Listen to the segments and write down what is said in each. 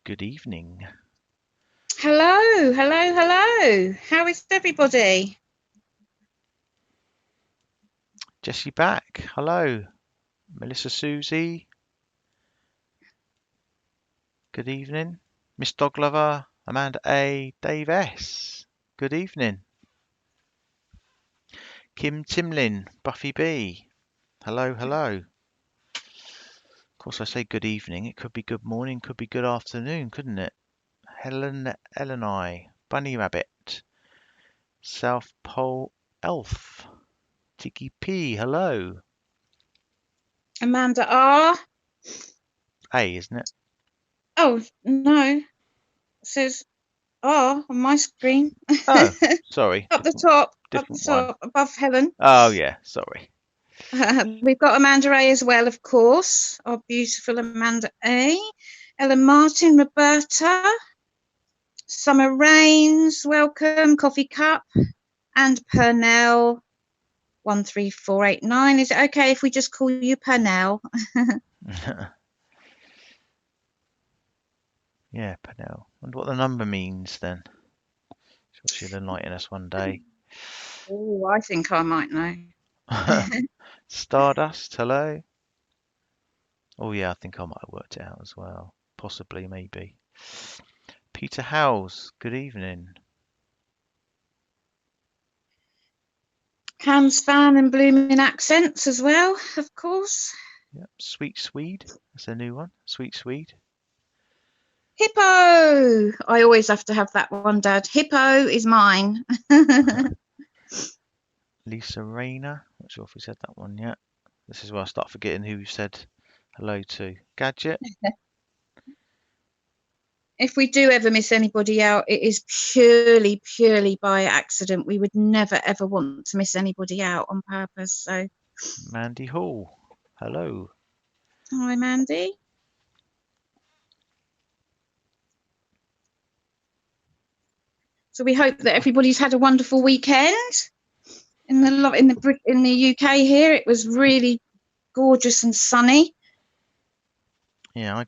Good evening. Hello, hello, hello. How is everybody? Jessie back. Hello. Melissa Susie. Good evening. Miss Doglover. Amanda A. Dave S. Good evening. Kim Timlin. Buffy B. Hello, hello. Of course, I say good evening. It could be good morning, could be good afternoon, couldn't it? Helen Eleni. Bunny Rabbit. South Pole Elf. Tiki P. Hello. Amanda R. A, isn't it? Oh, no. It says R on my screen. Oh, sorry. Up the top, Different one. above Helen. Oh, yeah, sorry. We've got Amanda A as well, of course. Our beautiful Amanda A. Ellen Martin, Roberta. Summer Rains, welcome. Coffee Cup. And Pernell 13489. Is it okay if we just call you Pernell? Yeah, Pernell. Wonder what the number means then. She'll enlighten us one day. Oh, I think I might know. Stardust, hello. Oh yeah, I think I might have worked it out as well. Possibly, maybe. Peter Howes, good evening. Hans Fan and Blooming Accents as well, of course. Yep, Sweet Swede, that's a new one. Sweet Swede. Hippo! I always have to have that one, Dad. Hippo is mine. Lisa Rayner, not sure if we said that one yet. This is where I start forgetting who we said hello to. Gadget. If we do ever miss anybody out, it is purely by accident. We would never, ever want to miss anybody out on purpose. So, Mandy Hall, hello. hi, Mandy. So we hope that everybody's had a wonderful weekend. In the UK here, it was really gorgeous and sunny. Yeah, I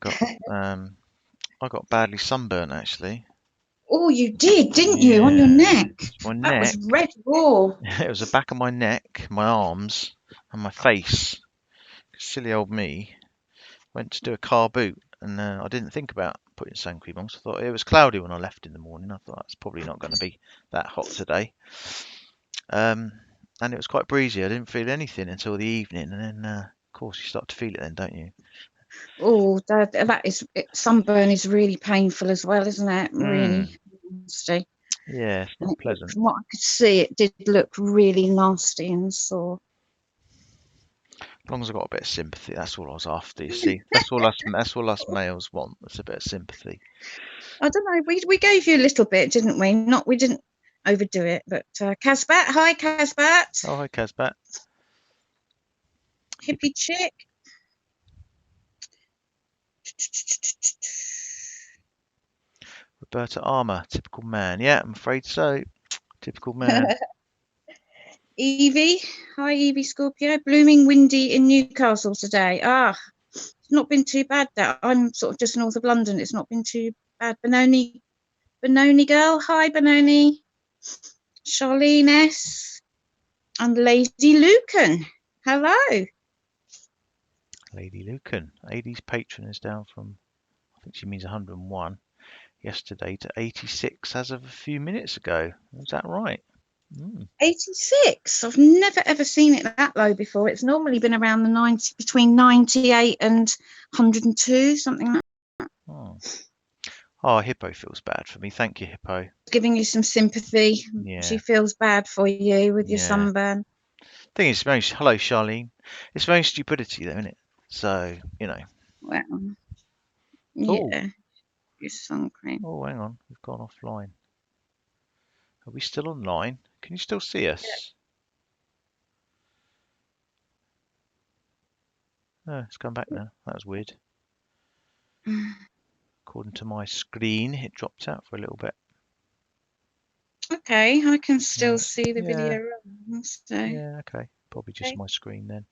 got badly sunburnt actually. Oh, you did, didn't you? On your neck. My That neck. was red raw. It was the back of my neck, my arms, and my face. Silly old me. Went to do a car boot, and I didn't think about putting sun cream on. So I thought it was cloudy when I left in the morning. I thought it's probably not going to be that hot today. And it was quite breezy. I didn't feel anything until the evening, and then of course you start to feel it then, don't you? Oh, sunburn is really painful as well, isn't it? Really nasty. Yeah, it's not pleasant. From what I could see, it did look really nasty and sore. As long as I got a bit of sympathy, that's all I was after. You see, that's all us males want. That's a bit of sympathy. I don't know. We gave you a little bit, didn't we? We didn't overdo it, but Casbat, hi Casbat. Oh, hi Casbat. Hippie chick. Roberta Armour, typical man. Yeah, I'm afraid so. Typical man. Evie, hi Evie Scorpio. Blooming windy in Newcastle today. It's not been too bad. That I'm sort of just north of London. It's not been too bad. Benoni girl, hi Benoni. Charlene S. And Lady Lucan. Hello. Lady Lucan. AD's patron is down from, I think she means 101 yesterday to 86 as of a few minutes ago. Is that right? 86. I've never ever seen it that low before. It's normally been around the between 98 and 102, something like that. Oh, Hippo feels bad for me. Thank you, Hippo. Giving you some sympathy. Yeah. She feels bad for you with your sunburn. Thing is, hello, Charlene. It's very stupidity, though, isn't it? So, you know. Well, yeah. Your sun cream. Oh, hang on. We've gone offline. Are we still online? Can you still see us? Oh, it's come back now. That was weird. According to my screen, it dropped out for a little bit. Okay, I can still see the video. So. Yeah, okay. Probably just my screen then.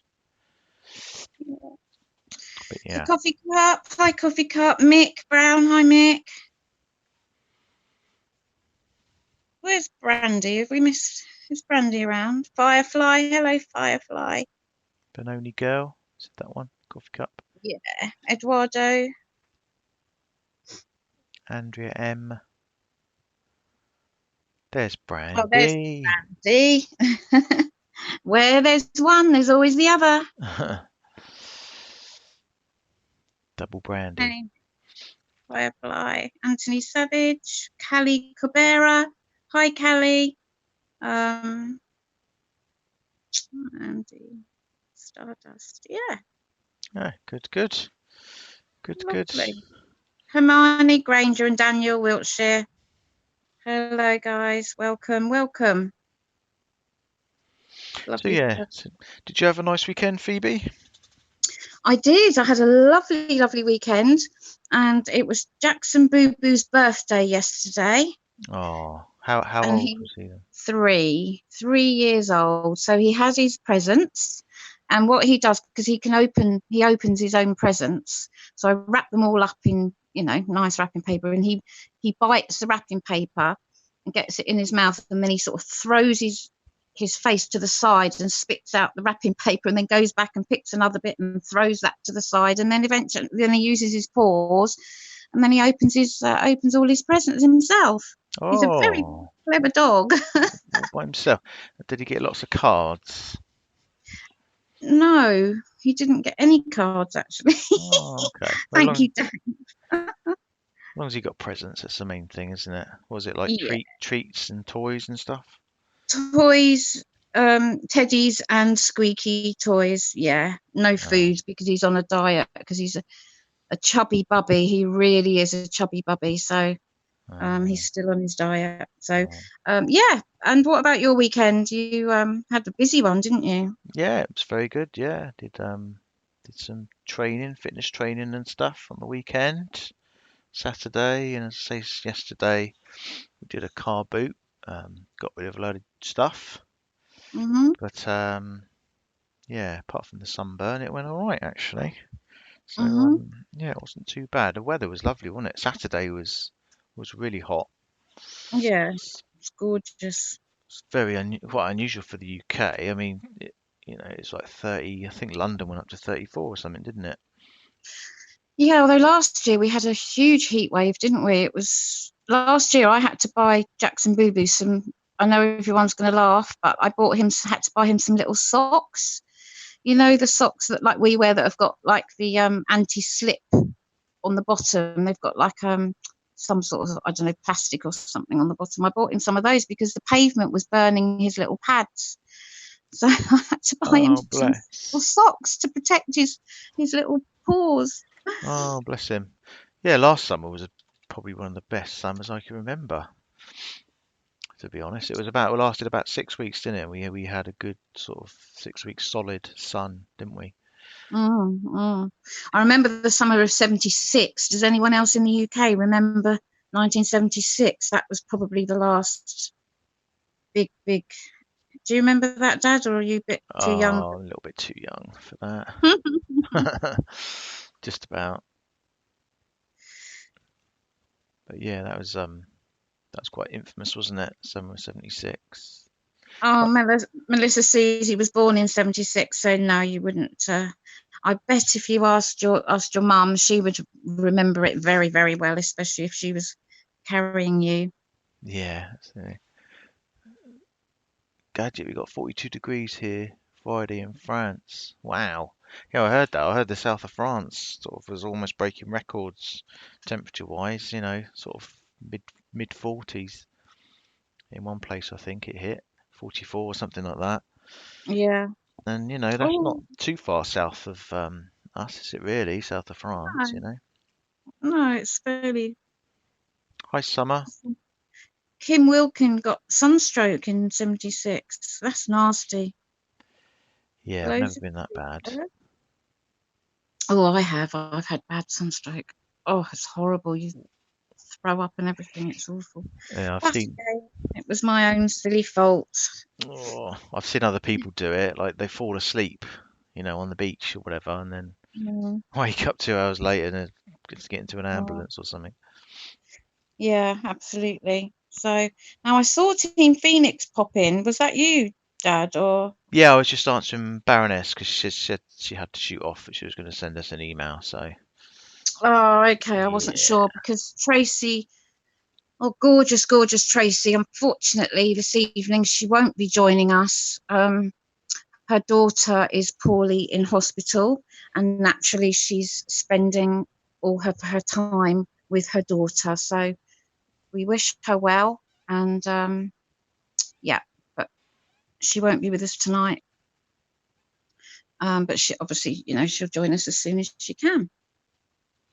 But The yeah, coffee cup. Hi, coffee cup. Mick Brown. Hi, Mick. Where's Brandy? Have we missed? Is Brandy around? Firefly. Hello, Firefly. Benoni girl. Is it that one? Coffee cup. Yeah. Eduardo. Andrea M. There's Oh, there's Brandy. Brandy. Where there's one, there's always the other. Double Brandy. Hey, Firefly. Anthony Savage. Callie Cabrera. Hi, Callie. Andy Stardust. Yeah, Yeah, good, good. Good, good. lovely. Hermione Granger and Daniel Wiltshire. Hello, guys. Welcome, welcome. So Lovely. yeah, did you have a nice weekend, Phoebe? I did. I had a lovely, lovely weekend, and it was Jackson Boo Boo's birthday yesterday. Oh, how And old he was he then? 3 years old. So he has his presents, and what he does, because he opens his own presents. So I wrap them all up in nice wrapping paper, and he bites the wrapping paper and gets it in his mouth, and then he sort of throws his face to the side and spits out the wrapping paper, and then goes back and picks another bit and throws that to the side, and then eventually he uses his paws, and then he opens all his presents himself. He's a very Oh, clever dog. all by himself. Did he get lots of cards? No, he didn't get any cards actually. Oh, okay. Well, Thank you, Dan. as long as he got presents, that's the main thing, isn't it? Was it like Yeah, treats and toys and stuff? toys, teddies and squeaky toys. Yeah, no Oh, food because he's on a diet because he's a chubby bubby. He really is a chubby bubby. So oh, he's still on his diet. So oh. yeah. And what about your weekend? You had a busy one, didn't you? Yeah, it was very good. Yeah, did some training, fitness training and stuff on the weekend. Saturday, and as I say, yesterday we did a car boot. Got rid of a load of stuff, Mhm. but yeah, apart from the sunburn, it went all right actually. So Mhm. yeah, it wasn't too bad. The weather was lovely, wasn't it? Saturday was really hot. Yeah, it's gorgeous. It's very quite unusual for the UK. I mean, it's like 30. I think London went up to 34 or something, didn't it? Yeah, although last year we had a huge heat wave, didn't we? It was last year I had to buy Jackson Boo Boo some. I know everyone's going to laugh, but had to buy him some little socks. You know, the socks that like we wear that have got like the anti-slip on the bottom. They've got like some sort of, I don't know, plastic or something on the bottom. I bought him some of those because the pavement was burning his little pads. So I had to buy him Oh, some bless. socks to protect his little paws. Oh, bless him. Yeah, last summer was probably one of the best summers I can remember, to be honest. It lasted about 6 weeks, didn't it? We had a good sort of 6 weeks solid sun, didn't we? Mm, mm. I remember the summer of '76. Does anyone else in the UK remember 1976? That was probably the last big, big. Do you remember that, Dad, or are you a bit too young? Oh, a little bit too young for that. Just about. But yeah, that was quite infamous, wasn't it? Summer of '76. Oh, Melissa Susie was born in '76, so no, you wouldn't. I bet if you asked your mum, she would remember it very, very well, especially if she was carrying you. Yeah, so Gadget, we got 42 degrees here Friday in France. Wow. Yeah, I heard that. I heard the south of France sort of was almost breaking records temperature wise, sort of mid 40s. In one place I think it hit 44 or something like that. Yeah. And that's not Oh too far south of us, is it really? South of France, no, no, it's fairly. Hi Summer. Kim Wilkin got sunstroke in '76. That's nasty. Yeah, I've never Loads of been that bad. people. Oh, I have. I've had bad sunstroke. Oh, it's horrible. You throw up and everything. It's awful. Yeah, I've But seen okay, it was my own silly fault. I've seen other people do it, like they fall asleep, on the beach or whatever, and then Mm. Wake up 2 hours later and get into an Oh, ambulance or something. yeah, absolutely. So now I saw Team Phoenix pop in. Was that you, Dad, or? Yeah, I was just answering Baroness because she said she had to shoot off, but she was going to send us an email. So Oh, okay. I wasn't yeah, sure because Tracy, oh, gorgeous, gorgeous Tracy. Unfortunately, this evening she won't be joining us. Her daughter is poorly in hospital, and naturally she's spending all her time with her daughter. So we wish her well, and yeah, but she won't be with us tonight. But she obviously, she'll join us as soon as she can.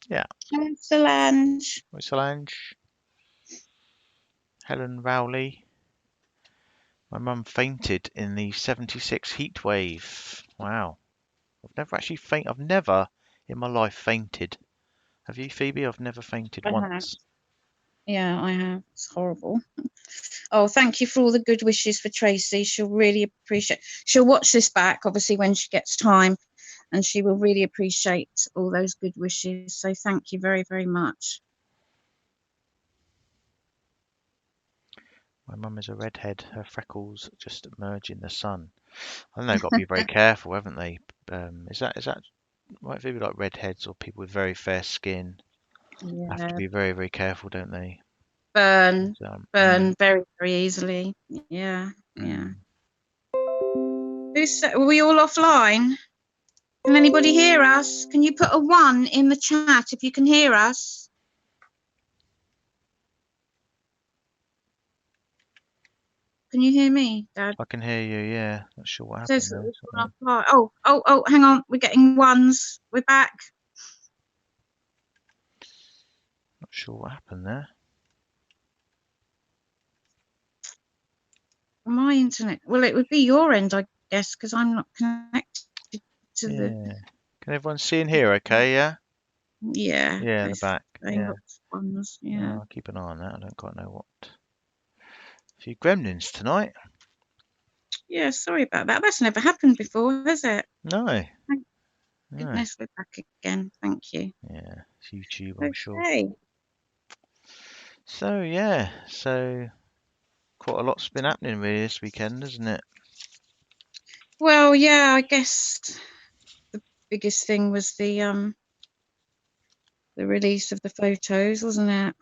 yeah. Hello, Solange. Solange, Helen Rowley. My mum fainted in the '76 heat wave. Wow, I've never in my life fainted. Have you, Phoebe? I've never fainted I have. once. Yeah, I have. It's horrible. Oh, thank you for all the good wishes for Tracy. She'll really appreciate. She'll watch this back, obviously, when she gets time, and she will really appreciate all those good wishes. So thank you very, very much. My mum is a redhead. Her freckles just emerge in the sun. I think they've got to be very careful, haven't they? Is that right, Phoebe? Like redheads or people with very fair skin have to Yeah, be very, very careful, don't they? burn, 'Cause, burn very, very easily. Yeah, yeah. mm. Were we all offline? Can anybody hear us? Can you put a 1 in the chat if you can hear us? Can you hear me, Dad? I can hear you. Yeah, not sure what It happened says that there. we've gone offline. Oh, hang on. We're getting 1s. We're back. Not sure what happened there. My internet. Well, it would be your end, I guess, because I'm not connected to the. Yeah. Can everyone see and hear? Okay. Yeah. Yeah, Yeah, in the both back. saying Yeah. lots of 1s. Yeah. I'll keep an eye on that. I don't quite know what. A few gremlins tonight. Yeah, sorry about that. That's never happened before, has it? No. Thank No. goodness we're back again. Thank you. Yeah. It's YouTube, I'm sure. Okay. So yeah. So quite a lot's been happening really this weekend, isn't it? Well, yeah, I guess the biggest thing was the release of the photos, wasn't it?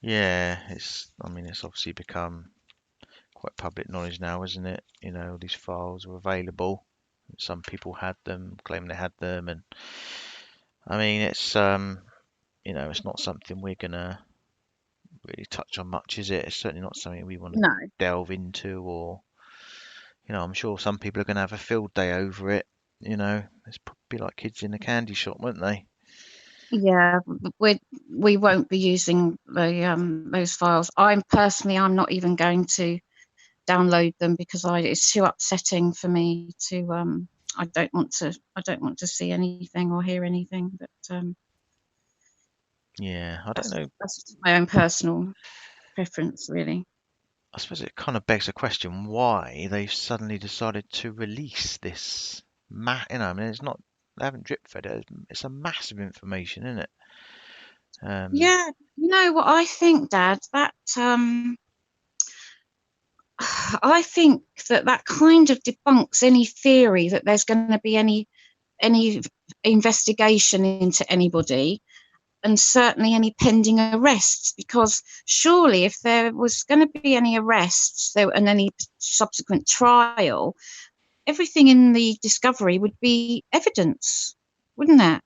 Yeah. I mean, it's obviously become quite public knowledge now, isn't it? You know, all these files are available. Some people had them, claim they had them, and I mean, it's not something we're gonna really touch on much, is it? It's certainly not something we want to No. delve into, or I'm sure some people are gonna have a field day over it. It's probably like kids in a candy shop, won't they? Yeah, we won't be using those files. I'm not even going to download them because it's too upsetting for me to I don't want to see anything or hear anything. But Yeah, I don't know. that's just my own personal preference, really. I suppose it kind of begs the question why they've suddenly decided to release this. I mean, they haven't drip fed it. It's a massive information, isn't it? Yeah, you know what I think, Dad? That I think that kind of debunks any theory that there's going to be any investigation into anybody, and certainly any pending arrests, because surely if there was going to be any arrests and any subsequent trial, everything in the discovery would be evidence, wouldn't it?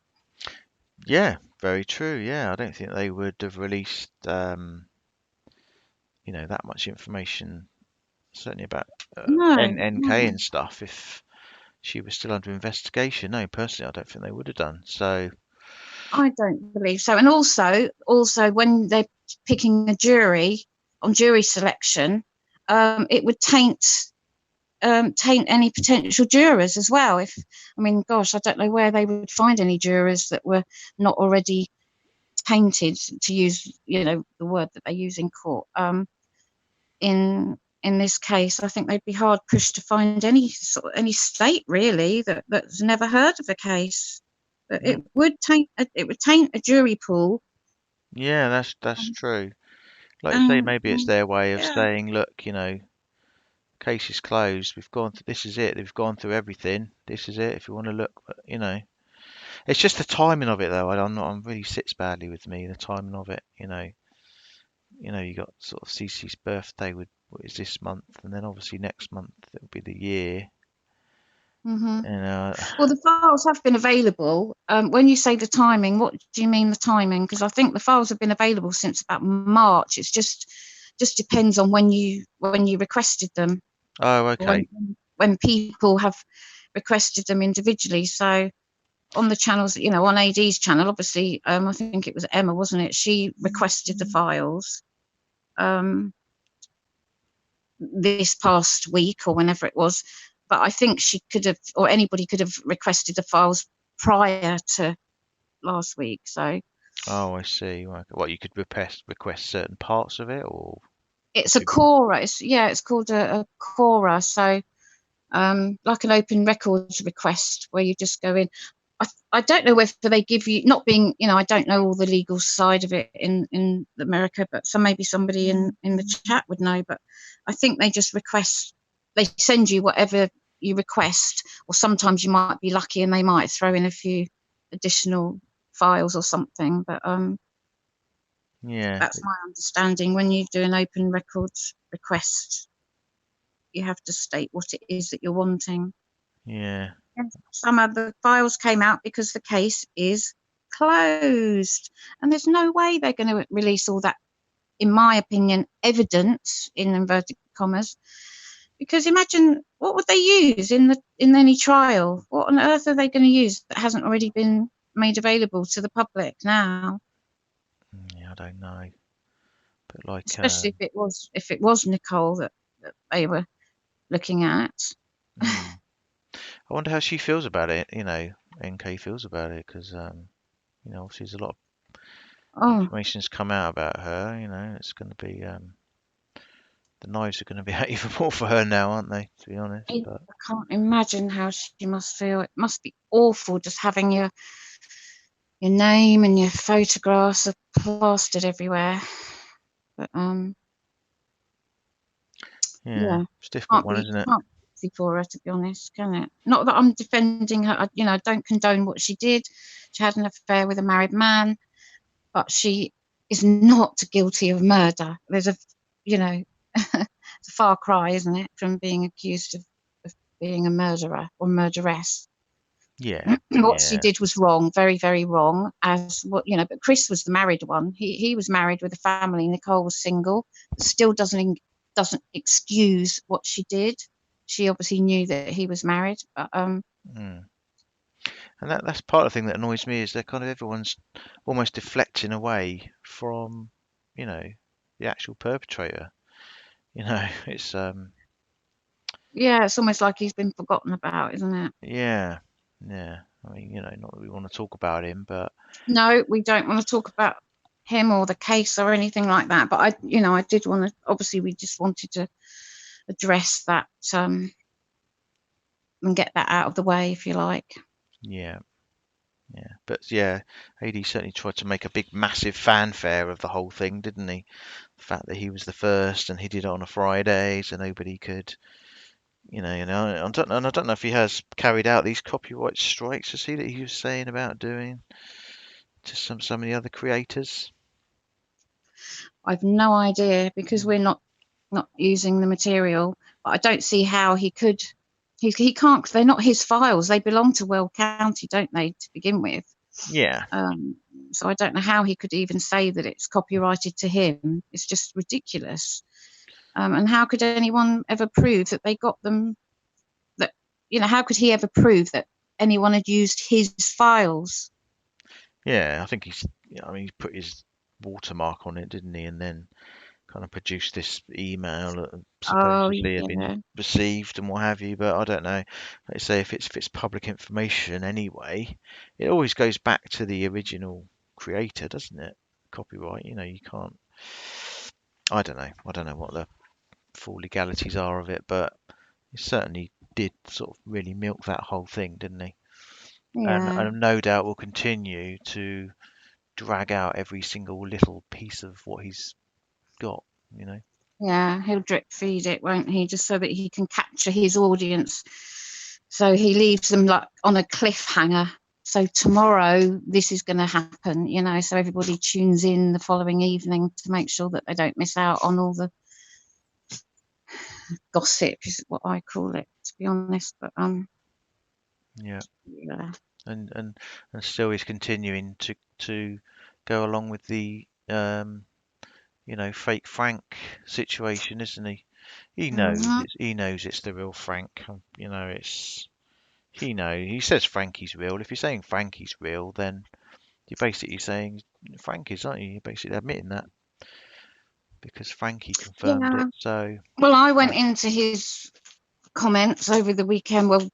Yeah, very true. Yeah, I don't think they would have released, that much information, certainly about No, NK no, and stuff, if she was still under investigation. No, personally, I don't think they would have done. So, I don't believe so. And also when they're picking a jury on jury selection, it would taint any potential jurors as well. I mean, gosh, I don't know where they would find any jurors that were not already tainted, to use the word that they use in court. In this case, I think they'd be hard pushed to find any state really that's never heard of the case. but Yeah, it would taint a jury pool. yeah, that's Um, true. Like you say, um, maybe it's their way of yeah. saying, look, case is closed. We've gone through, this is it. They've gone through everything. This is it. If you want to look, it's just the timing of it though. I'm not. I'm really sits badly with me. The timing of it. You got sort of Cece's birthday with what is this month, and then obviously next month it'll be the year. hmm And Well, the files have been available. When you say the timing, what do you mean the timing? Because I think the files have been available since about March. It's just depends on when you requested them, oh, or okay. when people have requested them individually. So on the channels, on AD's channel, obviously, I think it was Emma, wasn't it? She requested the files this past week or whenever it was. But I think she could have, or anybody could have requested the files prior to last week. So Oh, I see. Right. What you could request certain parts of it, or it's what a do you mean? Cora. It's called a Cora. So like an open records request where you just go in. I don't know whether they give you, not being, I don't know all the legal side of it in America, but maybe somebody in the chat would know. But I think they just they send you whatever you request, or sometimes you might be lucky and they might throw in a few additional files or something. But Yeah, that's my understanding. When you do an open records request, you have to state what it is that you're wanting. yeah, And some of the files came out because the case is closed. And there's no way they're going to release all that, in my opinion, evidence in inverted commas. Because imagine, what would they use in any trial? What on earth are they going to use that hasn't already been made available to the public now? yeah. I don't know, but like, Especially if it was Nicole that they were looking at. hmm. I wonder how she feels about it. NK feels about it because obviously there's a lot of Oh, information's come out about her. It's going to be the knives are going to be out even more for her now, aren't they? To be honest, I but can't imagine how she must feel. It must be awful just having your name and your photographs are plastered everywhere. But yeah, yeah, it's a difficult one, isn't it? can't be easy for her, to be honest, can it? Not that I'm defending her. I don't condone what she did. She had an affair with a married man, but she is not guilty of murder. There's you know, it's a far cry, isn't it, from being accused of being a murderer or murderess. Yeah, What she yeah, did was wrong, very, very wrong. But Chris was the married one. He was married with a family. Nicole was single. Still doesn't excuse what she did. She obviously knew that he was married. But mm. And that's part of the thing that annoys me is that kind of everyone's almost deflecting away from, you know, the actual perpetrator. It's yeah, it's almost like he's been forgotten about, isn't it? yeah, yeah. I mean, not that we want to talk about him, but No, we don't want to talk about him or the case or anything like that. But I did want to. Obviously, we just wanted to address that and get that out of the way, if you like. yeah, yeah. But yeah, AD certainly tried to make a big, massive fanfare of the whole thing, didn't he? The fact that he was the first and he did it on a Friday, so nobody could, I don't know if he has carried out these copyright strikes, is he, that he was saying about doing to some of the other creators. I've no idea because we're not using the material. But I don't see how he could. He can't. 'Cause they're not his files. They belong to Well County, don't they, to begin with? Yeah, Um, so I don't know how he could even say that it's copyrighted to him. It's just ridiculous. And how could anyone ever prove that they got them? That how could he ever prove that anyone had used his files? yeah. I think I mean, he put his watermark on it, didn't he? And then kind of produced this email that Oh supposedly had been yeah. received and what have you. But I don't know. Like I say, if it's public information anyway, it always goes back to the original creator, doesn't it? Copyright. You can't. I don't know. I don't know what the full legalities are of it, but he certainly did sort of really milk that whole thing, didn't he? Yeah. and no doubt will continue to drag out every single little piece of what he's got, you know. Yeah, he'll drip feed it, won't he? Just so that he can capture his audience. So he leaves them like on a cliffhanger. So tomorrow this is going to happen, you know, so everybody tunes in the following evening to make sure that they don't miss out on all the gossip, is what I call it, to be honest. But Yeah. yeah. And still he's continuing to go along with the fake Frank situation, isn't he? Mhm. He knows it's the real Frank. It's he says Frankie's real. If you're saying Frankie's real, then you're basically saying Frank is, aren't you? You're basically admitting that because Frankie confirmed Yeah. it. So Well, I went uh, into his comments over the weekend. Well,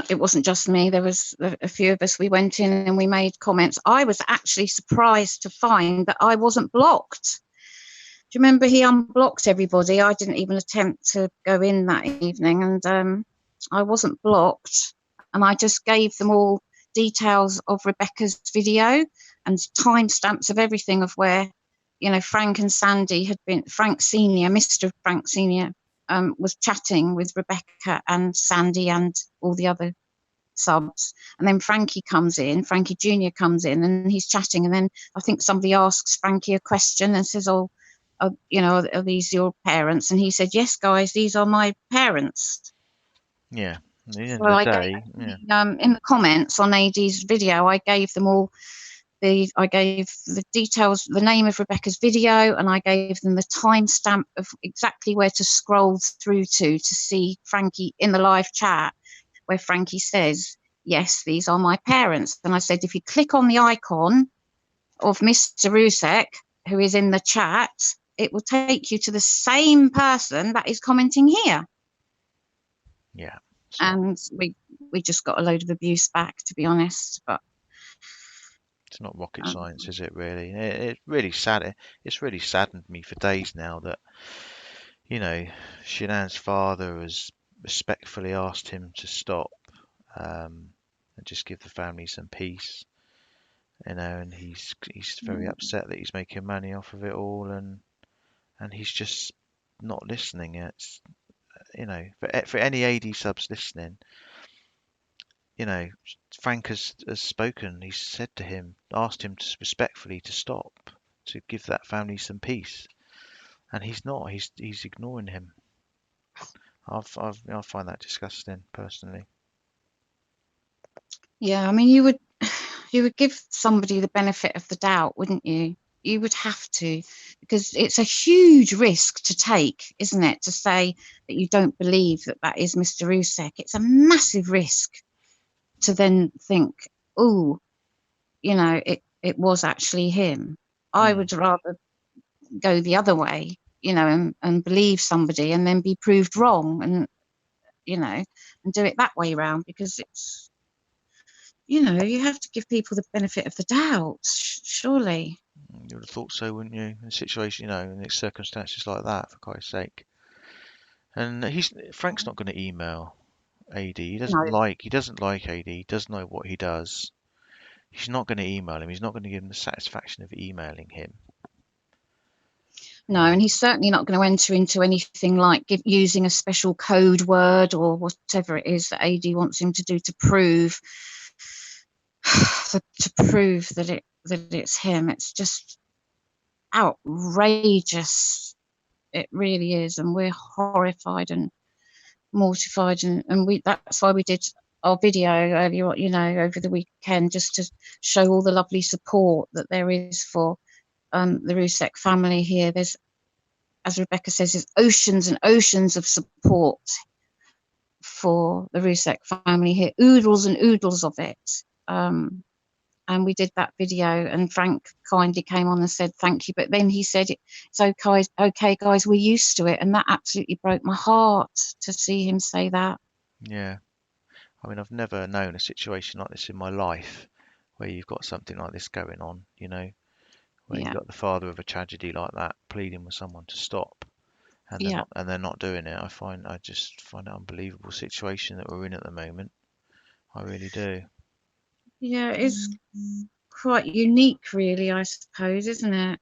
it wasn't just me. There was a few of us. We went in and we made comments. I was actually surprised to find that I wasn't blocked. Do you remember he unblocked everybody? I didn't even attempt to go in that evening, and I wasn't blocked. And I just gave them all details of Rebecca's video and timestamps of everything of where, you know, Frank and Sandy had been. Frank Senior, Mr. Frank Senior, was chatting with Rebecca and Sandy and all the other subs, and then Frankie Junior comes in, and he's chatting, and then I think somebody asks Frankie a question and says, "Oh, are these your parents?" And he said, "Yes, guys, these are my parents." yeah, at the So end of the I gave day, yeah, in the comments on AD's video, I gave them all I gave the details, the name of Rebecca's video, and I gave them the timestamp of exactly where to scroll through to see Frankie in the live chat, where Frankie says, "Yes, these are my parents." And I said, if you click on the icon of Mr. Rusek, who is in the chat, it will take you to the same person that is commenting here. yeah. And we just got a load of abuse back, to be honest. But It's not rocket science, is it? Really, it really sad. It's really saddened me for days now that Shanann's father has respectfully asked him to stop and just give the family some peace. And he's very upset that he's making money off of it all, and he's just not listening. It's for any AD subs listening, you know, Frank has spoken. He's said to him, asked him to respectfully to stop, to give that family some peace, and he's not. He's ignoring him. I find that disgusting personally. yeah, I mean, you would give somebody the benefit of the doubt, wouldn't you? You would have to, because it's a huge risk to take, isn't it? To say that you don't believe that that is Mr. Rusek. It's a massive risk to then think, oh, it was actually him. I Mm, would rather go the other way, and believe somebody and then be proved wrong, and and do it that way round, because it's, you have to give people the benefit of the doubt, surely. you would have thought so, wouldn't you? In a situation, in circumstances like that, for Christ's sake. And Frank's not going to email AD. No, He doesn't like AD. He doesn't know what he does. He's not going to email him. He's not going to give him the satisfaction of emailing him. no, and he's certainly not going to enter into anything like using a special code word or whatever it is that AD wants him to do to prove that it's him. It's just outrageous. It really is, and we're horrified and mortified, and that's why we did our video earlier on, over the weekend, just to show all the lovely support that there is for the Rusek family here. There's, as Rebecca says, there's oceans and oceans of support for the Rusek family here, oodles and oodles of it. And we did that video, and Frank kindly came on and said thank you, but then he said, it's okay guys, we're used to it. And that absolutely broke my heart to see him say that. Yeah. I mean, I've never known a situation like this in my life where you've got something like this going on, where you've Yeah, got the father of a tragedy like that pleading with someone to stop and yeah. they're not doing it. I just find it an unbelievable situation that we're in at the moment. I really do. Yeah, it's quite unique, really, I suppose, isn't it?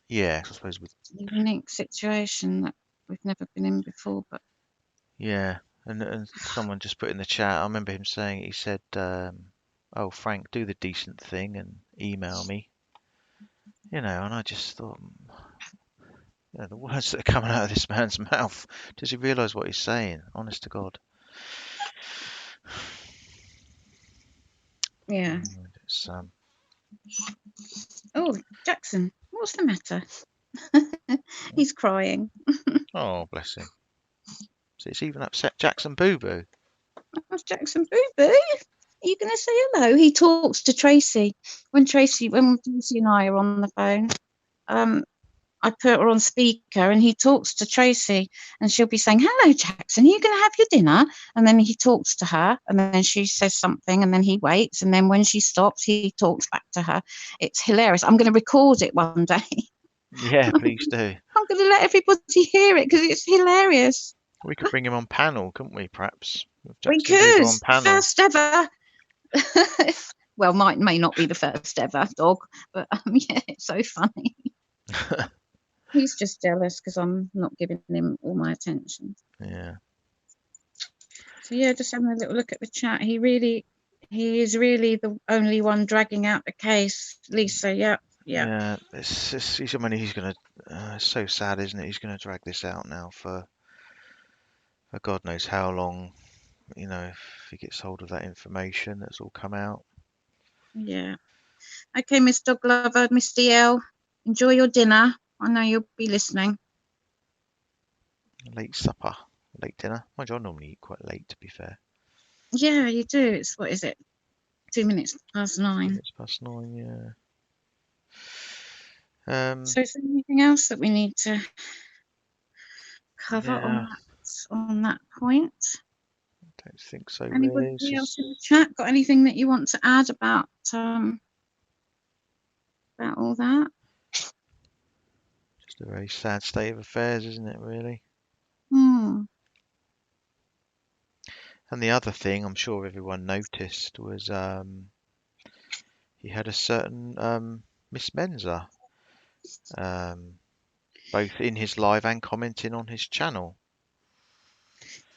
Yeah, I suppose with A unique situation that we've never been in before, but yeah, and someone just put in the chat. I remember him saying he said, "Oh Frank, do the decent thing and email me." And I just thought, the words that are coming out of this man's mouth. Does he realise what he's saying? Honest to God. yeah. It's, Oh, Jackson, what's the matter? He's crying. oh, bless him. So it's even upset Jackson Boo Boo. That's Jackson Boo Boo. Are you going to say hello? He talks to Tracy. When Tracy and I are on the phone, I put her on speaker and he talks to Tracy and she'll be saying, "Hello, Jackson, are you going to have your dinner?" And then he talks to her and then she says something and then he waits. And then when she stops, he talks back to her. It's hilarious. I'm going to record it one day. Yeah, please do. I'm going to let everybody hear it because it's hilarious. We could bring him on panel, couldn't we, perhaps? With We Jackson Boo could. Boo on panel. First ever. Well, may not be the first ever dog, but yeah, it's so funny. He's just jealous because I'm not giving him all my attention. Yeah. So yeah, just having a little look at the chat. He is really the only one dragging out the case. Lisa, yeah. Yeah, he's. I mean, he's gonna. It's so sad, isn't it? He's gonna drag this out now for God knows how long. If he gets hold of that information that's all come out. Yeah. Okay, Miss Dog Lover, Miss DL, enjoy your dinner. I know you'll be listening. Late supper, late dinner. Mind you, I normally eat quite late, to be fair. Yeah, you do. It's what is it? 2 minutes past 9. It's past 9, yeah. So is there anything else that we need to cover Yeah, on that point? I don't think so, Anybody really. else in the chat got anything that you want to add about all that? Just a very sad state of affairs, isn't it, really? Hmm. And the other thing I'm sure everyone noticed was he had a certain Miss Menza both in his live and commenting on his channel.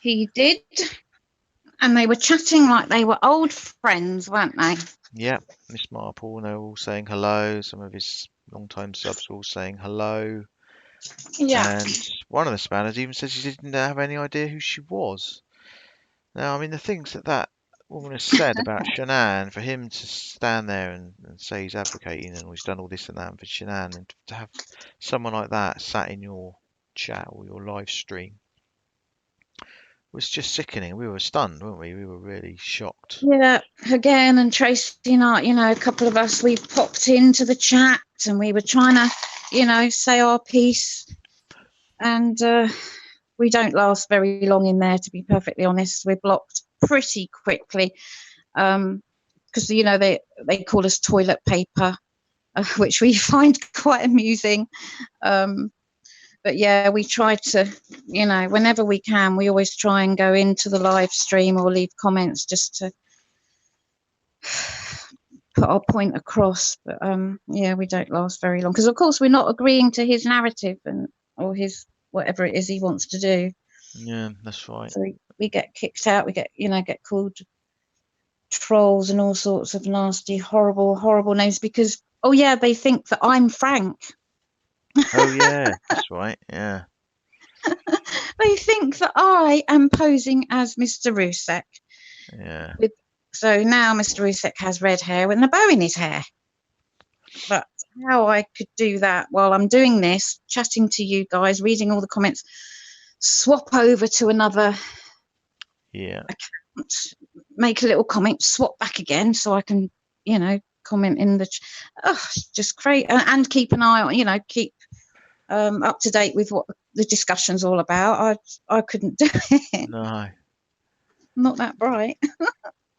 He did. And they were chatting like they were old friends, weren't they? Yeah, Miss Marple, and they were all saying hello. Some of his long-time subs were all saying hello. Yeah. And one of the spammers even says he didn't have any idea who she was. Now, I mean, the things that woman has said about Shanann, for him to stand there and say he's advocating and he's done all this and that for Shanann, and to have someone like that sat in your chat or your live stream was just sickening. We were stunned, weren't we? We were really shocked. Yeah, again, and Tracy and I, a couple of us, we popped into the chat and we were trying to, say our piece. And we don't last very long in there, to be perfectly honest. We're blocked pretty quickly because, they call us toilet paper, which we find quite amusing. But yeah, we try to, whenever we can, we always try and go into the live stream or leave comments just to put our point across. But yeah, we don't last very long because, of course, we're not agreeing to his narrative or his whatever it is he wants to do. Yeah, that's right. So we get kicked out. We get called trolls and all sorts of nasty, horrible names because, oh yeah, they think that I'm Frank. Oh yeah, that's right. Yeah. They think that I am posing as Mr. Rusik. Yeah. So now Mr. Rusik has red hair and a bow in his hair. But how I could do that while I'm doing this, chatting to you guys, reading all the comments, swap over to another account, make a little comment, swap back again so I can, comment in the just great. And keep an eye on, keep up to date with what the discussion's all about. I couldn't do it. No. Not that bright.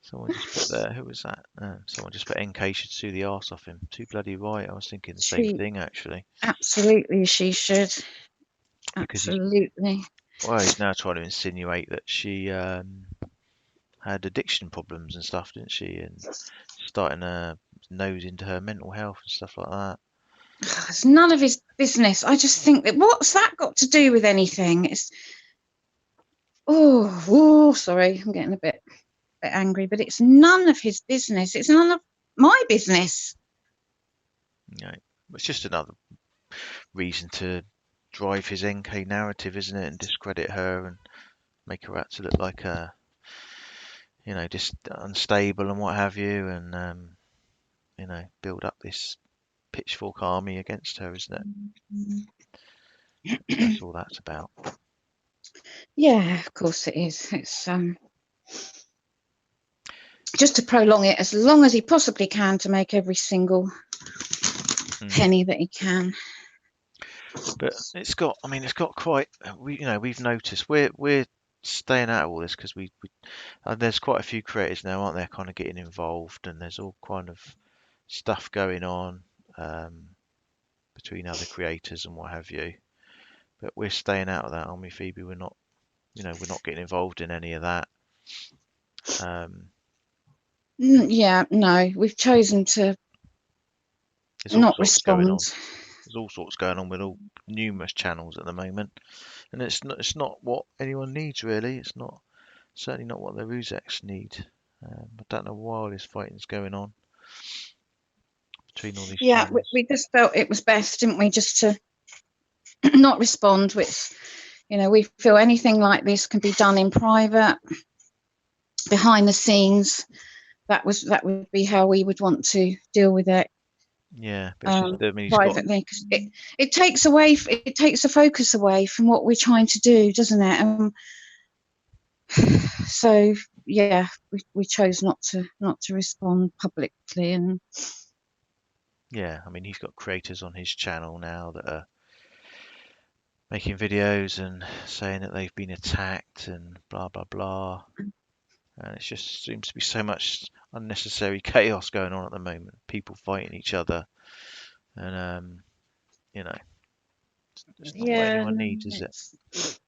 Someone just put there. Who was that? Someone just put NK should sue the arse off him. Too bloody right. I was thinking the same thing actually. Absolutely, she should. Absolutely. Well, he's now trying to insinuate that she had had addiction problems and stuff, didn't she? And starting a nose into her mental health and stuff like that. It's none of his business. I just think that what's that got to do with anything? It's sorry, I'm getting a bit angry, but it's none of his business. It's none of my business. It's just another reason to drive his NK narrative, isn't it, and discredit her and make her out to look like a, just unstable and what have you, and build up this pitchfork army against her, isn't it? That's all that's about. Yeah, of course it is. It's just to prolong it as long as he possibly can to make every single penny that he can. But it's got quite. We've noticed we're staying out of all this because we there's quite a few creators now, aren't there, kind of getting involved, and there's all kind of stuff going on between other creators and what have you. But we're staying out of that, aren't we, Phoebe? We're not getting involved in any of that. Yeah, no, we've chosen to not respond. There's all sorts going on with all numerous channels at the moment, and it's not what anyone needs really. It's certainly not what the Rusiks need. I don't know why all this fighting's going on between all these channels. We just felt it was best, didn't we, just to not respond, which we feel anything like this can be done in private, behind the scenes. That would be how we would want to deal with it. Yeah, but privately, because it takes the focus away from what we're trying to do, doesn't it? So yeah, we chose not to respond publicly. And yeah, I mean, he's got creators on his channel now that are making videos and saying that they've been attacked and blah blah blah, and it just seems to be so much unnecessary chaos going on at the moment. People fighting each other, and it's not what anyone needs, is it?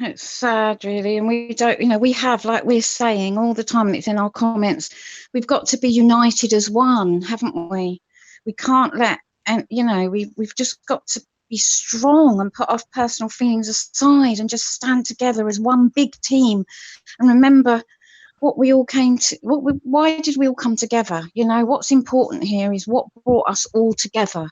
It's sad, really, and we don't. We have, like we're saying all the time, and it's in our comments. We've got to be united as one, haven't we? We can't let, and we've just got to be strong and put our personal feelings aside and just stand together as one big team, and remember what we all came to. Why did we all come together? What's important here is what brought us all together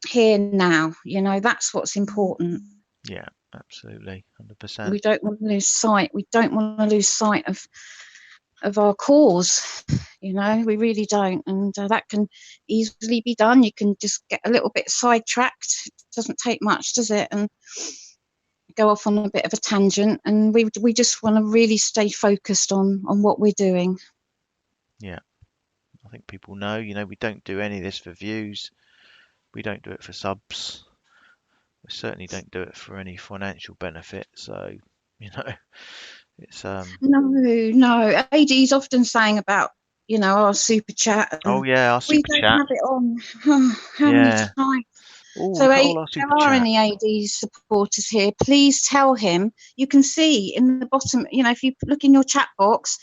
here now. That's what's important. Yeah, absolutely, 100%. We don't want to lose sight. We don't want to lose sight of our cause. We really don't, and that can easily be done. You can just get a little bit sidetracked. It doesn't take much, does it? And go off on a bit of a tangent. And we just want to really stay focused on what we're doing. Yeah, I think people know. We don't do any of this for views. We don't do it for subs. We certainly don't do it for any financial benefit. So, it's No. AD's often saying about our super chat. Oh yeah, our super chat. We don't have it on. How many times? Ooh, so there are any AD supporters here. Please tell him. You can see in the bottom. If you look in your chat box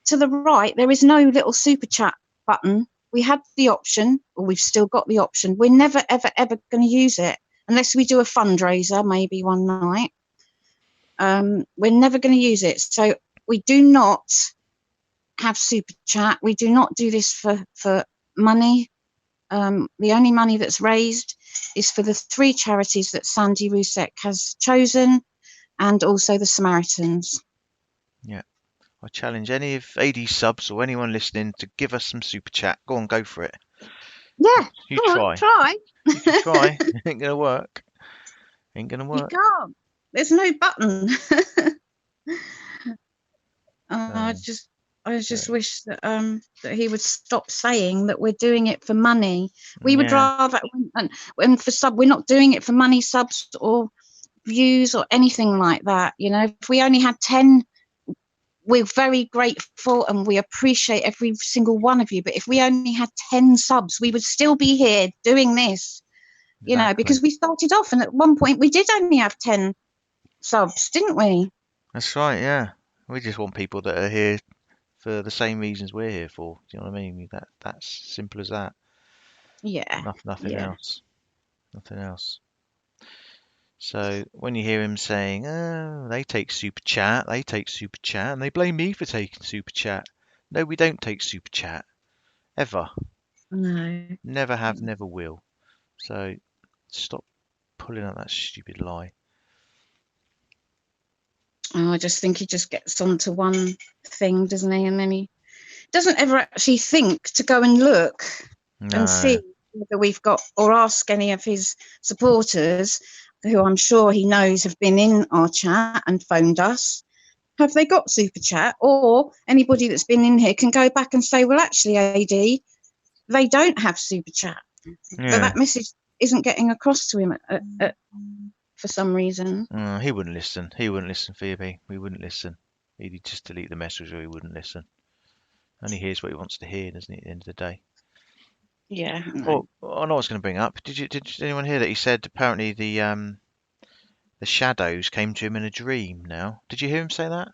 to the right, there is no little super chat button. We had the option, or we've still got the option. We're never ever going to use it unless we do a fundraiser, maybe one night. We're never going to use it. So we do not have super chat. We do not do this for money. The only money that's raised is for the 3 charities that Sandy Rusik has chosen, and also the Samaritans. Yeah, I challenge any of AD subs or anyone listening to give us some super chat. Go on, go for it. Yeah, you try. Try. It ain't gonna work. You can't. There's no button. I just wish that he would stop saying that we're doing it for money. We would rather, and for sub, we're not doing it for money, subs or views or anything like that. If we only had 10, we're very grateful and we appreciate every single one of you. But if we only had 10 subs, we would still be here doing this. Exactly. Because we started off, and at one point we did only have 10 subs, didn't we? That's right, yeah. We just want people that are here for the same reasons we're here for. Do you know what I mean? That's simple as that. Yeah, Nothing yeah. else. Nothing else. So when you hear him saying, "Oh, they take super chat, and they blame me for taking super chat." No, we don't take super chat ever. No. Never have, never will. So stop pulling out that stupid lie. Oh, I just think he just gets onto one thing, doesn't he? And then he doesn't ever actually think to go and look and see No. whether we've got, or ask any of his supporters, who I'm sure he knows have been in our chat and phoned us, have they got super chat? Or anybody that's been in here can go back and say, well, actually, AD, they don't have super chat. But Yeah. that message isn't getting across to him for some reason. He wouldn't listen. He wouldn't listen, Phoebe. We wouldn't listen. He'd just delete the message or he wouldn't listen. Only hears what he wants to hear, doesn't he, at the end of the day? Yeah. No. Well, I know what I was going to bring up. Did anyone hear that he said apparently the shadows came to him in a dream now? Did you hear him say that?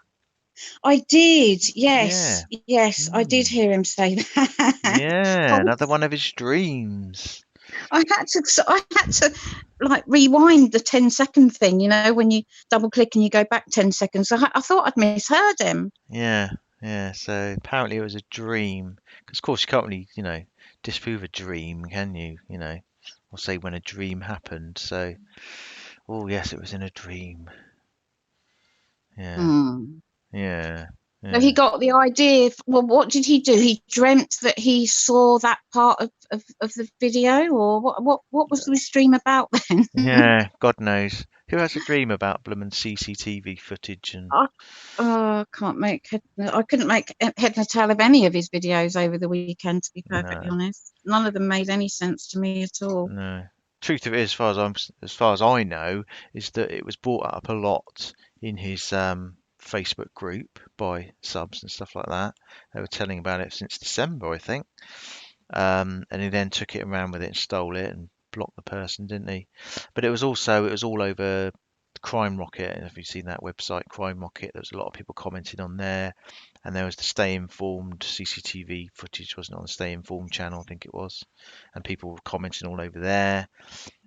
I did. Yeah. Yes, I did hear him say that. Yeah, another one of his dreams. I had to like rewind the 10-second thing, when you double click and you go back 10 seconds. I thought I'd misheard him. Yeah, yeah. So apparently it was a dream. Because of course you can't really, disprove a dream, can you? Or say when a dream happened. So, oh yes, it was in a dream. Yeah, Hmm. yeah, So he yeah. got the idea. Well, what did he do? He dreamt that he saw that part of the video, or what was the stream about then? Yeah, God knows. Who has a dream about bloomin' CCTV footage and I I couldn't make head nor tail of any of his videos over the weekend, to be perfectly no, honest. None of them made any sense to me at all. no. Truth of it is, as far as I know, is that it was brought up a lot in his Facebook group by subs and stuff like that. They were telling about it since December, I think. And he then took it around with it and stole it and blocked the person, didn't he? But it was all over Crime Rocket. And if you've seen that website, Crime Rocket, there was a lot of people commenting on there. And there was the Stay Informed CCTV footage, wasn't it, on the Stay Informed channel, I think it was. And people were commenting all over there,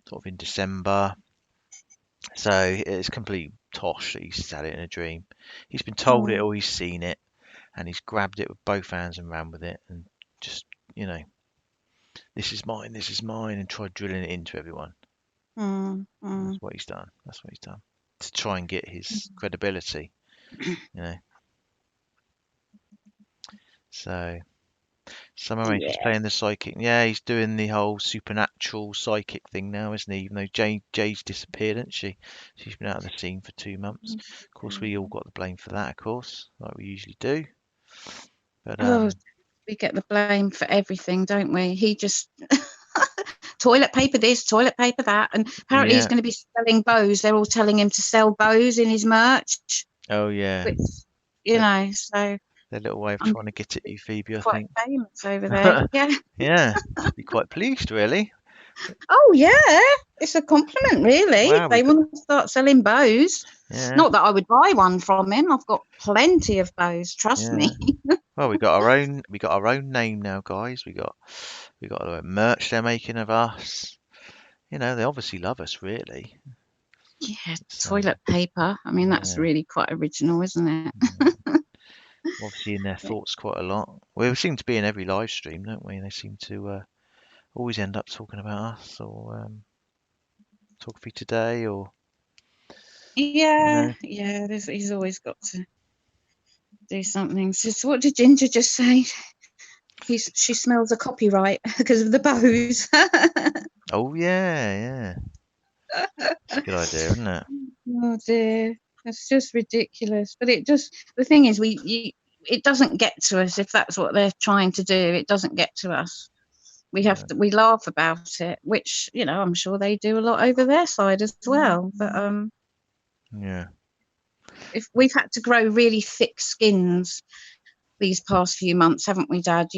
sort of in December. So it's complete tosh that he's had it in a dream. He's been told it Mm, or he's seen it, and he's grabbed it with both hands and ran with it, and just, this is mine, and tried drilling it into everyone. mm, That's mm. what he's done. That's what he's done to try and get his credibility, you know. So Summer Rain, he's Yeah. playing the psychic. Yeah, he's doing the whole supernatural psychic thing now, isn't he? Even though Jay's disappeared, hasn't she? She's been out of the scene for 2 months. Of course, we all got the blame for that, of course, like we usually do. But Oh, we get the blame for everything, don't we? He just toilet paper this, toilet paper that, and apparently he's yeah. going to be selling bows. They're all telling him to sell bows in his merch, Oh yeah. which Their, so their little way of I'm trying to get at you, Phoebe, I quite think. famous over there. Yeah. Yeah, should be quite pleased, really. Oh yeah, it's a compliment, really. If Wow, we they got want to start selling bows, yeah, not that I would buy one from him. I've got plenty of bows. Trust yeah. me. Well, we got our own name now, guys. We got a merch they're making of us. They obviously love us, really. Yeah, So toilet paper. I mean, that's yeah, really quite original, isn't it? yeah. Obviously in their thoughts quite a lot. We seem to be in every live stream, don't we? They seem to always end up talking about us or Photography Today or Yeah, yeah. He's always got to do something. So what did Ginger just say? She smells a copyright because of the bows. oh yeah, yeah. It's a good idea, isn't it? Oh dear, that's just ridiculous. But the thing is, it doesn't get to us if that's what they're trying to do. It doesn't get to us. We laugh about it, which I'm sure they do a lot over their side as well. But Yeah. if we've had to grow really thick skins these past few months, haven't we, Dad?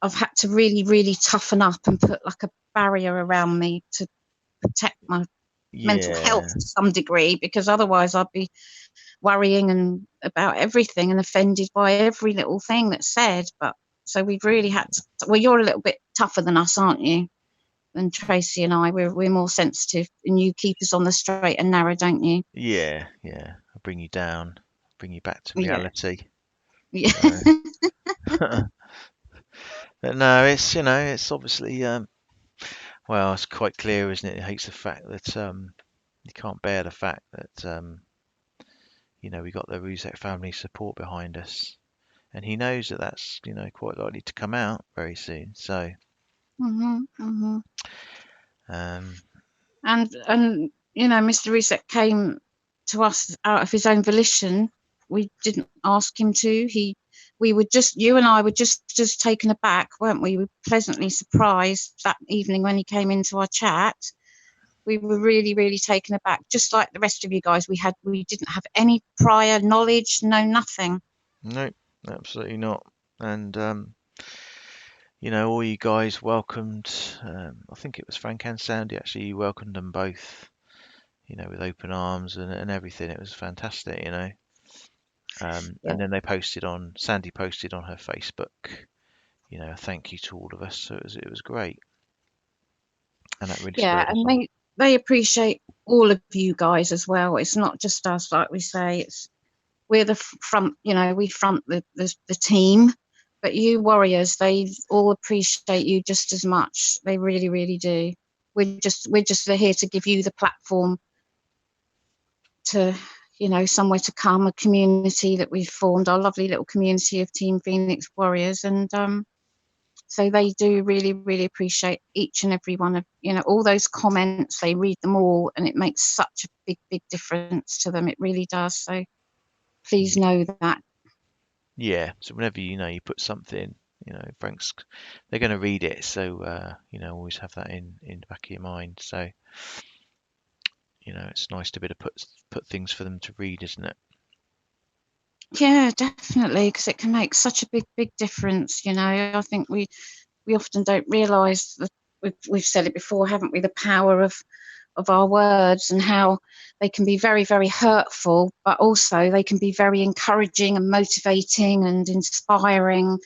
I've had to really, really toughen up and put like a barrier around me to protect my mental health Yeah. to some degree, because otherwise I'd be worrying and about everything and offended by every little thing that's said. But so we've really had to. Well, you're a little bit tougher than us, aren't you? Than Tracy and I. We're more sensitive, and you keep us on the straight and narrow, don't you? Yeah, yeah. I'll bring you down, bring you back to Yeah. reality. Yeah. So. But no, it's it's obviously well, it's quite clear, isn't it? It hates the fact that you can't bear the fact that we got the Rusik family support behind us, and he knows that that's quite likely to come out very soon. So Mm-hmm. um, And Mr. Rusik came to us out of his own volition. We didn't ask him to. You and I were just as taken aback, weren't we? We were pleasantly surprised that evening when he came into our chat. We were really, really taken aback, just like the rest of you guys. We didn't have any prior knowledge, no nothing. no, absolutely not. And all you guys welcomed. I think it was Frank and Sandy actually. You welcomed them both, with open arms and everything. It was fantastic, Yeah. And then Sandy posted on her Facebook, a thank you to all of us. So it was great, and that really Yeah, spurred us on. and they appreciate all of you guys as well. It's not just us, like we say. We're the front, we front the team, but you warriors, they all appreciate you just as much. They really, really do. We're just here to give you the platform to, somewhere to come, a community that we've formed, our lovely little community of Team Phoenix Warriors, and so they do really, really appreciate each and every one of, all those comments. They read them all, and it makes such a big, big difference to them. It really does. So please know that. Yeah. So whenever you put something, they're going to read it. So always have that in the back of your mind. So it's nice to be able to put things for them to read, isn't it? Yeah, definitely, because it can make such a big, big difference. I think we often don't realise that we've said it before, haven't we? The power of our words and how they can be very, very hurtful, but also they can be very encouraging and motivating and inspiring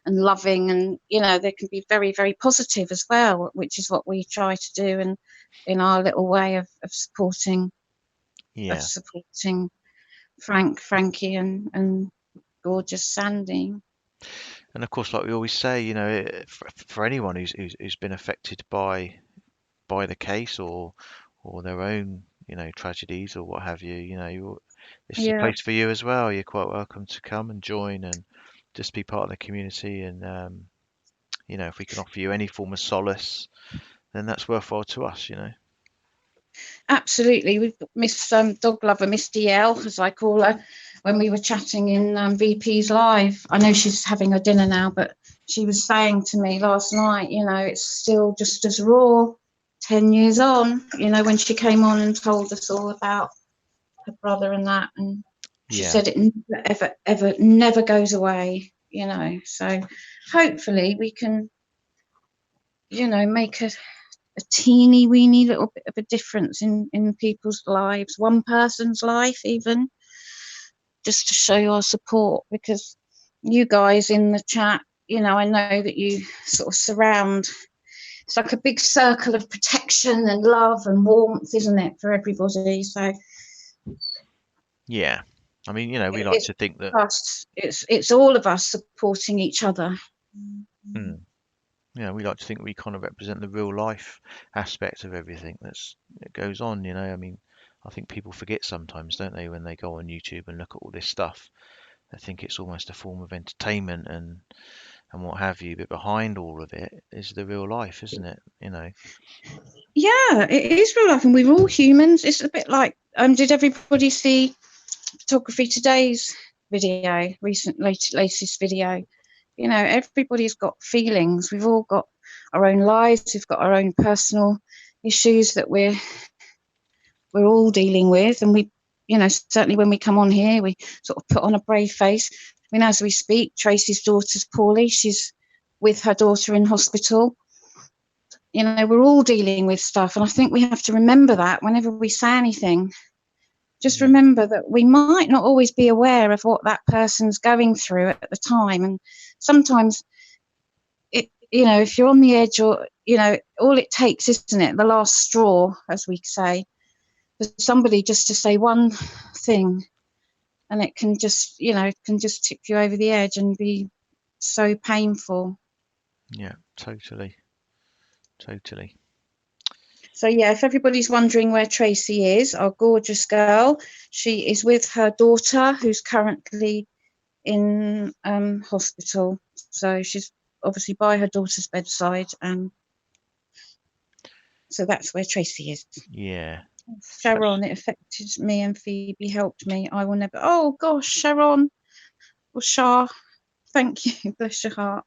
and loving, and they can be very, very positive as well, which is what we try to do, and in our little way of supporting Yeah. Frankie and gorgeous Sandy. And of course, like we always say, for anyone who's been affected by the case or their own tragedies or what have you, this is a Yeah, place for you as well. You're quite welcome to come and join and just be part of the community. And if we can offer you any form of solace, then that's worthwhile to us. absolutely. We've got Miss Dog Lover, Miss DL, as I call her, when we were chatting in VP's live. I know she's having her dinner now, but she was saying to me last night, it's still just as raw 10 years on, when she came on and told us all about her brother and that. And she Yeah. said it never, ever, ever, never goes away, So hopefully we can, make a teeny weeny little bit of a difference in people's lives, one person's life even, just to show our support, because you guys in the chat, I know that you sort of surround, it's like a big circle of protection and love and warmth, isn't it, for everybody? So Yeah. I mean, we like it's to think that. us, it's all of us supporting each other. We like to think we kind of represent the real life aspect of everything that goes on. I mean, I think people forget sometimes, don't they, when they go on YouTube and look at all this stuff. They think it's almost a form of entertainment and what have you, but behind all of it is the real life, isn't it? Yeah, it is real life, and we're all humans. It's a bit like, did everybody see Photography Today's video, latest video? Everybody's got feelings. We've all got our own lives. We've got our own personal issues that we're all dealing with, and we, certainly when we come on here, we sort of put on a brave face. I mean, as we speak, Tracy's daughter's poorly. She's with her daughter in hospital. We're all dealing with stuff, and I think we have to remember that whenever we say anything. just remember that we might not always be aware of what that person's going through at the time. And sometimes, if you're on the edge, or, all it takes, isn't it, the last straw, as we say, for somebody just to say one thing, and it can just, tip you over the edge and be so painful. Yeah, totally. So yeah, if everybody's wondering where Tracy is, our gorgeous girl, she is with her daughter, who's currently in hospital. So she's obviously by her daughter's bedside, and so that's where Tracy is. Yeah. Sharon, it affected me, and Phoebe helped me. I will never. Oh gosh, Sharon or Shah, thank you. Bless your heart.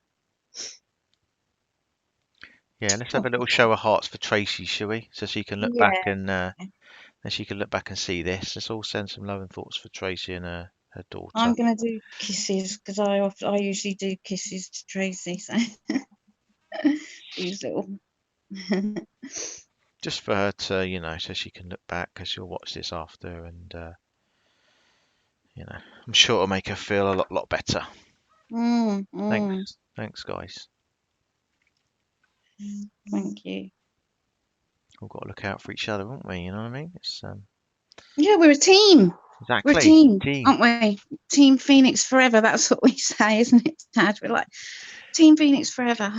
Yeah, let's have a little show of hearts for Tracy, shall we? So she can look back and see this. Let's all send some love and thoughts for Tracy and her daughter. I'm going to do kisses because I usually do kisses to Tracy. So these little. Just for her to, so she can look back, because she'll watch this after, and I'm sure it'll make her feel a lot better. Thanks, guys. Thank you. We've got to look out for each other, haven't we? You know what I mean? It's yeah, we're a team. Exactly. We're a team, aren't we? Team Phoenix forever. That's what we say, isn't it, Dad? We're like Team Phoenix forever.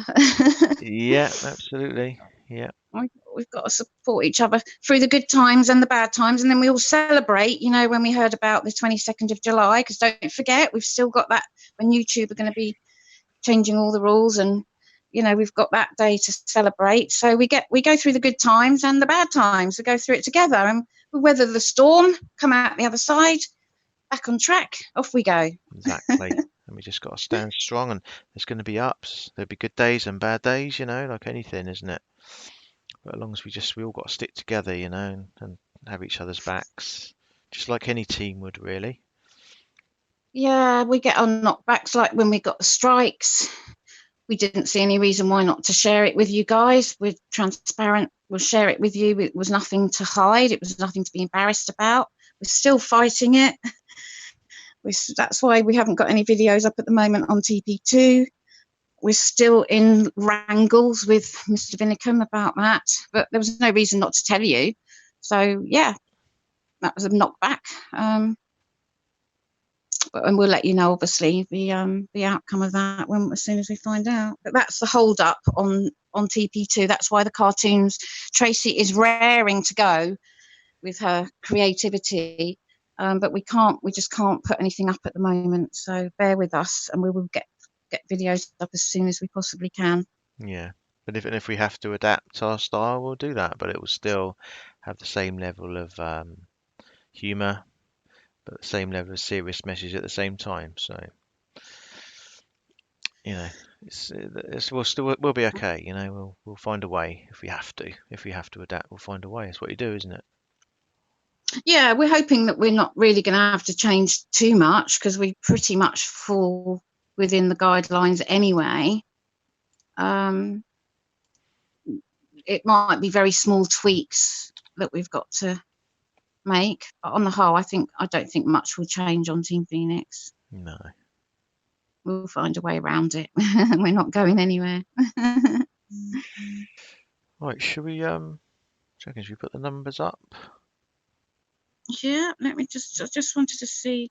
Yeah, absolutely. Yeah. We've got to support each other through the good times and the bad times, and then we all celebrate, when we heard about the 22nd of July, because don't forget, we've still got that when YouTube are going to be changing all the rules, and we've got that day to celebrate. So we go through the good times and the bad times. We go through it together, and we weather the storm, come out the other side, back on track, off we go. Exactly. And we just got to stand strong, and there's going to be ups. There'll be good days and bad days, like anything, isn't it? But as long as we all got to stick together, and have each other's backs, just like any team would, really. Yeah, we get our knockbacks, like when we got the strikes. We didn't see any reason why not to share it with you guys. We're transparent. We'll share it with you. It was nothing to hide. It was nothing to be embarrassed about. We're still fighting it. That's why we haven't got any videos up at the moment on TP2. We're still in wrangles with Mr. Vinicum about that, but there was no reason not to tell you. So yeah, that was a knockback. And we'll let you know, obviously, the outcome of that as soon as we find out. But that's the hold up on TP2. That's why the cartoons, Tracy is raring to go with her creativity, but we just can't put anything up at the moment. So bear with us, and we will get videos up as soon as we possibly can. Yeah, but if we have to adapt our style, we'll do that. But it will still have the same level of humour, but the same level of serious message at the same time. So we'll be okay. We'll find a way if we have to. If we have to adapt, we'll find a way. That's what you do, isn't it? Yeah, we're hoping that we're not really going to have to change too much, because we pretty much fall within the guidelines anyway. It might be very small tweaks that we've got to make, but on the whole, I don't think much will change on Team Phoenix. No. We'll find a way around it. We're not going anywhere. Right, should we put the numbers up? Yeah, I just wanted to see.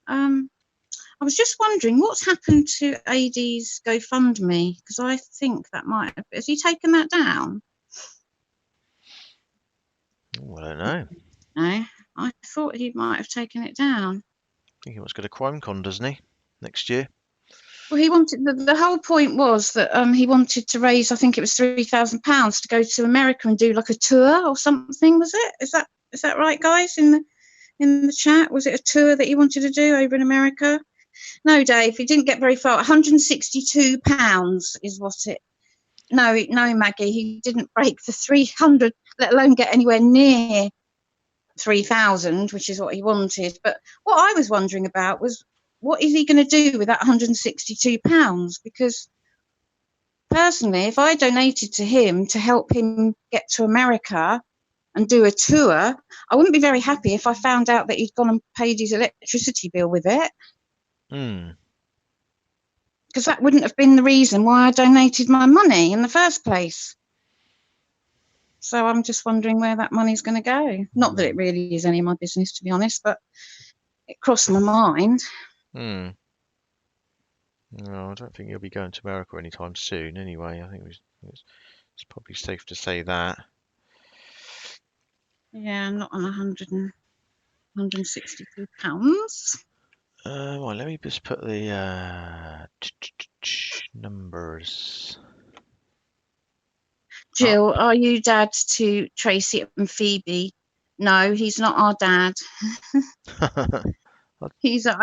I was just wondering what's happened to AD's GoFundMe, because I think that has he taken that down? Oh, I don't know. No, I thought he might have taken it down. I think he wants to go to CrimeCon, doesn't he? Next year. Well, he wanted the whole point was that he wanted to raise, I think it was £3,000 to go to America and do like a tour or something. Was it? Is that right, guys? In the chat, was it a tour that he wanted to do over in America? No, Dave, he didn't get very far. £162 is what it. No, Maggie, he didn't break the 300, let alone get anywhere near 3,000, which is what he wanted. But what I was wondering about was, what is he going to do with that £162? Because personally, if I donated to him to help him get to America, and do a tour, I wouldn't be very happy if I found out that he'd gone and paid his electricity bill with it. Because that wouldn't have been the reason why I donated my money in the first place. So I'm just wondering where that money's going to go. Not that it really is any of my business, to be honest, but it crossed my mind. No, I don't think he'll be going to America anytime soon anyway. I think it's probably safe to say that. Yeah, not on £162. Well, let me just put the numbers. Jill, are you dad to Tracy and Phoebe? No, he's not our dad. I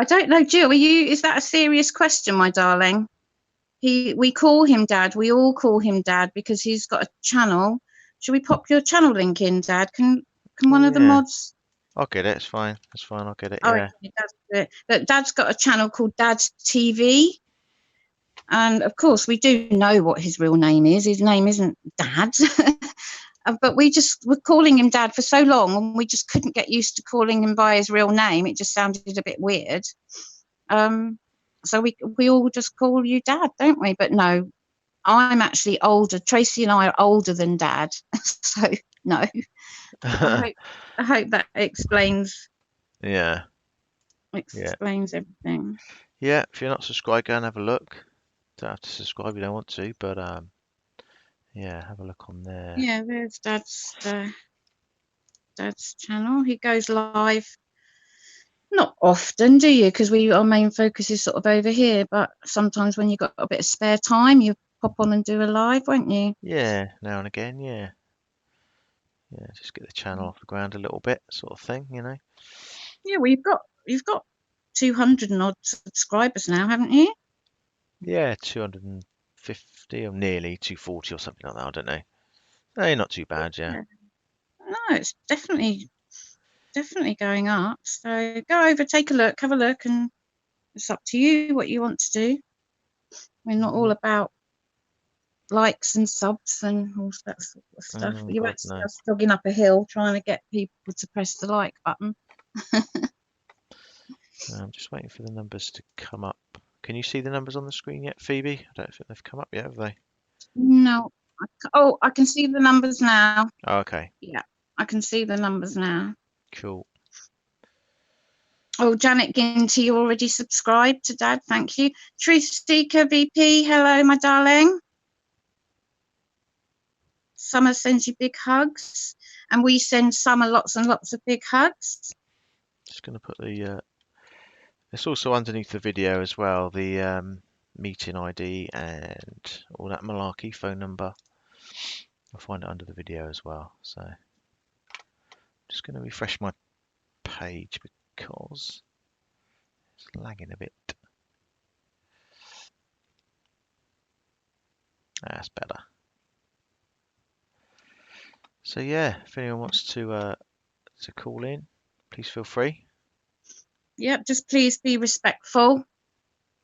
don't know, Jill, is that a serious question, my darling? We call him dad. We all call him dad because he's got a channel. Should we pop your channel link in, Dad? Can one of the mods? I'll get it. It's fine. It's fine. I'll get it. Oh, Yeah. okay, but Dad's got a channel called Dad's TV. And of course, we do know what his real name is. His name isn't Dad. But we just were calling him Dad for so long, and we just couldn't get used to calling him by his real name. It just sounded a bit weird. So we all just call you Dad, don't we? But no, I'm actually older. Tracy and I are older than Dad. So no. I hope that explains. Yeah. Explains everything. Yeah. If you're not subscribed, go and have a look. Don't have to subscribe if you don't want to, but yeah, have a look on there. Yeah, there's Dad's channel. He goes live not often, do you? Because our main focus is sort of over here, but sometimes when you've got a bit of spare time, you pop on and do a live, won't you? Yeah, now and again, yeah. Yeah, just get the channel off the ground a little bit, sort of thing, you know. Yeah, well, you've got 200 and odd subscribers now, haven't you? Yeah, 250 or nearly 240 or something like that. I don't know. No, not too bad, yeah. No, it's definitely going up. So go over, take a look, have a look, and it's up to you what you want to do. We're not all about likes and subs and all that sort of stuff. You're actually jogging up a hill trying to get people to press the like button. I'm just waiting for the numbers to come up. Can you see the numbers on the screen yet, Phoebe? I don't think they've come up yet, have they? No. I can see the numbers now. Oh, okay. Yeah, I can see the numbers now. Cool. Oh, Janet Ginty, you already subscribed to Dad. Thank you. Truth Seeker VP, hello, my darling. Summer sends you big hugs, and we send Summer lots and lots of big hugs. Just going to put the... it's also underneath the video as well, the meeting ID and all that malarkey, phone number. I'll find it under the video as well. So I'm just going to refresh my page because it's lagging a bit. That's better. So yeah, if anyone wants to call in, please feel free. Yep, just please be respectful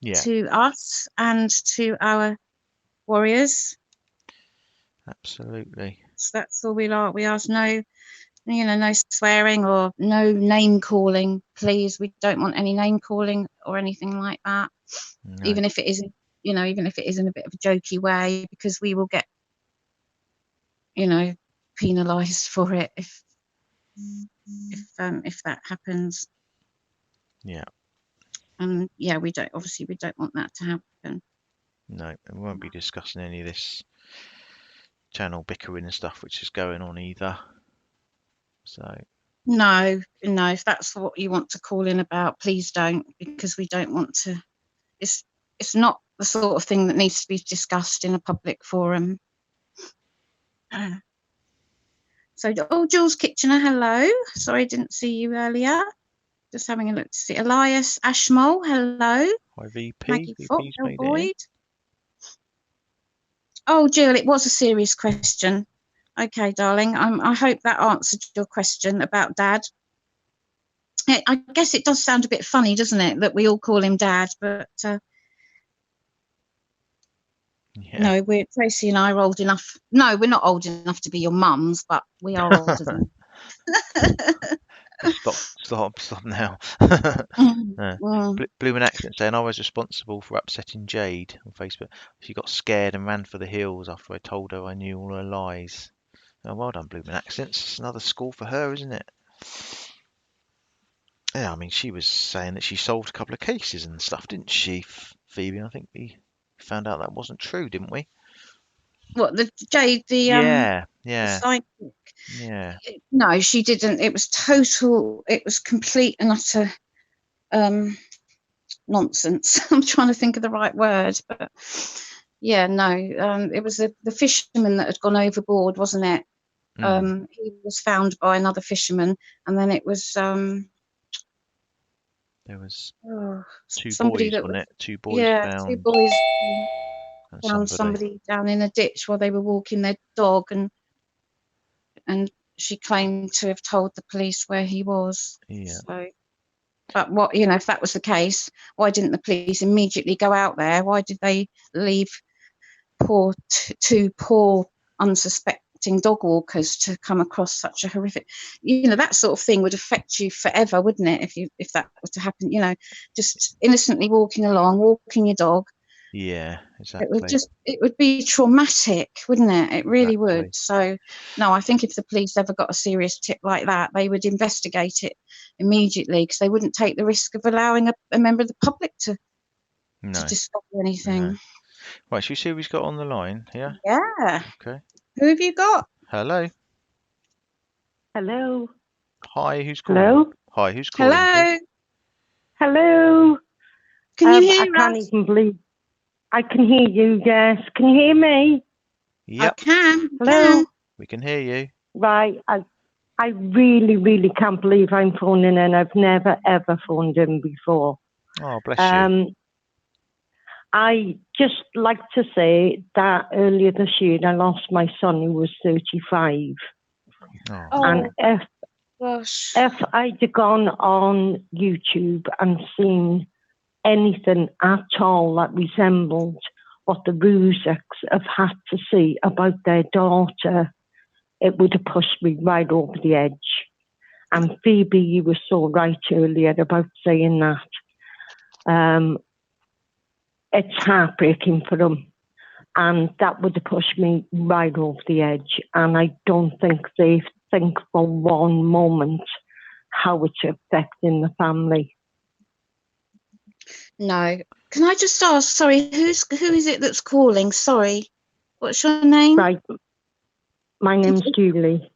to us and to our warriors. Absolutely. So that's all we are. We ask no swearing or no name calling, please. We don't want any name calling or anything like that. No. Even if it isn't a bit of a jokey way, because we will get, penalised for it if that happens. Yeah. And yeah, we don't want that to happen. No, and we won't be discussing any of this channel bickering and stuff which is going on either. So no, if that's what you want to call in about, please don't, because we don't want to. It's not the sort of thing that needs to be discussed in a public forum. So, Jules Kitchener, hello. Sorry, I didn't see you earlier. Just having a look to see. Elias Ashmole, hello. Hi, VP. Maggie Fox, Boyd. Oh, Jill, it was a serious question. Okay, darling. I hope that answered your question about Dad. I guess it does sound a bit funny, doesn't it, that we all call him Dad, but no, Tracy and I are old enough. No, we're not old enough to be your mums, but we are older than Stop now. Mm, mm. Blooming accident saying I was responsible for upsetting Jade on Facebook. She got scared and ran for the hills after I told her I knew all her lies. Oh, well done, Blooming Accents. It's another score for her, isn't it? Yeah, I mean, she was saying that she solved a couple of cases and stuff, didn't she, Phoebe? I think we found out that wasn't true, didn't we? What, the Jade, Yeah, the yeah, psychic? yeah. No, she didn't. It was total. It was complete and utter nonsense. I'm trying to think of the right word, but yeah, no. It was the fisherman that had gone overboard, wasn't it? He was found by another fisherman, and then it was There was two somebody boys, that wasn't was, it? Two boys yeah, two found boys and found somebody. somebody down in a ditch while they were walking their dog, and she claimed to have told the police where he was. Yeah. So, but what, if that was the case, why didn't the police immediately go out there? Why did they leave two poor unsuspecting dog walkers to come across such a horrific, that sort of thing would affect you forever, wouldn't it, if that were to happen, just innocently walking along, walking your dog. Yeah, exactly. It would be traumatic, wouldn't it? It really would. Exactly. So no, I think if the police ever got a serious tip like that, they would investigate it immediately, because they wouldn't take the risk of allowing a member of the public to No, discover no. anything. Right, should we see who he's got on the line? Yeah. Yeah. Okay. Who have you got? Hello. Hello. Hi, who's calling? Hello. Hi, who's calling? Hello. Please? Hello. Can you hear I can't us? even believe I can hear you. Yes. Can you hear me? Yep, I can. Hello. we can hear you. Right. I really, really can't believe I'm phoning in. I've never ever phoned in before. Oh, bless you. I just like to say that earlier this year I lost my son who was 35. Oh, And Gosh. if I'd gone on YouTube and seen anything at all that resembled what the Rusiks have had to see about their daughter, it would have pushed me right over the edge. And Phoebe, you were so right earlier about saying that. It's heartbreaking for them. And that would have pushed me right over the edge. And I don't think they think for one moment how it's affecting the family. No. Can I just ask, sorry, who is it that's calling? Sorry. What's your name? Right. My name's Julie.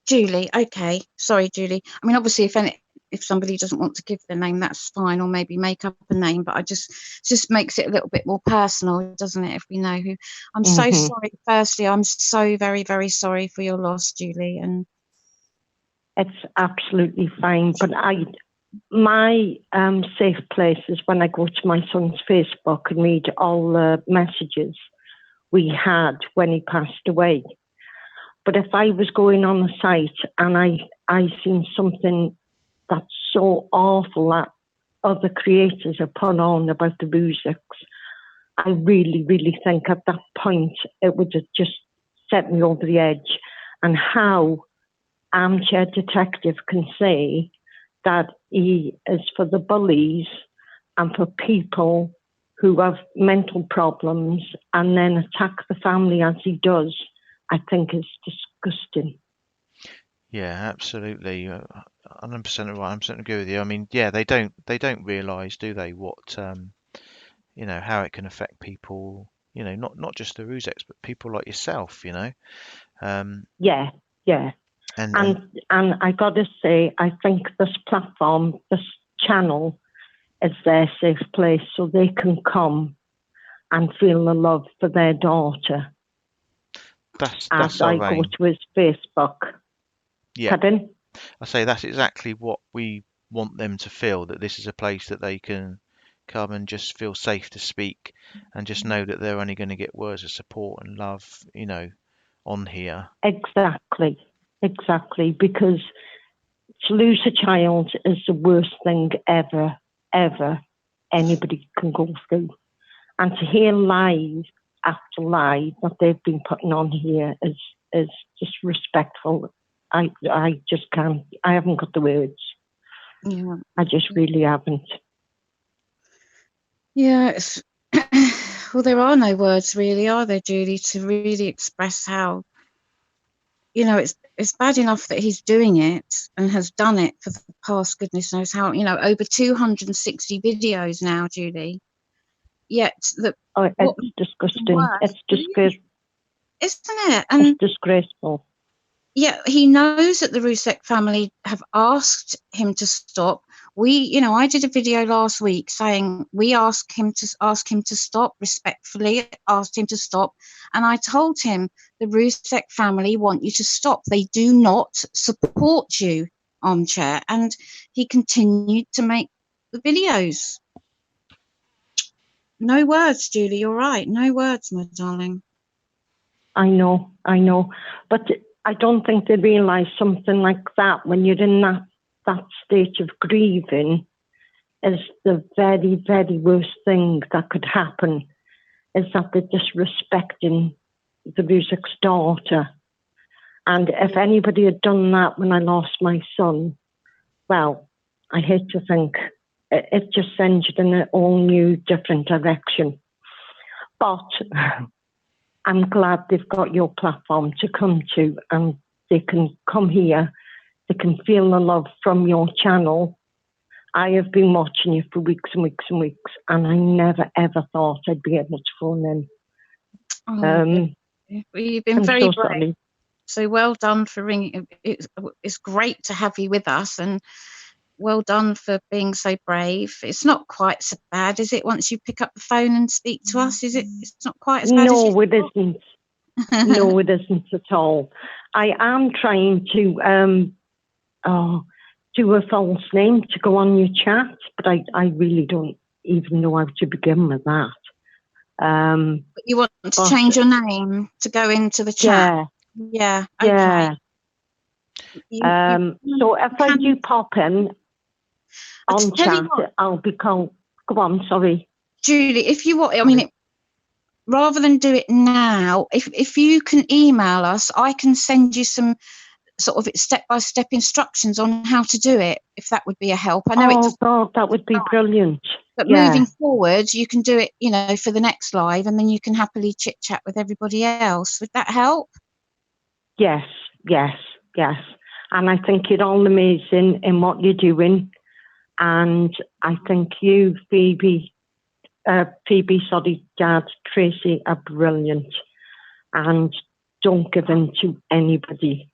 Julie. Okay. Sorry, Julie. I mean, obviously, if somebody doesn't want to give their name, that's fine, or maybe make up a name, but it just makes it a little bit more personal, doesn't it, if we know who. I'm so sorry. Firstly, I'm so very, very sorry for your loss, Julie. And it's absolutely fine, but my safe place is when I go to my son's Facebook and read all the messages we had when he passed away. But if I was going on the site and I seen something that's so awful that other creators have put on about the Rusiks, I really, really think at that point it would have just set me over the edge. And how Armchair Detective can say that he is for the bullies and for people who have mental problems and then attack the family as he does, I think is disgusting. Yeah, absolutely. 100% right. 100% agree with you. I mean, yeah, they don't realise, do they, what how it can affect people. Not just the Rusiks, but people like yourself. Yeah. And I got to say, I think this platform, this channel, is their safe place, so they can come and feel the love for their daughter. That's I go to his Facebook. Yeah. Pardon? I say that's exactly what we want them to feel, that this is a place that they can come and just feel safe to speak and just know that they're only going to get words of support and love, on here. Exactly, because to lose a child is the worst thing ever anybody can go through. And to hear lies after lies that they've been putting on here is disrespectful I just can't. I haven't got the words. Yeah. I just really haven't. Yeah, it's well, there are no words really, are there, Julie, to really express how, you know, it's bad enough that he's doing it and has done it for the past goodness knows how, you know, over 260 videos now, Julie. Yet It's disgusting. It's disgraceful. Isn't it? And it's disgraceful. Yeah, he knows that the Rusik family have asked him to stop. I did a video last week saying we asked him to stop respectfully, asked him to stop, and I told him the Rusik family want you to stop. They do not support you, Armchair, and he continued to make the videos. No words, Julie. You're right. No words, my darling. I know, but I don't think they realise something like that when you're in that state of grieving is the very, very worst thing that could happen, is that they're disrespecting the Rusik's daughter. And if anybody had done that when I lost my son, well, I hate to think it just sends you in a whole new, different direction. But I'm glad they've got your platform to come to, and they can come here, they can feel the love from your channel. I have been watching you for weeks and weeks and weeks, and I never ever thought I'd be able to phone in. Well, you've been very brave. Sorry. So well done for ringing. It's great to have you with us, and well done for being so brave. It's not quite so bad, is it? Once you pick up the phone and speak to us, is it? It's not quite as bad as you it isn't. No, it isn't at all. I am trying to do a false name to go on your chat, but I really don't even know how to begin with that. But you want to change your name to go into the chat? Yeah. Okay. Yeah. So if I do pop in on chat, I'll be called. Go on, sorry. Julie, if you want, I mean, rather than do it now, if you can email us, I can send you some sort of step-by-step instructions on how to do it, if that would be a help. I know God, that would be brilliant. But moving forward, you can do it, for the next live, and then you can happily chit-chat with everybody else. Would that help? Yes. And I think you're all amazing in what you're doing. And I think you, Dad, Tracy, are brilliant. And don't give in to anybody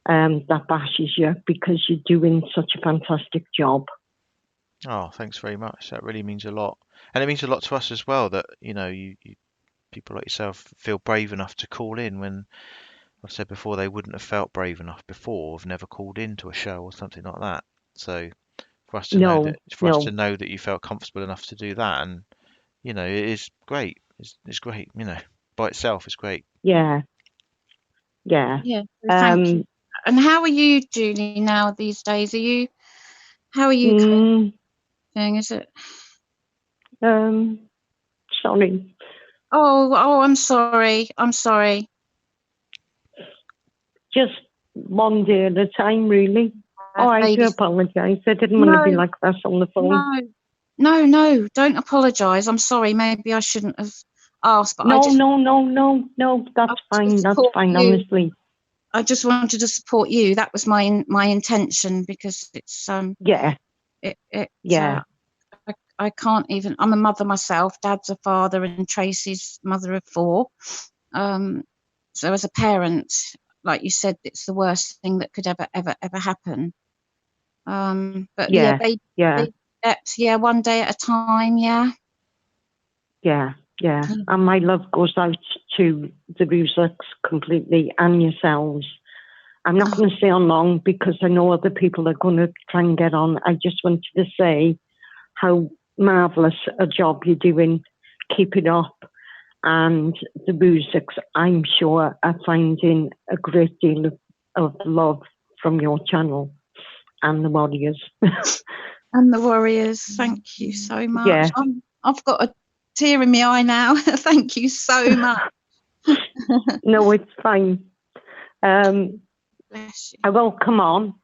that bashes you, because you're doing such a fantastic job. Oh, thanks very much. That really means a lot. And it means a lot to us as well that, you people like yourself feel brave enough to call in when I've said before they wouldn't have felt brave enough before, have never called into a show or something like that. So for us to know that you felt comfortable enough to do that, and it is great. It's great, by itself it's great. Yeah. Thank you. And how are you, Julie, now these days? How are you doing? Is it? Sorry. Oh, I'm sorry. Just one day at a time, really. I do apologise. I didn't want to be like this on the phone. No, don't apologise. I'm sorry. Maybe I shouldn't have asked. But no. That's fine. That's fine. Honestly, I just wanted to support you. That was my intention, because it's I can't even. I'm a mother myself. Dad's a father, and Tracy's mother of 4. So as a parent, like you said, it's the worst thing that could ever happen. But baby steps, one day at a time. Yeah. And my love goes out to the Rusiks completely, and yourselves. I'm not going to stay on long because I know other people are going to try and get on. I just wanted to say how marvellous a job you're doing. Keep it up. And the Rusiks, I'm sure, are finding a great deal of love from your channel, and the Warriors. And the Warriors, thank you so much. Yeah. I've got a tear in my eye now. Thank you so much. No, it's fine. bless you. I will come on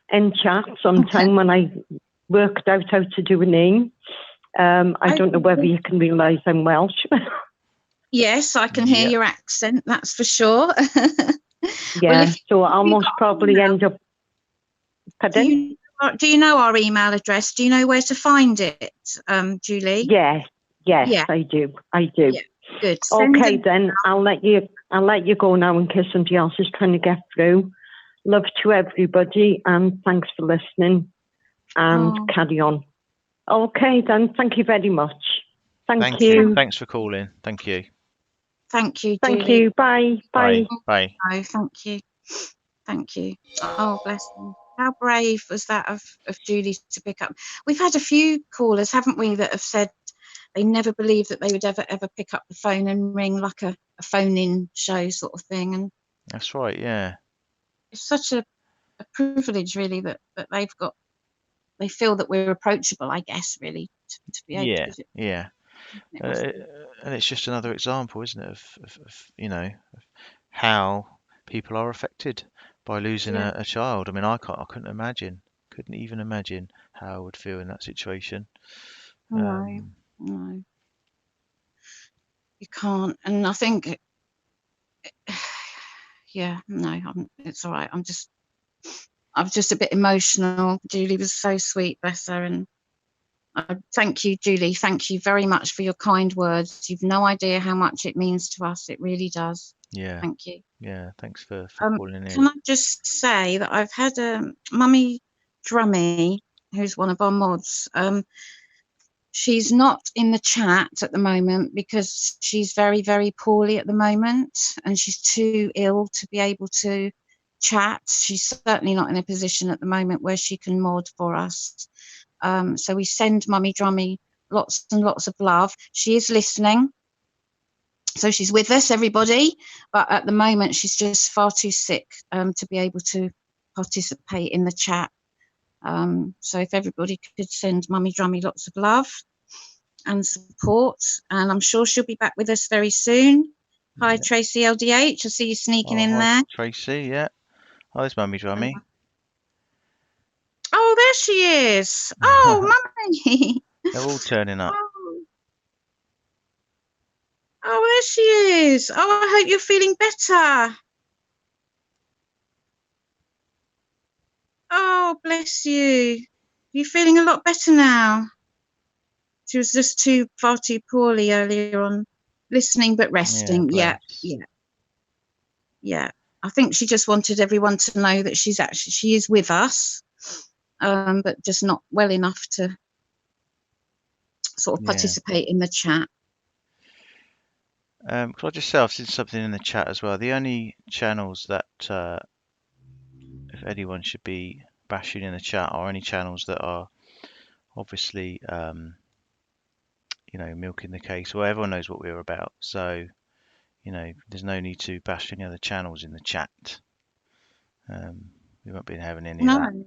and chat sometime when I worked out how to do a name. I don't know whether you can realise I'm Welsh. Yes, I can hear Yeah. your accent, that's for sure. Yeah, so I'll most probably end up... Pardon? Do you know our email address? Do you know where to find it, Julie? Yes, Yeah. I do. Yeah, good. Okay, then I'll let you go now in case somebody else is trying to get through. Love to everybody, and thanks for listening. And carry on. Okay, then. Thank you very much. Thank you. Thanks for calling. Thank you. Thank you, Julie. Thank you. Bye. Bye. Bye. Oh, thank you. Thank you. Oh, bless them. How brave was that of Julie to pick up? We've had a few callers, haven't we, that have said they never believed that they would ever pick up the phone and ring like a phone-in show sort of thing. And That's right. Yeah. it's such a privilege, really, that they've got. They feel that we're approachable, I guess, really, to be able to. Yeah. And it's just another example, isn't it, of how people are affected by losing a child. I mean, I couldn't even imagine how I would feel in that situation. No, you can't. And I think, it's all right. I was just a bit emotional. Julie was so sweet, bless her. And thank you, Julie. Thank you very much for your kind words. You've no idea how much it means to us. It really does. Yeah. Thank you. Yeah. Thanks for calling in. Can I just say that I've had Mummy Drummy, who's one of our mods. She's not in the chat at the moment because she's very, very poorly at the moment, and she's too ill to be able to chat. She's certainly not in a position at the moment where she can mod for us. So we send Mummy Drummy lots and lots of love. She is listening, so she's with us, everybody, but at the moment she's just far too sick to be able to participate in the chat. So if everybody could send Mummy Drummy lots of love and support, and I'm sure she'll be back with us very soon. Hi, Tracy LDH. I see you sneaking in there. Tracy, yeah. Hi, there's Mummy Drummy. Oh, there she is. Oh, Mummy. They're all turning up. Oh, there she is. Oh, I hope you're feeling better. Oh, bless you. You're feeling a lot better now. She was just far too poorly earlier on, listening but resting. Yeah. I think she just wanted everyone to know that she is with us, but just not well enough to sort of participate in the chat. Could I just say I've seen something in the chat as well. The only channels that, if anyone should be bashing in the chat, are any channels that are obviously, milking the case. Well, everyone knows what we're about, so there's no need to bash any other channels in the chat. We won't be having any of that.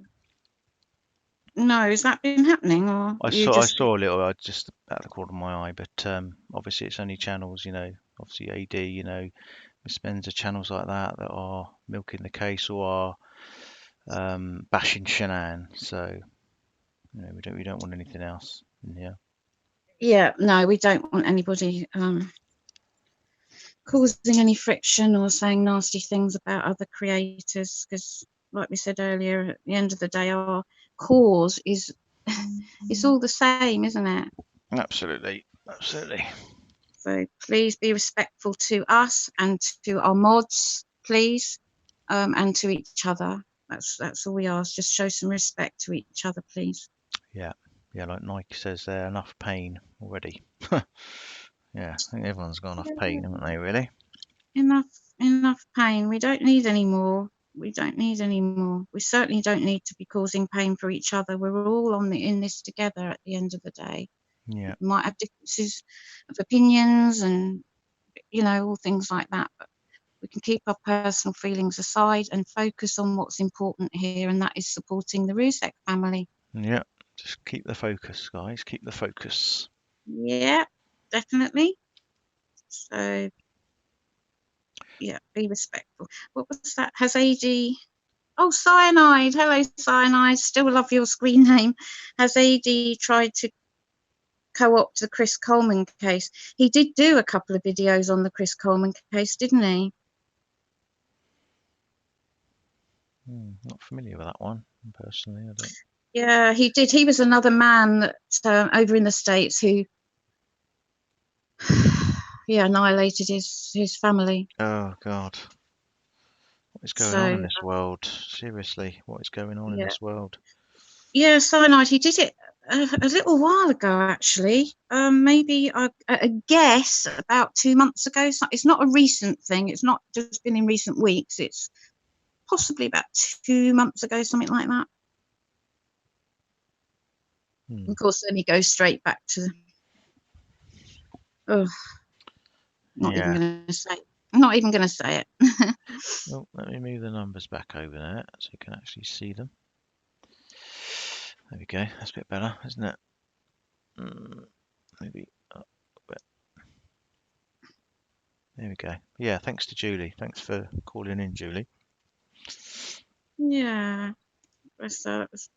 No, has that been happening, or I saw a little, just out the corner of my eye, but obviously it's only channels, obviously AD, Miss Spencer, channels like that are milking the case or are bashing Shanann. So we don't want anything else in here. Yeah, no, we don't want anybody causing any friction or saying nasty things about other creators, because like we said earlier, at the end of the day, our cause is it's all the same, isn't it? Absolutely. So please be respectful to us and to our mods, please, and to each other. That's all we ask. Just show some respect to each other, please. Yeah, like Nike says, there enough pain already. Yeah, I think everyone's got enough pain, haven't they? Really? Enough pain. We don't need any more. We certainly don't need to be causing pain for each other. We're all in this together at the end of the day. Yeah. We might have differences of opinions and all things like that, but we can keep our personal feelings aside and focus on what's important here, and that is supporting the Rusik family. Yeah, just keep the focus, guys. Keep the focus. Yeah, definitely. So be respectful. What was that? Has AD... Oh, Cyanide. Hello, Cyanide. Still love your screen name. Has AD tried to co-opt the Chris Coleman case? He did do a couple of videos on the Chris Coleman case, didn't he? Not familiar with that one, personally. I don't. Yeah, he did. He was another man that over in the States who, annihilated his family. Oh, God. What is going on in this world? Seriously, what is going on in this world? Yeah, Cyanide, he did it a little while ago, actually. Maybe I guess about 2 months ago. It's not a recent thing. It's not just been in recent weeks. It's possibly about 2 months ago, something like that. Of course, then he goes straight back to... Not even going to say. Not even going to say it. Well, let me move the numbers back over there so you can actually see them. There we go. That's a bit better, isn't it? Maybe up a bit. There we go. Yeah, thanks to Julie. Thanks for calling in, Julie. Yeah, that was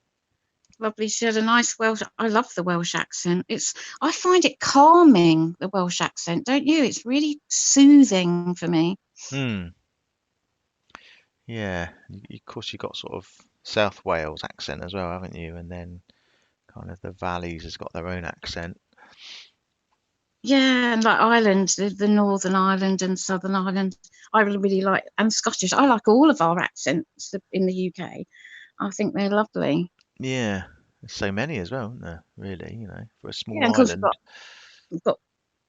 lovely. She had a nice Welsh... I love the Welsh accent. I find it calming, the Welsh accent, don't you? It's really soothing for me. Yeah, of course you've got sort of South Wales accent as well, haven't you? And then kind of the valleys has got their own accent. Yeah, and like Ireland, the Northern Ireland and Southern Ireland, I really like, and Scottish. I like all of our accents in the UK. I think they're lovely. Yeah, there's so many as well, isn't there? Really, for a small of course island. We've got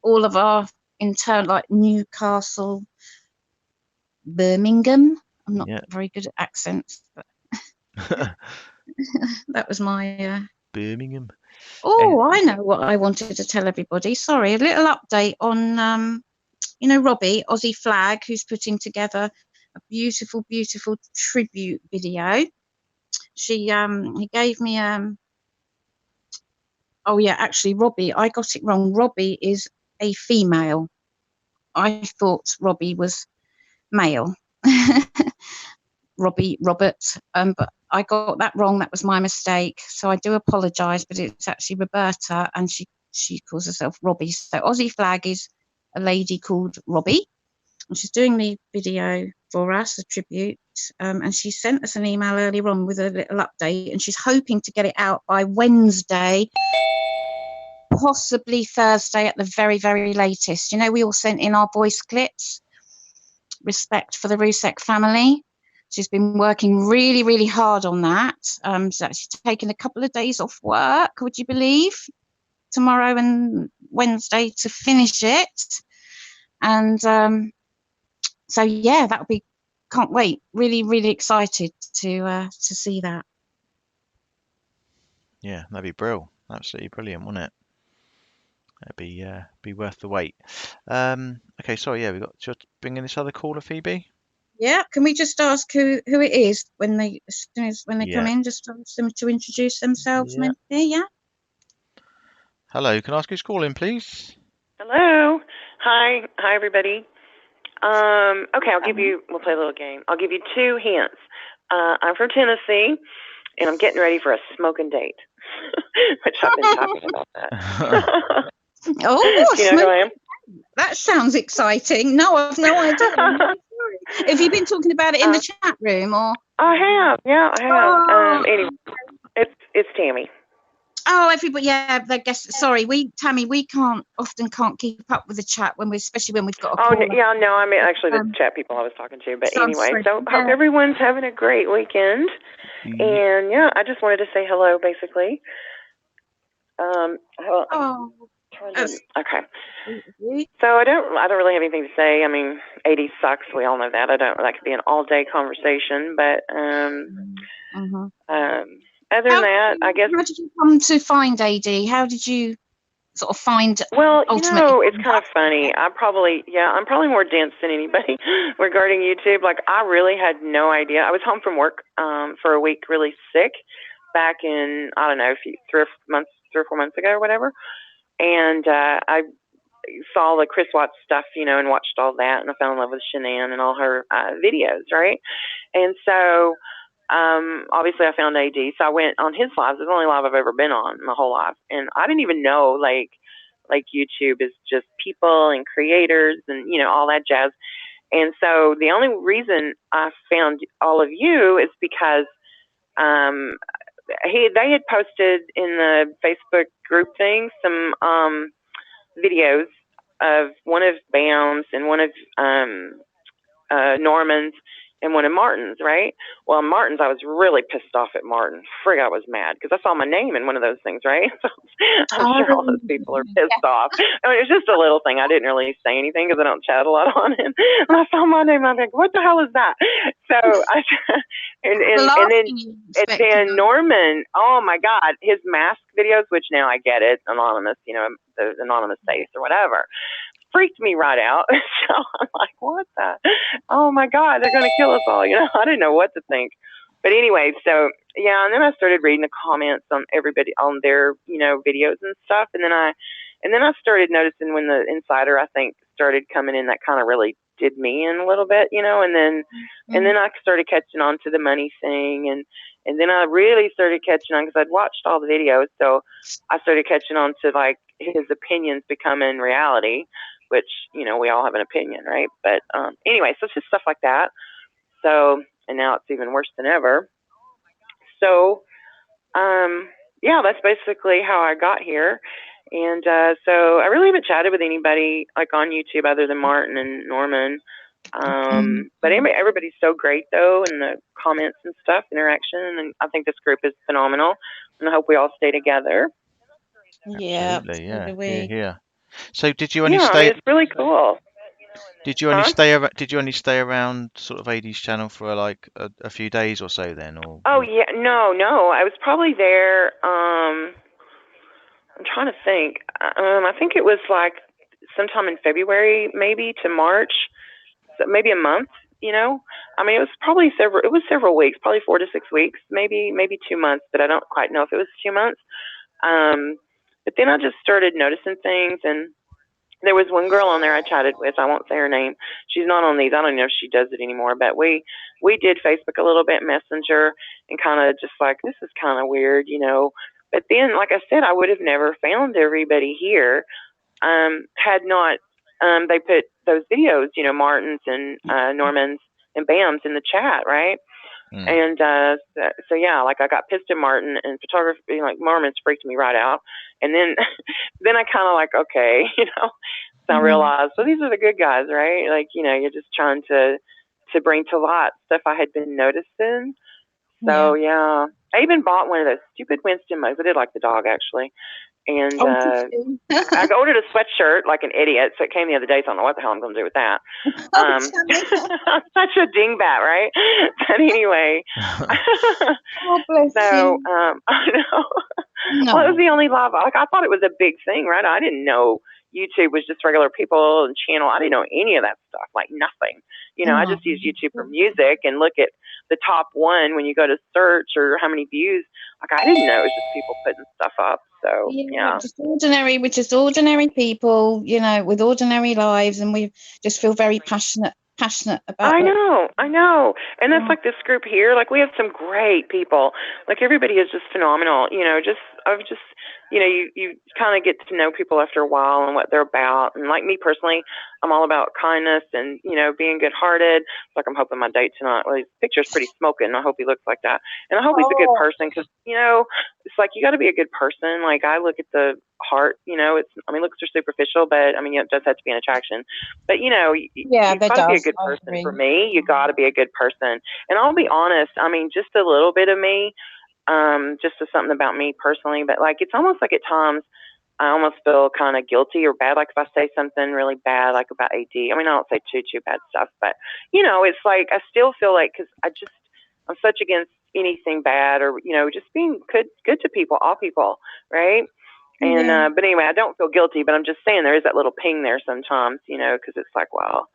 all of our internal, like Newcastle, Birmingham. I'm not very good at accents, but that was my Birmingham. Oh, I know what I wanted to tell everybody. Sorry, a little update on Robbie, Aussie Flag, who's putting together a beautiful, beautiful tribute video. He gave me oh yeah, actually Robbie, I got it wrong. Robbie is a female. I thought Robbie was male. Robert, but I got that wrong. That was my mistake. So I do apologise, but it's actually Roberta, and she calls herself Robbie. So Aussie Flag is a lady called Robbie, and she's doing the video for us, a tribute. And she sent us an email earlier on with a little update, and she's hoping to get it out by Wednesday, possibly Thursday at the very, very latest. We all sent in our voice clips. Respect for the Rusik family. She's been working really, really hard on that. She's actually taken a couple of days off work, would you believe? Tomorrow and Wednesday to finish it. And so, yeah, that'll be, can't wait. Really, really excited to see that. Yeah, that'd be brilliant. Absolutely brilliant, wouldn't it? That'd be worth the wait. Okay, sorry, yeah, we got just bring in this other caller, Phoebe. Yeah, can we just ask who it is when they come in? Just ask them to introduce themselves. Yeah. Hello, can I ask who's calling, please? Hello. Hi, everybody. Okay, we'll play a little game. I'll give you 2 hints. I'm from Tennessee, and I'm getting ready for a smoking date, which I've been talking about that. Oh, you know who I am? That sounds exciting. No, I've no idea. Have you been talking about it in the chat room, or? I have. Yeah, I have. Anyway, it's Tammy. Oh, everybody, yeah, I guess. Sorry, Tammy, we can't keep up with the chat especially when we've got a call. No, I mean actually the chat people I was talking to. But anyway, so hope everyone's having a great weekend. And yeah, I just wanted to say hello, basically. Okay. So I don't really have anything to say. I mean, 80 sucks. We all know that. That could be an all-day conversation, but other than that, I guess. How did you come to find AD? How did you sort of find? Well, it's kind of funny. I'm probably more dense than anybody regarding YouTube. Like, I really had no idea. I was home from work for a week, really sick, back in 3 or 4 months ago or whatever. And I saw the Chris Watts stuff, and watched all that, and I fell in love with Shanann and all her videos, right? And so obviously I found AD, so I went on his lives. It's the only live I've ever been on my whole life, and I didn't even know like YouTube is just people and creators and all that jazz. And so the only reason I found all of you is because they had posted in the Facebook group thing some videos of one of Bam's and one of Norman's and one of Martin's, right? Well, Martin's, I was really pissed off at Martin. Frig, I was mad because I saw my name in one of those things, right? So I'm sure all those people are pissed off. I mean, it's just a little thing. I didn't really say anything because I don't chat a lot on it. And I saw my name, and I'm like, what the hell is that? So and then Norman, oh my God, his mask videos, which now I get it, anonymous, the anonymous face or whatever, freaked me right out. So I'm like, what the? Oh my God, they're going to kill us all. I didn't know what to think. But anyway, so yeah, and then I started reading the comments on everybody on their, videos and stuff. And then I started noticing when the insider, I think, started coming in, that kind of really did me in a little bit, and then I started catching on to the money thing. And then I really started catching on because I'd watched all the videos. So I started catching on to like his opinions becoming reality, which, we all have an opinion, right? But anyway, so it's just stuff like that. So, and now it's even worse than ever. So, yeah, that's basically how I got here. And so I really haven't chatted with anybody like on YouTube other than Martin and Norman. But everybody's so great though, and the comments and stuff, interaction, and I think this group is phenomenal, and I hope we all stay together. Yeah, absolutely, yeah, we. yeah. So did you only Yeah, I stay? mean, it's really cool. Did you only stay around? Did you only stay around sort of AD's channel for like a few days or so then? Or Oh yeah, no, I was probably there. I'm trying to think. I think it was like sometime in February, maybe to March, so maybe a month. I mean, it was probably several weeks, probably 4 to 6 weeks, maybe 2 months, but I don't quite know if it was 2 months. But then I just started noticing things, and there was one girl on there I chatted with. I won't say her name. She's not on these. I don't know if she does it anymore, but we did Facebook a little bit, Messenger, and kind of just like, this is kind of weird, But then, like I said, I would have never found everybody here had not they put those videos, Martin's and Norman's and Bam's in the chat, right? And so yeah, like I got pissed at Martin, and photography, like Norman's freaked me right out. And then then I kind of like, okay, so I realized, so these are the good guys, right? Like, you're just trying to bring to light stuff I had been noticing. So yeah, I even bought one of those stupid Winston mugs. I did like the dog actually. And I ordered a sweatshirt like an idiot, so it came the other day, so I don't know what the hell I'm going to do with that. I'm such a dingbat, right? But anyway, so I know. No. Well, it was the only live. Like I thought it was a big thing, right? I didn't know YouTube was just regular people and channel. I didn't know any of that stuff, like nothing. I just use YouTube for music and look at the top one when you go to search or how many views. Like I didn't know it was just people putting stuff up. So yeah. We're just ordinary people, with ordinary lives, and we just feel very passionate about I know. And that's like this group here. Like we have some great people. Like everybody is just phenomenal. You kind of get to know people after a while and what they're about. And like me personally, I'm all about kindness and, being good-hearted. Like I'm hoping my date tonight, well, his picture's pretty smoking. I hope he looks like that. And I hope he's a good person because, it's like you got to be a good person. Like I look at the heart, looks are superficial, but it does have to be an attraction. But, you've got to be a good person for me. You got to be a good person. And I'll be honest, just a little bit of me, just as something about me personally, but like, it's almost like at times I almost feel kind of guilty or bad. Like if I say something really bad, like about AD, I don't say too bad stuff, but it's like, I still feel like, cause I'm such against anything bad or, just being good to people, all people. Right. And, but anyway, I don't feel guilty, but I'm just saying there is that little ping there sometimes, cause it's like, wow,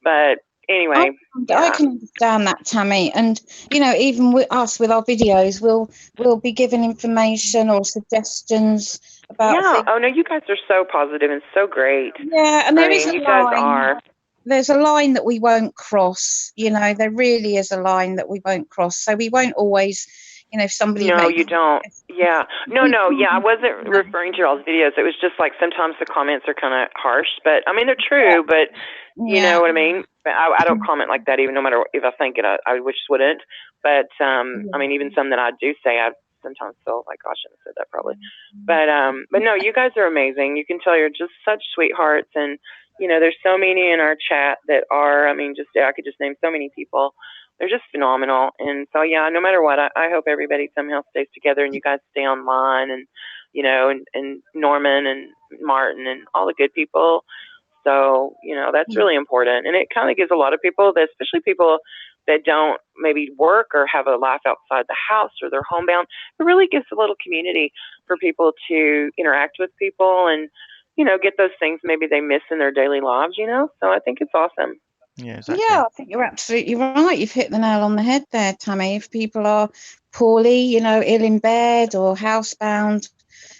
but anyway, I can understand that, Tammy. And even with us with our videos, we'll be given information or suggestions about Yeah. things. Oh no, you guys are so positive and so great. Yeah, and there is a you guys line. are. There's a line that we won't cross. You know, there really is a line that we won't cross. So we won't always, you know, if somebody No, makes you don't. Yeah. No. Yeah, I wasn't referring to y'all's videos. It was just like sometimes the comments are kind of harsh, but I mean they're true. But you know what I mean. But I don't comment like that, even no matter if I think it. I wish wouldn't. But I mean, even some that I do say, I sometimes feel like, gosh, I shouldn't have said that probably. But no, you guys are amazing. You can tell you're just such sweethearts, and you know, there's so many in our chat that are. I mean, just I could just name so many people. They're just phenomenal. And so, yeah, no matter what, I hope everybody somehow stays together and you guys stay online and, you know, and Norman and Martin and all the good people. So, you know, that's really important. And it kind of gives a lot of people, especially people that don't maybe work or have a life outside the house or they're homebound, it really gives a little community for people to interact with people and, you know, get those things maybe they miss in their daily lives, you know. So I think it's awesome. Yeah, exactly. Yeah, I think you're absolutely right. You've hit the nail on the head there, Tammy. If people are poorly, you know, ill in bed or housebound,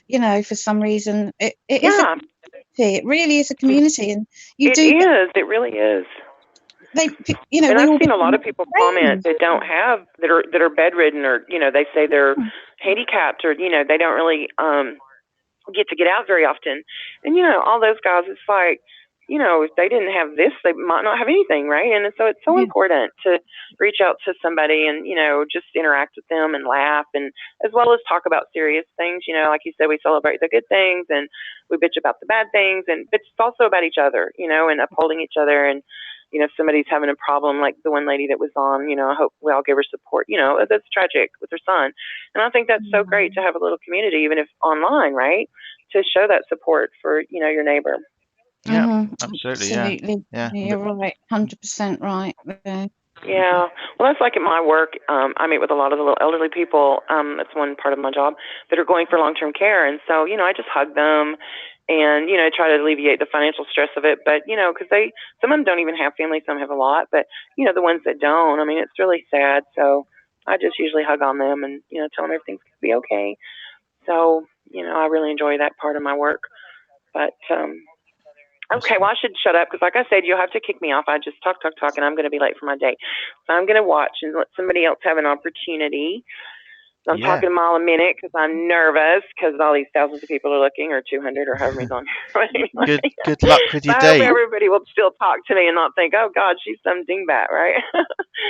you know, for some reason, it is a community. It really is a community, and you do. It really is. They, you know, and we I've all seen a lot of become people friends. comment that don't have that are bedridden or you know they say they're handicapped or you know they don't really get out very often, and you know all those guys. It's like you know if they didn't have this, they might not have anything, right? And so it's so important to reach out to somebody and you know just interact with them and laugh, and as well as talk about serious things. You know, like you said, we celebrate the good things and we bitch about the bad things, and it's also about each other, you know, and upholding each other. And you know, if somebody's having a problem, like the one lady that was on, you know, I hope we all give her support. You know, that's tragic with her son. And I think that's so great to have a little community, even if online, right? To show that support for, you know, your neighbor. Yeah, absolutely. Yeah. You're right. 100% right. Yeah. Well, that's like at my work. I meet with a lot of the little elderly people. That's one part of my job that are going for long-term care. And so, you know, I just hug them and, you know, try to alleviate the financial stress of it. But, you know, because some of them don't even have family, some have a lot. But, you know, the ones that don't, I mean, it's really sad. So I just usually hug on them and, you know, tell them everything's going to be okay. So, you know, I really enjoy that part of my work. But, okay, well, I should shut up because, like I said, you'll have to kick me off. I just talk, and I'm going to be late for my date. So I'm going to watch and let somebody else have an opportunity. So I'm talking a mile a minute because I'm nervous because all these thousands of people are looking, or 200, or however many's on here. Good luck with your I date. hope everybody will still talk to me and not think, oh, God, she's some dingbat, right?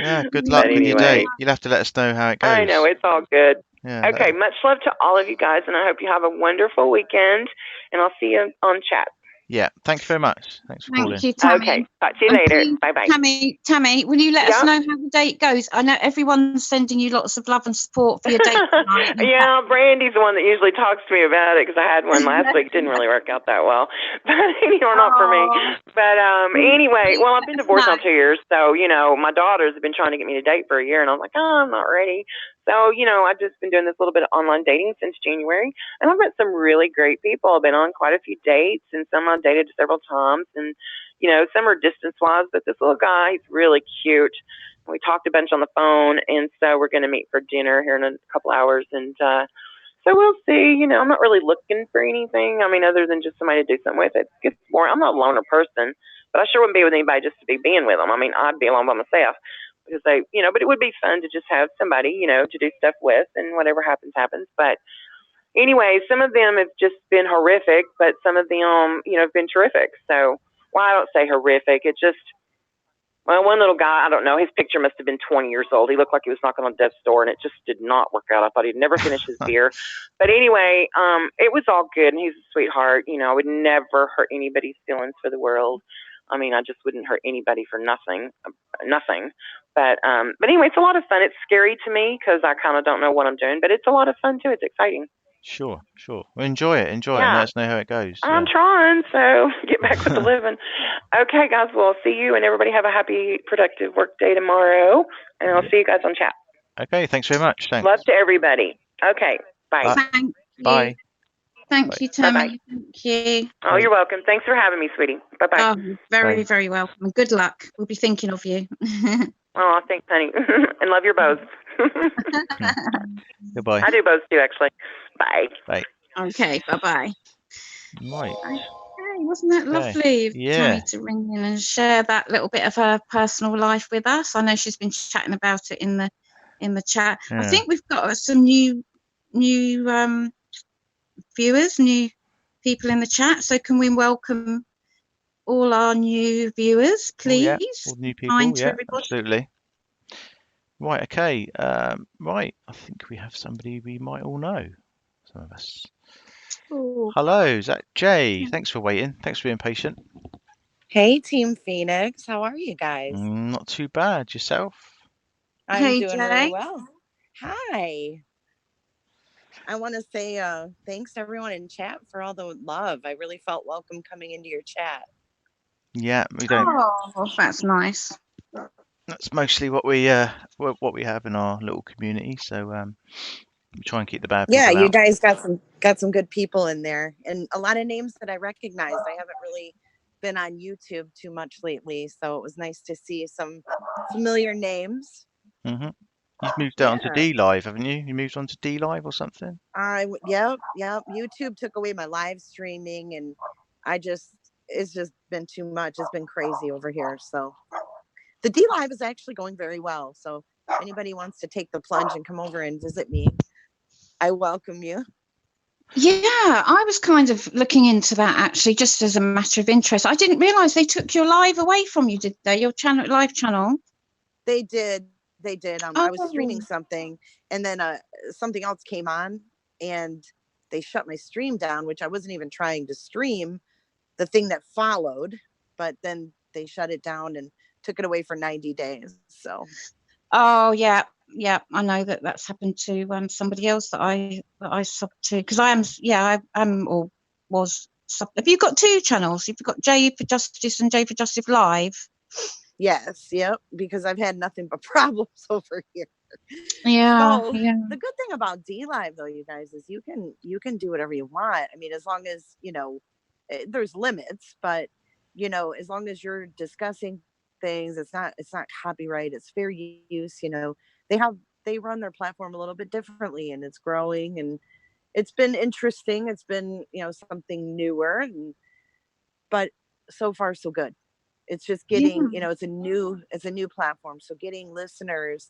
Yeah, good luck with your date. You'll have to let us know how it goes. I know, it's all good. Yeah, okay, much love to all of you guys, and I hope you have a wonderful weekend, and I'll see you on chat. Yeah, thank you very much. Thanks for calling. Thank you, Tammy. Okay, talk to you later. Bye-bye. Tammy, will you let us know how the date goes? I know everyone's sending you lots of love and support for your date tonight. Yeah, Brandy's the one that usually talks to me about it because I had one last week. Didn't really work out that well, but you know, not for me. But anyway, well, I've been divorced now 2 years, so you know, my daughters have been trying to get me to date for a year, and I'm like, oh, I'm not ready. So, you know, I've just been doing this little bit of online dating since January, and I've met some really great people. I've been on quite a few dates, and some I've dated several times, and, you know, some are distance-wise, but this little guy, he's really cute. We talked a bunch on the phone, and so we're going to meet for dinner here in a couple hours, and so we'll see. You know, I'm not really looking for anything, I mean, other than just somebody to do something with. It gets boring. I'm not a loner person, but I sure wouldn't be with anybody just to be being with them. I mean, I'd be alone by myself. Because you know, but it would be fun to just have somebody, you know, to do stuff with, and whatever happens, happens. But anyway, some of them have just been horrific, but some of them, you know, have been terrific. So, well, I don't say horrific. It just, well, one little guy, I don't know, his picture must have been 20 years old. He looked like he was knocking on death's door, and it just did not work out. I thought he'd never finish his beer. But anyway, it was all good, and he's a sweetheart. You know, I would never hurt anybody's feelings for the world. I mean, I just wouldn't hurt anybody for nothing. But anyway, it's a lot of fun. It's scary to me because I kind of don't know what I'm doing, but it's a lot of fun too. It's exciting. Sure. Well, enjoy it, and let us know how it goes. I'm trying, so get back with the living. Okay, guys, well, see you, and everybody have a happy, productive work day tomorrow, and I'll see you guys on chat. Okay, thanks very much. Thanks. Love to everybody. Okay, bye. Thank you. Bye. Thank you, Tammy. Bye-bye. Thank you. Oh, you're welcome. Thanks for having me, sweetie. Bye-bye. Oh, very, very welcome. And good luck. We'll be thinking of you. Oh, thanks, honey. And love your bows. Goodbye. I do bows too, actually. Bye. Bye. Okay, bye-bye. Right. Okay, wasn't that Okay. lovely of Yeah. Tammy to ring in and share that little bit of her personal life with us? I know she's been chatting about it in the chat. I Yeah. think we've got some new viewers, new people in the chat. So can we welcome all our new viewers, Oh, yeah. please? All new Kind people. to Yeah, everybody. absolutely. Right. Okay. Right. I think we have somebody we might all know. Some of us. Oh, Hello, is that Jay? yeah. Thanks for waiting. Thanks for being patient. Hey, Team Phoenix. How are you guys? Not too bad. Yourself? I'm Hey, doing Jay. really well. Hi. I want to say thanks to everyone in chat for all the love. I really felt welcome coming into your chat. Yeah, we don't. Oh, that's nice. That's mostly what we have in our little community. So we try and keep the bad people Yeah, you out. guys got some good people in there, and a lot of names that I recognized. I haven't really been on YouTube too much lately, so it was nice to see some familiar names. Mhm. You've moved out onto DLive, haven't you? You moved on to DLive or something? Yep. YouTube took away my live streaming, and it's just been too much. It's been crazy over here. So the DLive is actually going very well. So if anybody wants to take the plunge and come over and visit me, I welcome you. Yeah, I was kind of looking into that actually, just as a matter of interest. I didn't realise they took your live away from you, did they? Your live channel? They did. I was streaming something, and then something else came on, and they shut my stream down, which I wasn't even trying to stream. The thing that followed, but then they shut it down and took it away for 90 days. So. Oh yeah, I know that's happened to somebody else that I subbed to, because I am or was sub. Have you got two channels? You've got J for Justice and J for Justice Live. Yes, yep, because I've had nothing but problems over here. Yeah, so, yeah. The good thing about DLive, though, you guys, is you can do whatever you want. I mean, as long as there's limits, but as long as you're discussing things, it's not copyright, it's fair use. They run their platform a little bit differently, and it's growing, and it's been interesting. It's been something newer, but so far so good. It's just getting, it's a new platform. So getting listeners,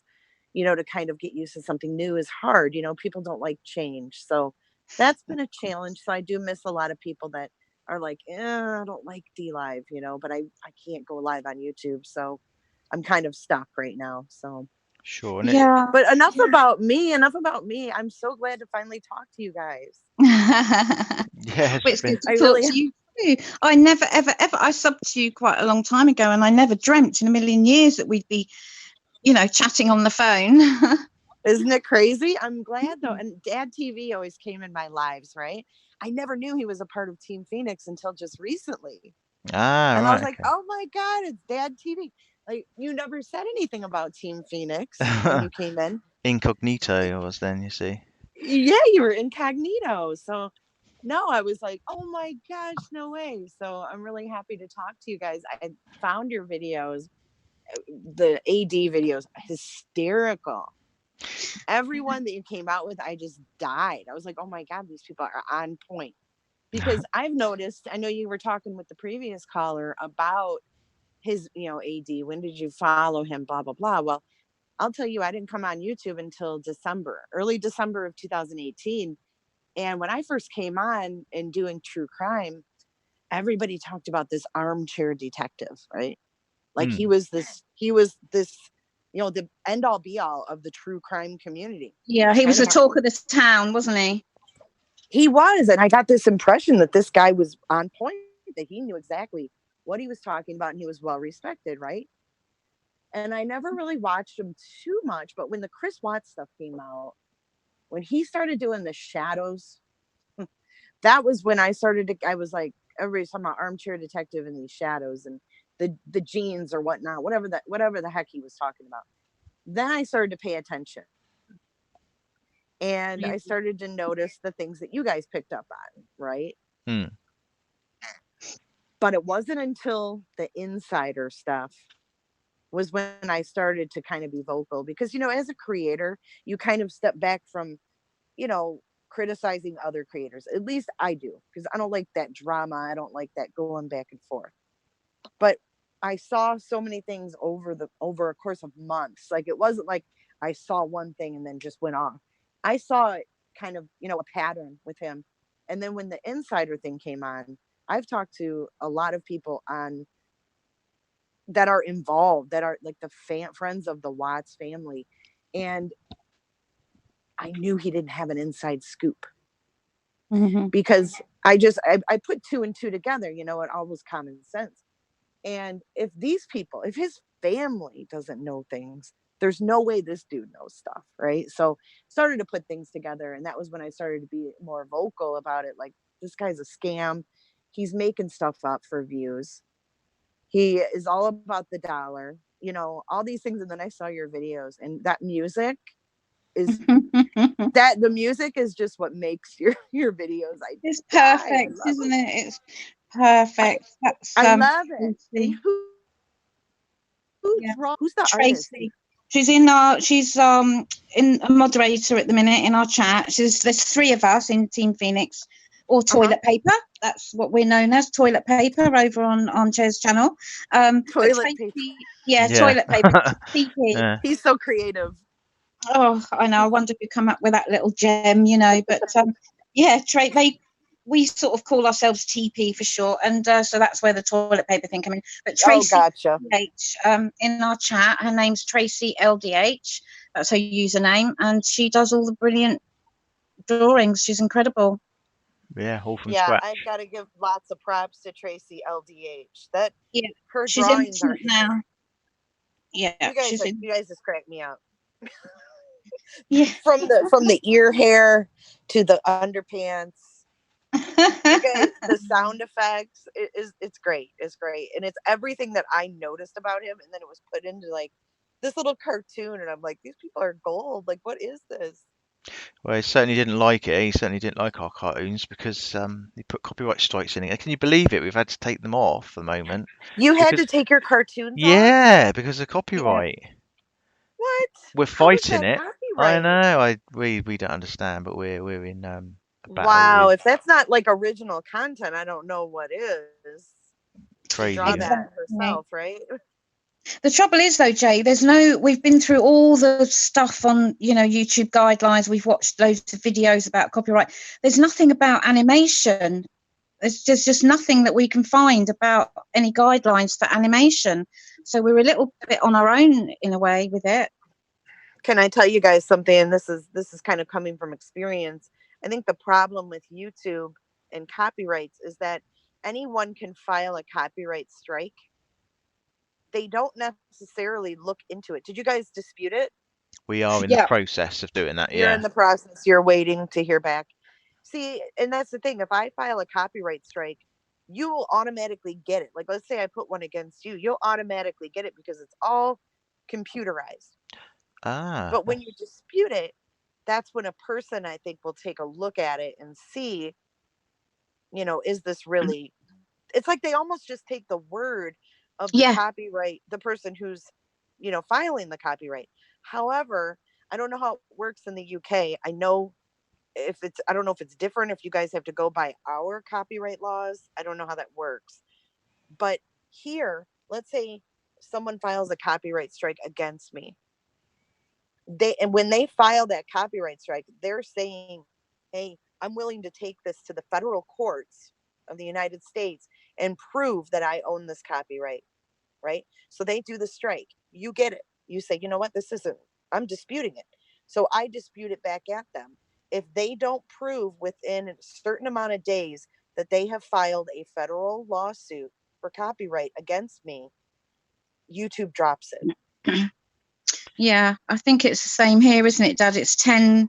to kind of get used to something new is hard. People don't like change. So that's been a challenge. So I do miss a lot of people that are like, I don't like DLive, but I can't go live on YouTube. So I'm kind of stuck right now. So sure. Yeah. But enough about me. I'm so glad to finally talk to you guys. Yeah, it's good to talk to you too. I never ever I subbed to you quite a long time ago, and I never dreamt in a million years that we'd be chatting on the phone. Isn't it crazy? I'm glad though. And Dad TV always came in my lives, right? I never knew he was a part of Team Phoenix until just recently. And I was like, oh my God, it's Dad TV. Like, you never said anything about Team Phoenix when you came in. Incognito I was then, you see. Yeah, you were incognito. So no, I was like, oh my gosh, no way. So I'm really happy to talk to you guys. I found your videos, the AD videos, hysterical. Everyone that you came out with, I just died. I was like, oh my God, these people are on point. Because I've noticed, I know you were talking with the previous caller about his, AD. When did you follow him? Blah, blah, blah. Well, I'll tell you, I didn't come on YouTube until early December of 2018. And when I first came on and doing true crime, everybody talked about this armchair detective, right? Like he was this, the end all be all of the true crime community. Yeah, he was the talk of the town, wasn't he? He was. And I got this impression that this guy was on point, that he knew exactly what he was talking about, and he was well respected, right? And I never really watched him too much, but when the Chris Watts stuff came out, when he started doing the shadows, that was when I was like, everybody's talking about armchair detective and these shadows and the genes or whatnot, whatever the heck he was talking about. Then I started to pay attention. And I started to notice the things that you guys picked up on, right? But it wasn't until the insider stuff was when I started to kind of be vocal, because, as a creator, you kind of step back from, criticizing other creators. At least I do, because I don't like that drama. I don't like that going back and forth. But I saw so many things over a course of months. Like, it wasn't like I saw one thing and then just went off. I saw it kind of, a pattern with him. And then when the insider thing came on, I've talked to a lot of people that are involved, that are like the friends of the Watts family. And I knew he didn't have an inside scoop. Mm-hmm. Because I put 2 and 2 together, it all was common sense. And if his family doesn't know things, there's no way this dude knows stuff, right? So started to put things together, and that was when I started to be more vocal about it. Like, this guy's a scam. He's making stuff up for views. He is all about the dollar, all these things. And then I saw your videos, and that music is the music is just what makes your videos. It's perfect, isn't it? It's perfect. I love it. Who's the Tracy. artist? She's in a moderator at the minute in our chat. There's 3 of us in Team Phoenix, or Toilet Paper. That's what we're known as, Toilet Paper, over on Armchair's channel. Toilet Paper. Yeah, Toilet Paper. TP. Yeah. He's so creative. Oh, I know. I wonder if you come up with that little gem, But yeah, we sort of call ourselves TP for short, and so that's where the toilet paper thing came in. But Tracy, gotcha. In our chat, her name's Tracy LDH. That's her username, and she does all the brilliant drawings. She's incredible. Yeah, all from scratch. I've got to give lots of props to Tracy LDH. Her she's drawings in are now. Yeah, you guys just crack me up. Yeah, from the ear hair to the underpants. The sound effects, it's great. It's great, and it's everything that I noticed about him, and then it was put into like this little cartoon, and I'm like, these people are gold. Like, what is this? Well, he certainly didn't like it. He certainly didn't like our cartoons because he put copyright strikes in it. Can you believe it? We've had to take them off for the moment. You had to take your cartoons off? Yeah, because of copyright. Yeah. What? We're fighting it. Copyright? I know. We don't understand, but we're in a battle. Wow, if that's not like original content, I don't know what is. Crazy. Draw that herself, right? The trouble is, though, Jay, we've been through all the stuff on, YouTube guidelines. We've watched loads of videos about copyright. There's nothing about animation. There's just nothing that we can find about any guidelines for animation. So we're a little bit on our own in a way with it. Can I tell you guys something? This is kind of coming from experience. I think the problem with YouTube and copyrights is that anyone can file a copyright strike. They don't necessarily look into it. Did you guys dispute it? We are in the process of doing that. You're in the process. You're waiting to hear back. See, and that's the thing. If I file a copyright strike, you will automatically get it. Like, let's say I put one against you, you'll automatically get it because it's all computerized. But when you dispute it, that's when a person, I think, will take a look at it and see, is this really, it's like they almost just take the word of the copyright, the person who's, filing the copyright. However, I don't know how it works in the UK. I don't know if it's different, if you guys have to go by our copyright laws. I don't know how that works. But here, let's say someone files a copyright strike against me. When they file that copyright strike, they're saying, hey, I'm willing to take this to the federal courts of the United States and prove that I own this copyright, right? So they do the strike. You get it. You say, you know what, I'm disputing it. So I dispute it back at them. If they don't prove within a certain amount of days that they have filed a federal lawsuit for copyright against me, YouTube drops it. Yeah, I think it's the same here, isn't it, Dad? It's 10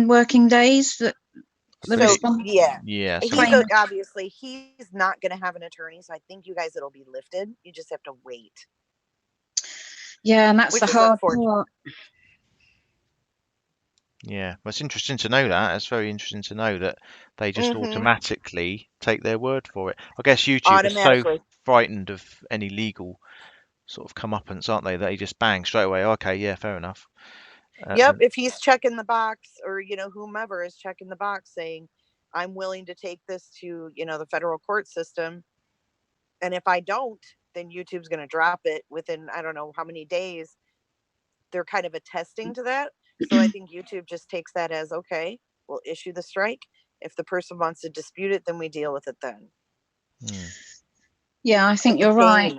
working days that the response. Yeah. He's not going to have an attorney, so I think you guys, it'll be lifted. You just have to wait. Yeah, and that's the hard part. Yeah, well, it's interesting to know that. It's very interesting to know that they just automatically take their word for it. I guess YouTube is so frightened of any legal sort of comeuppance, aren't they? That they just bang straight away. Okay, yeah, fair enough. Yep. If he's checking the box, or, you know, whomever is checking the box saying, I'm willing to take this to, you know, the federal court system. And if I don't, then YouTube's going to drop it within, I don't know how many days. They're kind of attesting to that. So I think YouTube just takes that as, okay, we'll issue the strike. If the person wants to dispute it, then we deal with it then. Yeah, I think you're right.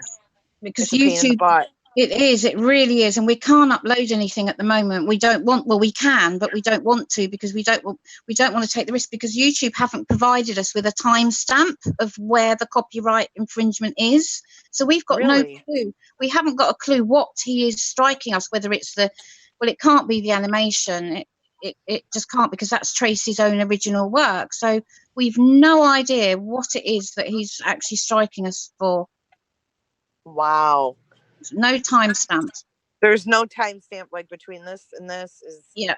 Because it's a pain in the YouTube, butt. it really is. And we can't upload anything at the moment. We don't want, well, we can, but we don't want to, because we don't want to take the risk, because YouTube haven't provided us with a timestamp of where the copyright infringement is. So we've got no clue. We haven't got a clue what he is striking us, whether it's it can't be the animation. It just can't, because that's Tracy's own original work. So we've no idea what it is that he's actually striking us for. Wow. No timestamps. There's no timestamp like between this and this is. Yeah,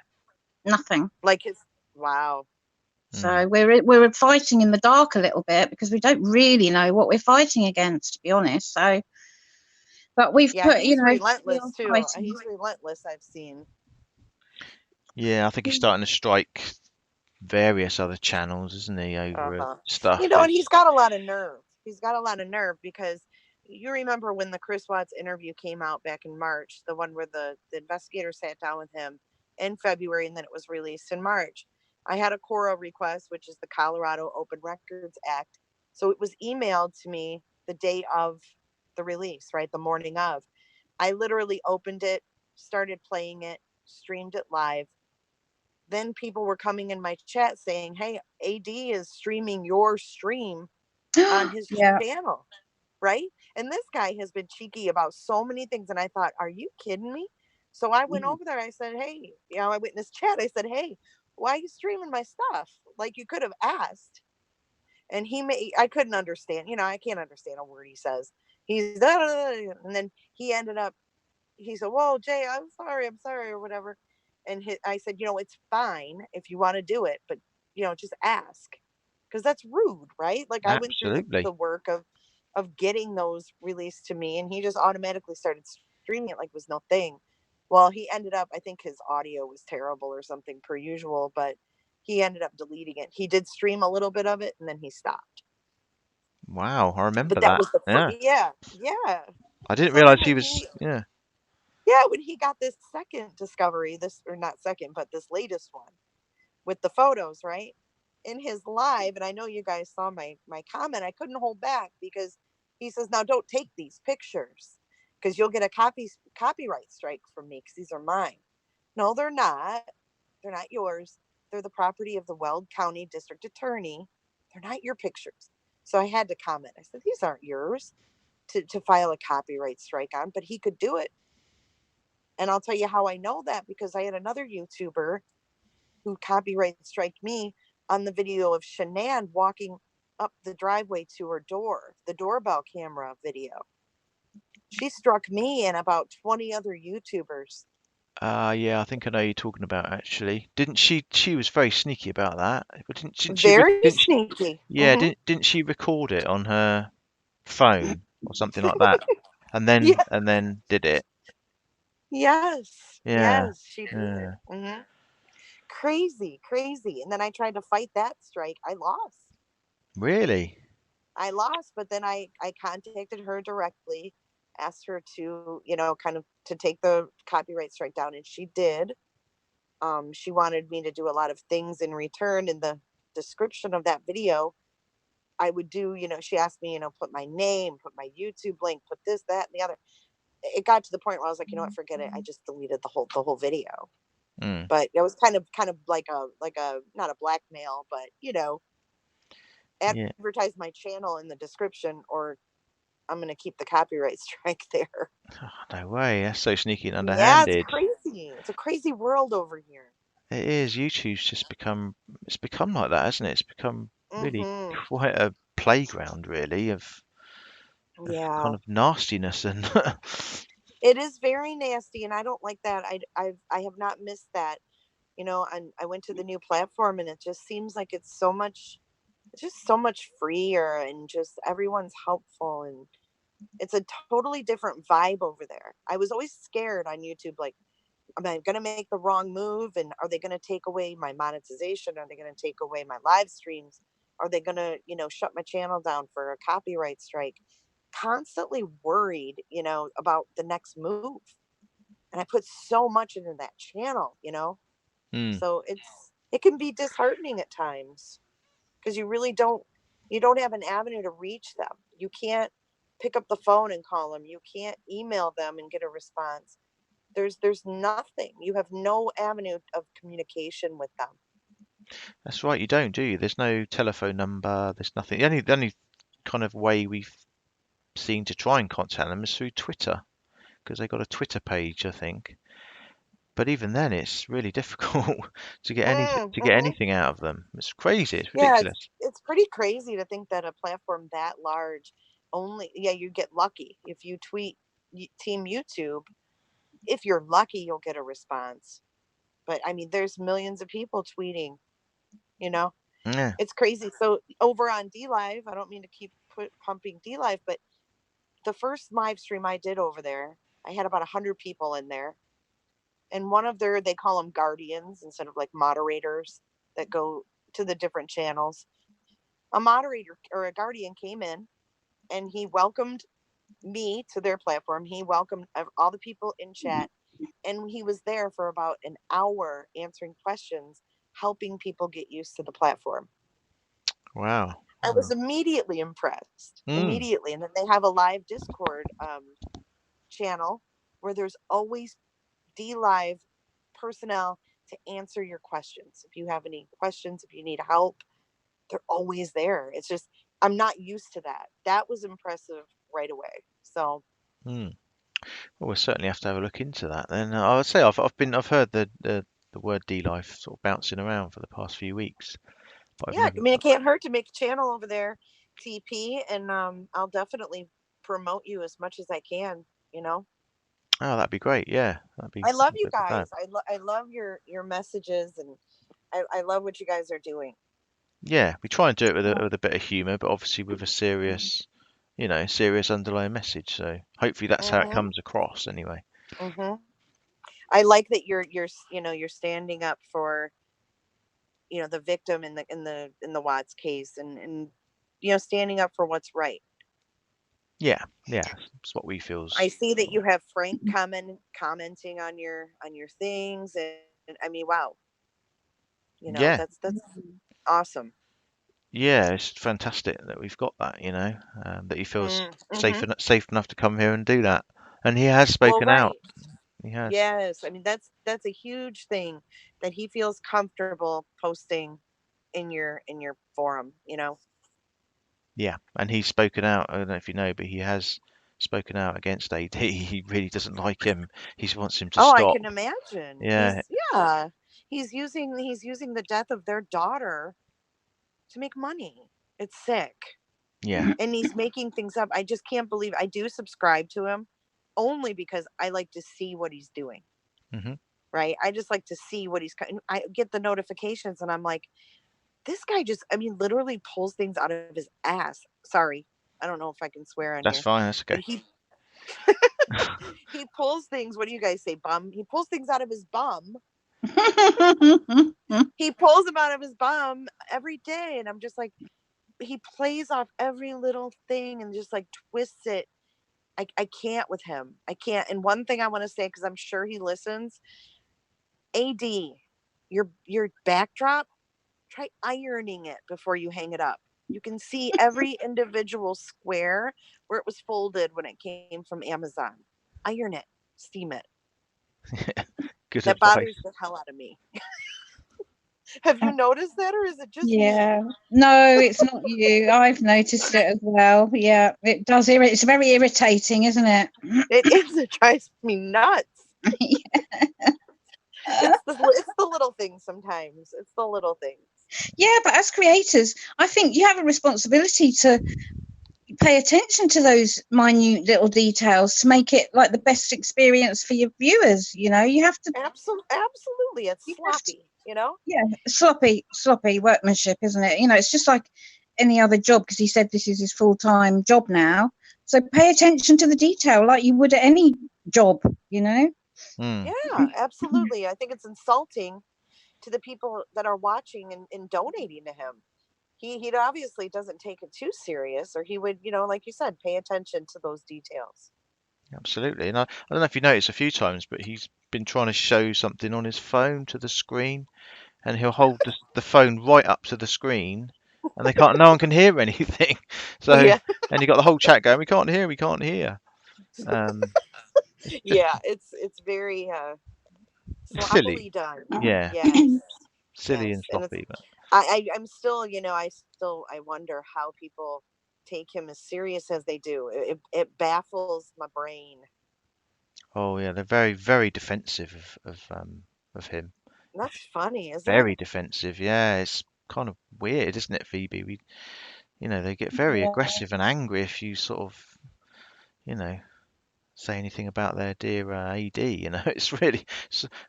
nothing. Like his. Wow. So we're fighting in the dark a little bit, because we don't really know what we're fighting against, to be honest. So, but we've put, he's relentless too. He's relentless. I've seen. Yeah, I think he's starting to strike various other channels, isn't he, over stuff. You know, and he's got a lot of nerve. He's got a lot of nerve, because you remember when the Chris Watts interview came out back in March, the one where the investigator sat down with him in February, and then it was released in March. I had a CORA request, which is the Colorado Open Records Act. So it was emailed to me the day of the release, right? The morning of. I literally opened it, started playing it, streamed it live. Then people were coming in my chat saying, hey, AD is streaming your stream on his channel, right? And this guy has been cheeky about so many things. And I thought, are you kidding me? So I went over there. I said, hey, you know, I went in his chat. I said, hey, why are you streaming my stuff? Like, you could have asked. And I couldn't understand. You know, I can't understand a word he says. He's, and then he ended up, he said, whoa, Jay, I'm sorry, or whatever. And I said, you know, it's fine if you want to do it, but, you know, just ask. Because that's rude, right? Like, I went through the work of getting those released to me, and he just automatically started streaming it like it was no thing. Well, he ended up, I think his audio was terrible or something per usual, but he ended up deleting it. He did stream a little bit of it, and then he stopped. Wow, I remember but that. Was the yeah. I didn't So realize he was, Yeah, when he got this second discovery, not second, but this latest one with the photos, right? In his live, and I know you guys saw my comment, I couldn't hold back, because he says, now don't take these pictures, because you'll get a copyright strike from me, because these are mine. No, they're not. They're not yours. They're the property of the Weld County District Attorney. They're not your pictures. So I had to comment. I said, these aren't yours to file a copyright strike on, but he could do it. And I'll tell you how I know that, because I had another YouTuber who copyright striked me on the video of Shanann walking up the driveway to her door, the doorbell camera video. She struck me and about 20 other YouTubers. Yeah, I think I know who you're talking about, actually. Didn't she was very sneaky about that. But didn't she, sneaky. Yeah, didn't she record it on her phone or something like that? And then did it. Yes. Yeah. Yes, she did. Crazy. And then I tried to fight that strike. I lost. Really? I lost, but then I contacted her directly, asked her to, you know, kind of to take the copyright strike down, and she did. She wanted me to do a lot of things in return. In the description of that video, I would do, you know, she asked me, you know, put my name, put my YouTube link, put this, that, and the other. It got to the point where I was like, you know what, forget it. I just deleted the whole video. But it was kind of like a not a blackmail, but, you know, advertise my channel in the description, or I'm going to keep the copyright strike there. Oh, no way. That's so sneaky and underhanded. Yeah, it's crazy. It's a crazy world over here. It is. YouTube's just become like that, hasn't it? It's become really quite a playground, really, of kind of nastiness. And it is very nasty, and I don't like that. I have not missed that, you know. And I went to the new platform, and it just seems like it's just so much freer, and just everyone's helpful, and it's a totally different vibe over there. I was always scared on YouTube, like, am I going to make the wrong move? And are they going to take away my monetization? Are they going to take away my live streams? Are they going to, shut my channel down for a copyright strike? Constantly worried, about the next move. And I put so much into that channel, so it can be disheartening at times because you really don't have an avenue to reach them. You can't pick up the phone and call them. You can't email them and get a response. There's nothing. You have no avenue of communication with them. That's right, you don't, do you? There's no telephone number, there's nothing. The only kind of way we've seen to try and contact them is through Twitter, because they got a Twitter page, I think. But even then, it's really difficult to get anything out of them. It's crazy. It's ridiculous. Yeah, it's pretty crazy to think that a platform that large you get lucky if you tweet Team YouTube. If you're lucky, you'll get a response. But I mean, there's millions of people tweeting. Yeah. It's crazy. So over on DLive, I don't mean to keep pumping DLive, but the first live stream I did over there, I had about 100 people in there. And one of they call them guardians instead of like moderators that go to the different channels. A moderator or a guardian came in and he welcomed me to their platform. He welcomed all the people in chat. And he was there for about an hour answering questions, helping people get used to the platform. Wow. I was immediately impressed. Immediately. And then they have a live Discord channel where there's always DLive personnel to answer your questions. If you have any questions, if you need help, they're always there. It's just, I'm not used to that. That was impressive right away. So. Well, we'll certainly have to have a look into that then. I would say I've heard the word DLive sort of bouncing around for the past few weeks. But I mean, it can't hurt to make a channel over there, TP, and I'll definitely promote you as much as I can. Oh, that'd be great. Yeah, I love you guys. I love your messages, and I love what you guys are doing. Yeah, we try and do it with a bit of humour, but obviously with a serious underlying message. So hopefully that's how it comes across anyway. I like that you're standing up for the victim in the Watts case, and standing up for what's right. Yeah, it's what we feel. I see that you have Frank commenting on your things, and I mean, wow. That's awesome. Yeah, it's fantastic that we've got that. That he feels safe enough to come here and do that, and he has spoken out. He has. Yes, I mean that's a huge thing that he feels comfortable posting in your forum. Yeah, and he's spoken out. I don't know if you know, but he has spoken out against AD. He really doesn't like him. He wants him to stop. I can imagine. Yeah. He's using the death of their daughter to make money. It's sick. Yeah. And he's making things up. I just can't believe. I do subscribe to him only because I like to see what he's doing. Right? I just like to see what I get the notifications and I'm like, this guy literally pulls things out of his ass. Sorry. I don't know if I can swear on That's fine. That's okay. He pulls things. What do you guys say, bum? He pulls things out of his bum. He pulls them out of his bum every day. And I'm just like, he plays off every little thing and just like twists it. I can't with him. I can't. And one thing I want to say, because I'm sure he listens, AD, your backdrop, try ironing it before you hang it up. You can see every individual square where it was folded when it came from Amazon. Iron it, steam it. Good that advice. Bothers the hell out of me. Have you noticed that, or is it just me? No, it's not you. I've noticed it as well. Yeah, it does. It's very irritating, isn't it? It is. It drives me nuts. It's the little things sometimes. It's the little things. Yeah, but as creators, I think you have a responsibility to pay attention to those minute little details to make it like the best experience for your viewers. You have to absolutely. It's sloppy. Yeah, sloppy workmanship, isn't it? It's just like any other job, because he said this is his full-time job now. So pay attention to the detail like you would at any job. Mm. Yeah, absolutely. I think it's insulting to the people that are watching and donating to him. He obviously doesn't take it too serious, or he would, like you said, pay attention to those details. Absolutely. And I don't know if you noticed a few times, but he's been trying to show something on his phone to the screen, and he'll hold the phone right up to the screen, and no one can hear anything. So, Yeah. and you got the whole chat going, we can't hear, we can't hear. Just Yeah, it's very silly. sloppily done. Yeah, Yes. silly Yes. and And it's sloppy. But I'm still, I wonder how people take him as serious as they do. It baffles my brain. oh yeah, they're very, very defensive of him. That's funny, isn't it? Very defensive. Yeah, it's kind of weird, isn't it, Phoebe? They get very Yeah. aggressive and angry if you sort of, you know, say anything about their dear AD. It's really,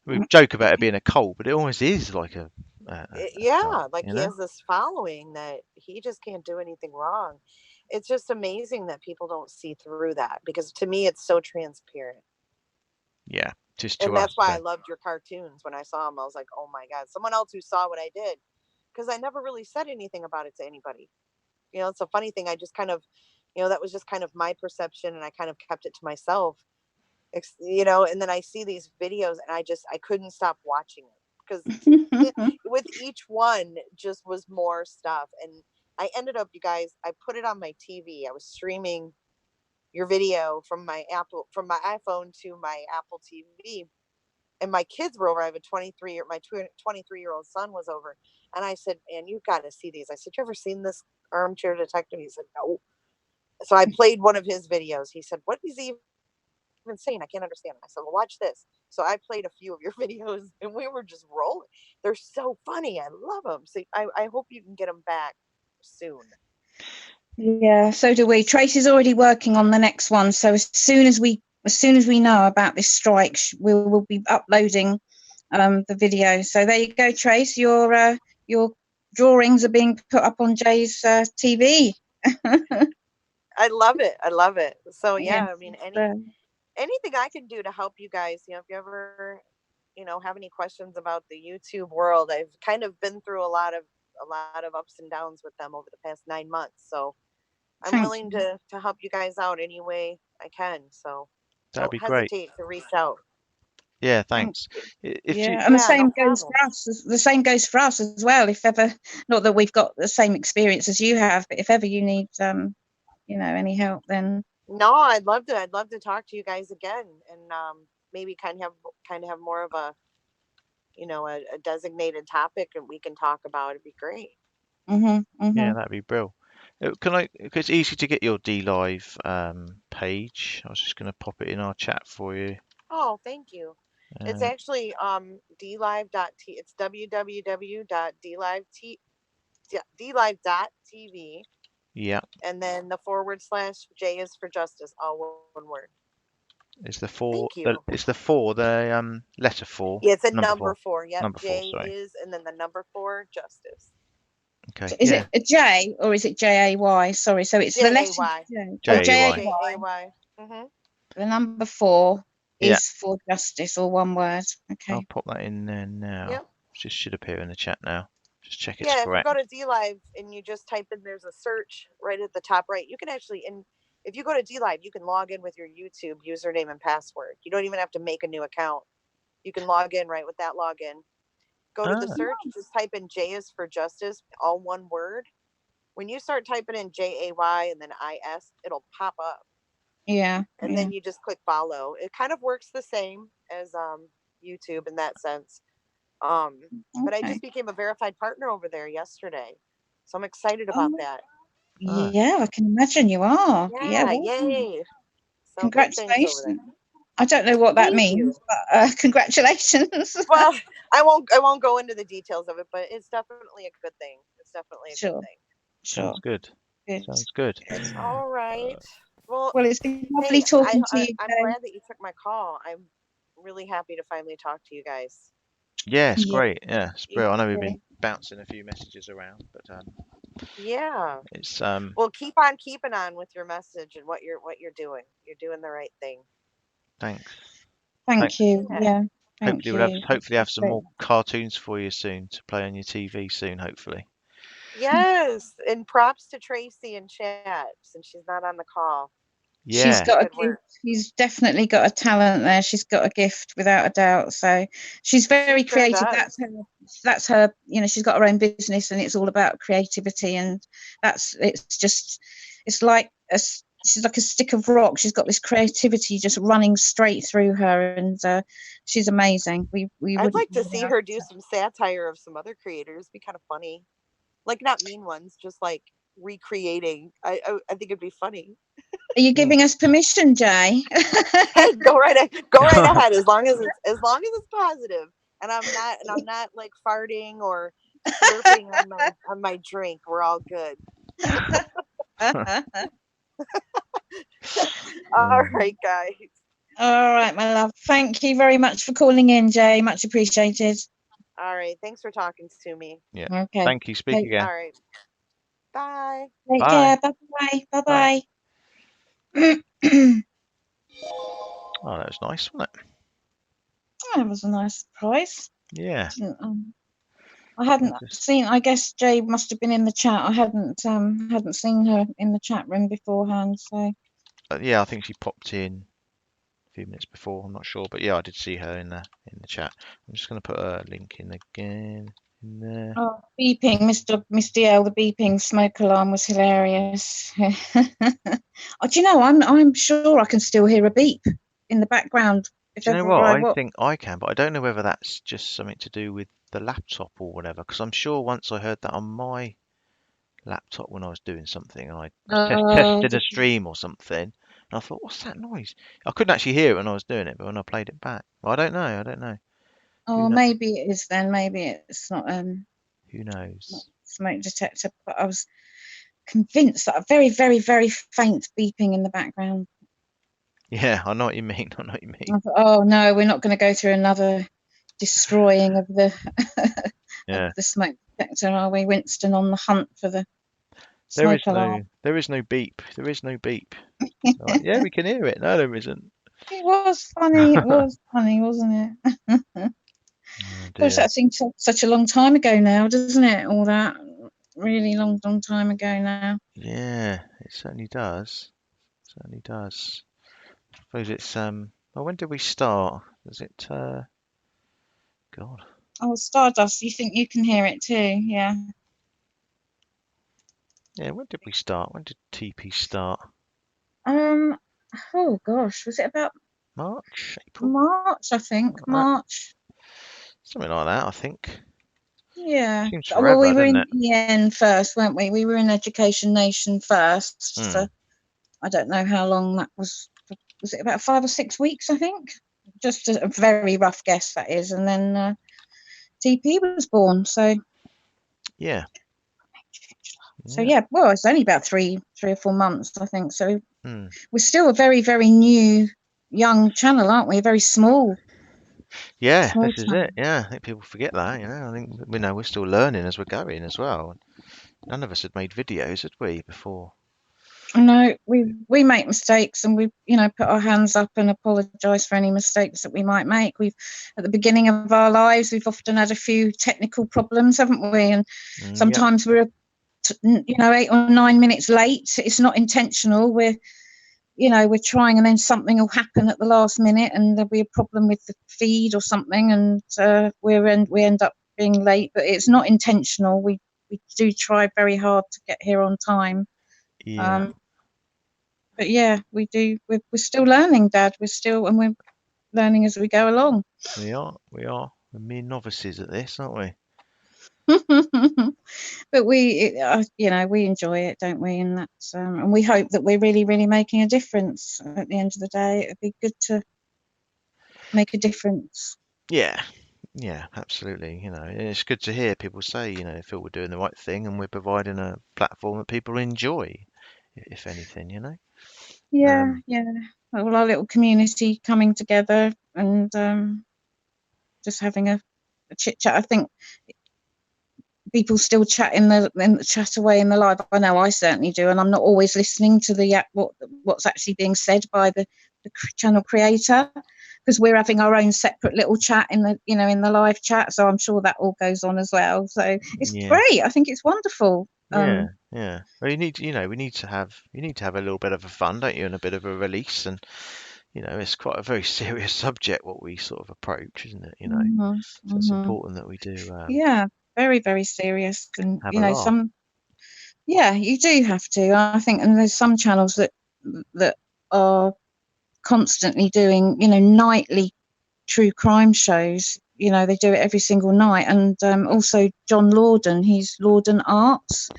we joke about it being a cult, but it almost is like a cult. Yeah, like he has this following that he just can't do anything wrong. It's just amazing that people don't see through that, because to me it's so transparent. Yeah, just to And us. that's why I loved your cartoons. When I saw them, I was like, oh my God, someone else who saw what I did, because I never really said anything about it to anybody. It's a funny thing. I just kind of, that was just kind of my perception, and I kind of kept it to myself. And then I see these videos, and I couldn't stop watching it, because with each one just was more stuff. And I ended up, you guys, I put it on my TV. I was streaming your video from my iPhone to my Apple TV, and my kids were over. I have my 23-year-old son was over, and I said, "Man, you got to see these." I said, "You ever seen this Armchair Detective?" He said, "No." So I played one of his videos. He said, "What is he even saying? I can't understand." I said, "Well, watch this." So I played a few of your videos, and we were just rolling. They're so funny. I love them. So I hope you can get them back soon. Yeah, so do we. Tracy's already working on the next one, so as soon as we know about this strike, we'll be uploading the video. So there you go, Trace. Your drawings are being put up on Jay's TV. I love it. I love it. So yeah, Yes, I mean, anything I can do to help you guys. If you ever, have any questions about the YouTube world, I've kind of been through a lot of ups and downs with them over the past 9 months. So I'm willing to help you guys out any way I can. So That'd don't be great. hesitate to reach out. Yeah, thanks. And the same goes for us. The same goes for us as well. If ever, not that we've got the same experience as you have, but if ever you need, any help, then No, I'd love to. I'd love to talk to you guys again, and maybe kind of have more of a a designated topic, and we can talk about. It'd be great. Yeah, that'd be brilliant. It's easy to get your DLive page. I was just going to pop it in our chat for you. Oh, thank you. It's actually DLive.t. It's www.DLive.tv. Yeah. And then the / J is for justice, all one word. It's the 4. Thank you. It's the 4. The letter 4. Yeah, it's a number 4. Yep. Number 4. J Sorry. is, and then the number 4, justice. Okay. Is it a J or is it JAY? Sorry, so it's the letter JAY. The number 4 is for justice, or one word. Okay. I'll pop that in there now. Yep. Just should appear in the chat now. Just check it's If correct. you go to DLive and you just type in, there's a search right at the top right. You can actually, if you go to DLive, you can log in with your YouTube username and password. You don't even have to make a new account. You can log in right with that login. Go to the search, just type in J is for justice, all one word. When you start typing in JAY and then IS, it'll pop up. Yeah. And then you just click follow. It kind of works the same as YouTube in that sense. But I just became a verified partner over there yesterday, so I'm excited about that. Yeah, I can imagine you are. Yeah, yay! So congratulations. I don't know what that means, but congratulations. Well, I won't go into the details of it, but it's definitely a good thing. It's definitely a good thing. Sounds good. Sounds good. All right. Well, it's been lovely talking to you. I'm glad that you took my call. I'm really happy to finally talk to you guys. Yeah, it's great. Yeah, it's brilliant. I know we've been bouncing a few messages around, but yeah, it's well, keep on keeping on with your message and what you're doing. You're doing the right thing. Thanks. Thank you. Yeah. Yeah. Thank Hopefully we'll you. hopefully have some Great. more cartoons for you soon to play on your TV soon. Hopefully. Yes, and props to Tracy in chat since she's not on the call. She's Yeah. got a Good work. gift. She's definitely got a talent there. She's got a gift without a doubt. So she's very She sure creative. does. That's her, you know, she's got her own business and it's all about creativity, and it's like she's like a stick of rock. She's got this creativity just running straight through her, and she's amazing. We I'd wouldn't like to be see without her do some satire of some other creators. Be kind of funny, like not mean ones, just like recreating. I think it'd be funny. Are you giving us permission, Jay? Go right ahead, as long as it's positive, and I'm not like farting or slurping on my drink. We're all good. All right, guys. All right, my love. Thank you very much for calling in, Jay. Much appreciated. All right. Thanks for talking to me. Yeah. Okay. Thank you. Speak again. All right. Bye. Take Bye. care. Bye-bye. Bye-bye. Oh, that was nice, wasn't it? That was a nice surprise. Yeah. I hadn't Just- seen. I guess Jay must have been in the chat. I hadn't seen her in the chat room beforehand. So Yeah, I think she popped in a few minutes before. I'm not sure, but yeah, I did see her in the chat. I'm just going to put a link in again in there. oh, beeping, Miss DL, the beeping smoke alarm was hilarious. Oh, do you know? I'm sure I can still hear a beep in the background. If Do you know ever what? I I wa- think I can, but I don't know whether that's just something to do with the laptop or whatever. Because I'm sure once I heard that on my laptop when I was doing something, and I tested a stream or something, and I thought, "What's that noise?" I couldn't actually hear it when I was doing it, but when I played it back, well, I don't know. I don't know. Oh, knows? maybe it is then. Maybe it's not Who knows? smoke detector. But I was convinced that a very, very, very faint beeping in the background. Yeah, I know what you mean. I know what you mean. I thought, oh no, we're not going to go through another destroying of the Yeah. of the smoke detector, are we, Winston? On the hunt for the There smoke is alarm. there is no beep. There is no beep. Like, yeah, we can hear it. No, there isn't. It was funny. It was funny, wasn't it? Oh, Gosh, dear. that seems such a long time ago now, doesn't it? All that really long time ago now. Yeah, it certainly does. Certainly does. I suppose it's well, when did we start? Was it God. Oh, Stardust, you think you can hear it too? Yeah. Yeah, when did we start? When did TP start? Oh gosh, was it about March? April? March? I think Like that? March. Something like that, I think. Yeah. Seems Oh, well, we forever, were doesn't in it? EN first, weren't we? We were in Education Nation first. Hmm. So I don't know how long that was. Was it about 5 or 6 weeks? I think. Just a very rough guess, that is. And then TP was born. So Yeah. yeah. Well, it's only about three or 4 months, I think. So Hmm. we're still a very, very new, young channel, aren't we? Very small. Yeah, Small this is channel. it. Yeah, I think people forget that. You know, I think we know we're still learning as we're going as well. None of us had made videos, had we, before? No, we make mistakes, and we, put our hands up and apologise for any mistakes that we might make. We've, at the beginning of our lives, we've often had a few technical problems, haven't we? And Yeah. sometimes we're 8 or 9 minutes late. It's not intentional. We're trying, and then something will happen at the last minute, and there'll be a problem with the feed or something, and we end up being late. But it's not intentional. We do try very hard to get here on time. Yeah. But yeah, we do. We're still learning, Dad. We're learning as we go along. We are. We're mere novices at this, aren't we? But we enjoy it, don't we? And that's and we hope that we're really, really making a difference. At the end of the day, it'd be good to make a difference. Yeah. Yeah, absolutely. You know, and it's good to hear people say, they feel we're doing the right thing and we're providing a platform that people enjoy, if anything, Yeah. Well, our little community coming together and just having a chit chat. I think people still chat in the chat away in the live. I know I certainly do, and I'm not always listening to what's actually being said by the channel creator. because we're having our own separate little chat in the in the live chat. So I'm sure that all goes on as well. So it's great. I think it's wonderful. Yeah. Well, we need to have a little bit of a fun, don't you, and a bit of a release, and it's quite a very serious subject what we sort of approach, isn't it? So it's important that we do. Yeah, very, very serious, and have a laugh. you do have to. I think, and there's some channels that are constantly doing, nightly true crime shows. They do it every single night. And also John Lorden, he's Lorden Arts.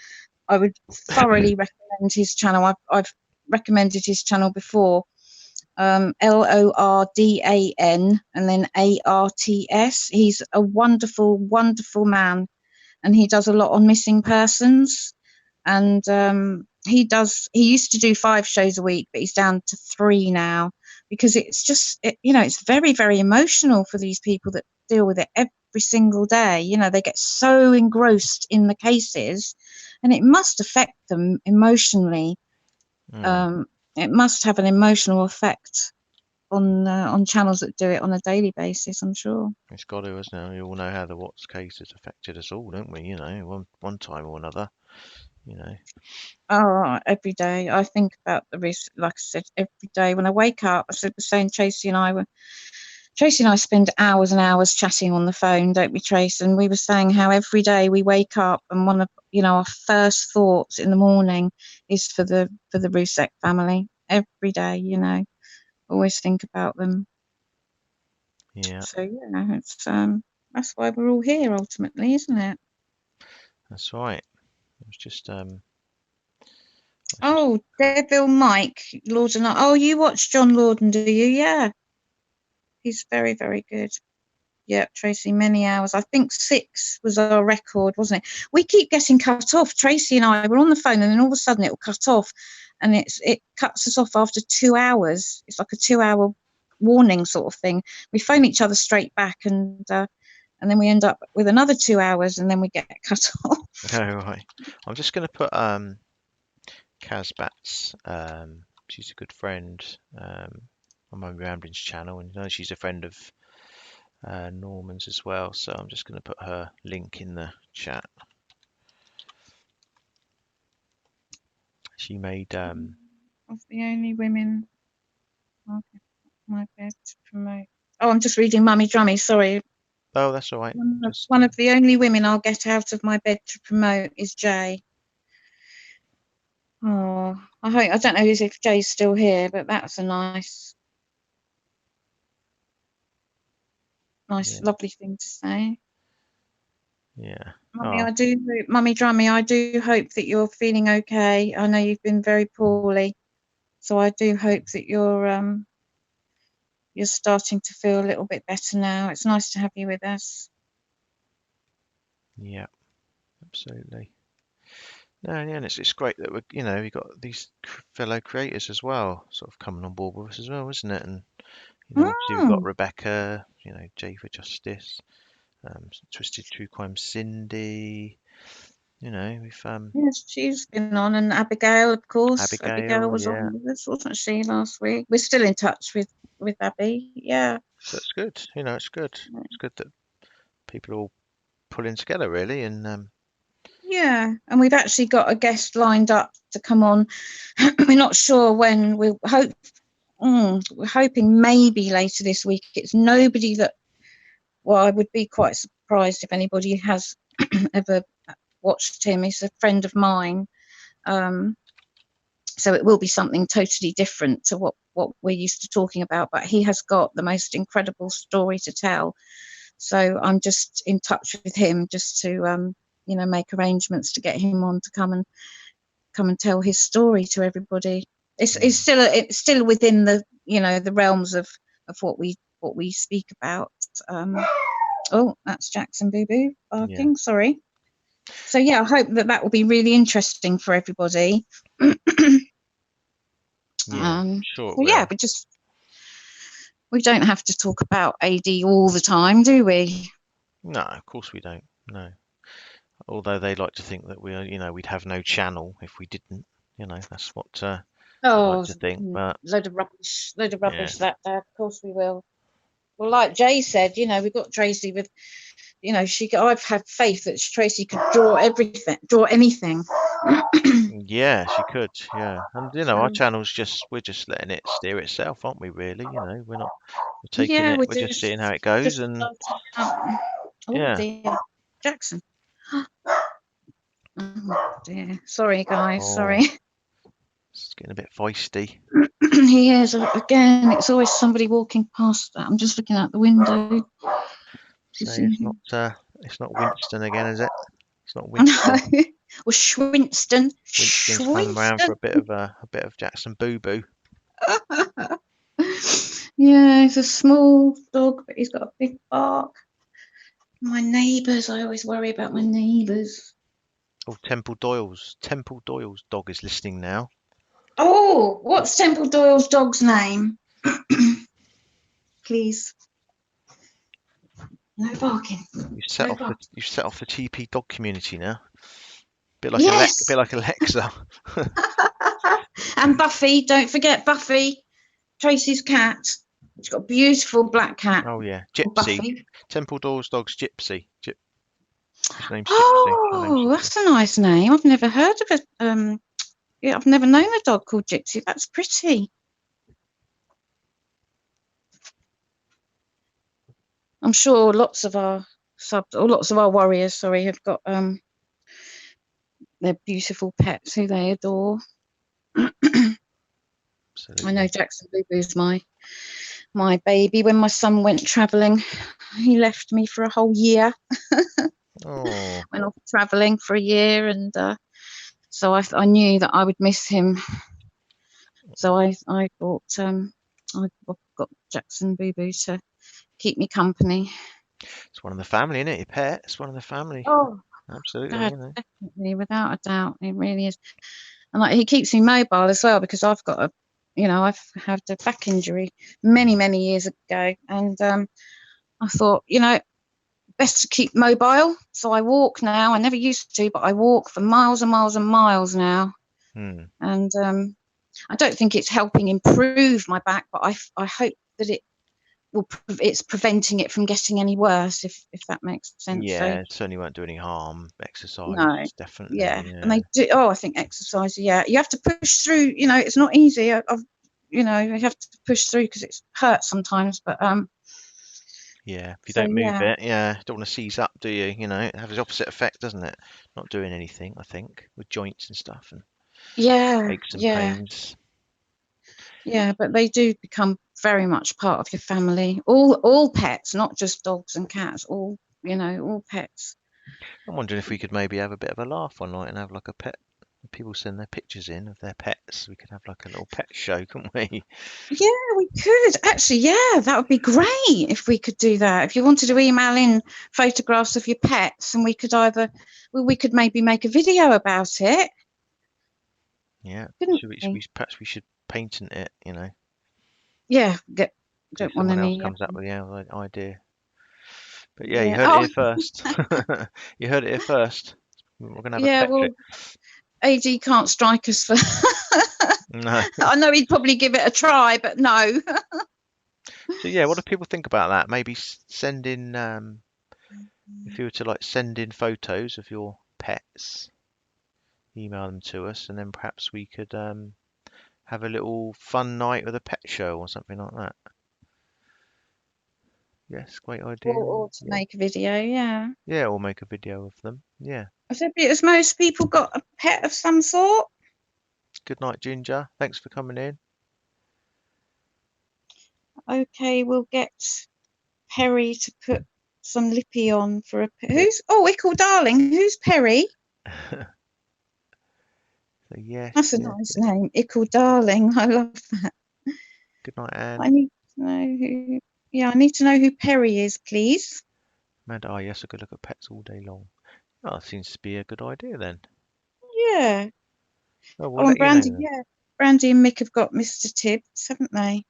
I would thoroughly recommend his channel. I've recommended his channel before. Lordan and then Arts. He's a wonderful, wonderful man, and he does a lot on missing persons. And he used to do 5 shows a week, but he's down to 3 now, because it's just it's very, very emotional for these people that deal with it every single day. They get so engrossed in the cases, and it must affect them emotionally. It must have an emotional effect on channels that do it on a daily basis, I'm sure. It's got to, isn't it? We all know how the Watts case has affected us all, don't we? One time or another. Oh, every day I think about the risk. Like I said, every day when I wake up, I was saying Tracy and I spend hours and hours chatting on the phone, don't we, Trace? And we were saying how every day we wake up and one of our first thoughts in the morning is for the Rusik family. Every day, always think about them. Yeah. So it's that's why we're all here ultimately, isn't it? That's right. It was just Oh, Devil Mike Lorden. Oh, you watch John Lorden, do you? Yeah, he's very, very good. Yeah, Tracy, many hours. I think 6 was our record, wasn't it? We keep getting cut off. Tracy and I were on the phone, and then all of a sudden it will cut off, and it cuts us off after 2 hours. It's like a 2-hour warning sort of thing. We phone each other straight back, and then we end up with another 2 hours, and then we get cut off. Oh, right. I'm just going to put Kazbat's. She's a good friend on my Ramblings channel, and she's a friend of Norman's as well. So I'm just going to put her link in the chat. She made Of the only women I'll get my bed to promote. Oh, I'm just reading Mummy Drummy, sorry. Oh, that's all right. One of the only women I'll get out of my bed to promote is Jay. Oh, I don't know if Jay's still here, but that's a nice, lovely thing to say. Yeah. Mummy, Mummy Drummy, I do hope that you're feeling okay. I know you've been very poorly, so I do hope that you're starting to feel a little bit better now. It's nice to have you with us. Yeah, absolutely. No, yeah, and it's great that we've got these fellow creators as well, sort of coming on board with us as well, isn't it? And obviously we've got Rebecca, J for Justice, Twisted True Crime Cindy. We've yes, she's been on, and Abigail, of course. Abigail was on with us, wasn't she, last week? We're still in touch with Abby. Yeah. So it's good. It's good. It's good that people are all pulling together, really, and yeah, and we've actually got a guest lined up to come on. We're not sure when. We're hoping maybe later this week. It's nobody that. Well, I would be quite surprised if anybody has ever watched him. He's a friend of mine, so it will be something totally different to what we're used to talking about. But he has got the most incredible story to tell. So I'm just in touch with him just to make arrangements to get him on to come and tell his story to everybody. It's still within the the realms of what we speak about. Oh, that's Jackson Boo Boo barking. Yeah. Sorry. So yeah, I hope that will be really interesting for everybody. Sure. So yeah, we don't have to talk about AD all the time, do we? No, of course we don't. No. Although they like to think that we'd have no channel if we didn't. That's what I like to think. But load of rubbish. That of course we will. Well, like Jay said, you know, we've got Tracy with, you know, I've had faith that Tracy could draw anything. Yeah, she could. Yeah, and you know, our So, channel's we're just letting it steer itself, aren't we? Really, you know, we're taking yeah, it. We're just seeing how it goes, and starting out. Oh yeah. dear, Jackson. Oh dear, sorry guys, Oh, sorry. it's getting a bit feisty. He is again. It's always somebody walking past. I'm just looking out the window. So it's not Winston again, is it? It's not Winston. Or Schwinston. Winston's coming around for a bit of Jackson Boo Boo. Yeah, he's a small dog, but he's got a big bark. My neighbours, I always worry about my neighbours. Oh, Temple Doyle's dog is listening now. Oh, what's Temple Doyle's dog's name? Please. No barking. You set off the TP dog community now. Bit like Yes. bit like Alexa. And Buffy, don't forget Buffy, Tracy's cat. She's got a beautiful black cat. Oh yeah, called Gypsy. Buffy. Temple Doyle's dog's Gypsy. His name's Gypsy. Oh, that's a nice name. I've never heard of it. Yeah, I've never known a dog called Gypsy. That's pretty. I'm sure lots of our warriors, have got their beautiful pets who they adore. Absolutely. I know Jackson Boo Boo's my baby. When my son went travelling, he left me for a whole year. Oh. Went off travelling for a year, and so I knew that I would miss him. So I got Jackson Boo Boo to keep me company. It's one of the family, isn't it? Your pet. It's one of the family. Oh, absolutely. God, You know. definitely, without a doubt, it really is. And like, he keeps me mobile as well, because I've got I've had a back injury many years ago, and I thought, best to keep mobile. So I walk now. I never used to, but I walk for miles and miles and miles now. And I don't think it's helping improve my back, but I hope that it's preventing it from getting any worse, if that makes sense. Yeah, so, it certainly won't do any harm. Exercise, no, definitely. Yeah, and they do. Oh, I think exercise. Yeah, you have to push through. It's not easy. You have to push through because it hurts sometimes. But yeah, if you don't move it, don't want to seize up, do you? It has the opposite effect, doesn't it? Not doing anything, I think, with joints and stuff and aches and pains. Yeah, but they do become very much part of your family. All pets, not just dogs and cats. All pets. I'm wondering if we could maybe have a bit of a laugh one night and have like a pet. People send their pictures in of their pets. We could have like a little pet show, couldn't we? Yeah, we could actually. Yeah, that would be great if we could do that. If you wanted to email in photographs of your pets, and we could we could maybe make a video about it. Yeah, perhaps we should patent it. Yeah, don't want anyone else comes up with the idea. But yeah, you heard it here first. You heard it here first. We're gonna have a pet show. AD can't strike us for. No. I know he'd probably give it a try, but no. So yeah, what do people think about that? Maybe send in, if you were to send in photos of your pets, email them to us, and then perhaps we could have a little fun night with a pet show or something like that. Yes, great idea. Or to make a video, yeah. Yeah, or make a video of them. Yeah. I said, has most people got a pet of some sort? Good night, Ginger. Thanks for coming in. Okay, we'll get Perry to put some lippy on for a who's Ickle Darling. Who's Perry? So yes, that's a nice name, Ickle Darling. I love that. Good night, Anne. I need to know who. Yeah, I need to know who Perry is, please. Amanda, yes, I could look at pets all day long. Oh, that seems to be a good idea then. Yeah. Oh, and Brandy, Brandy and Mick have got Mr. Tibbs, haven't they?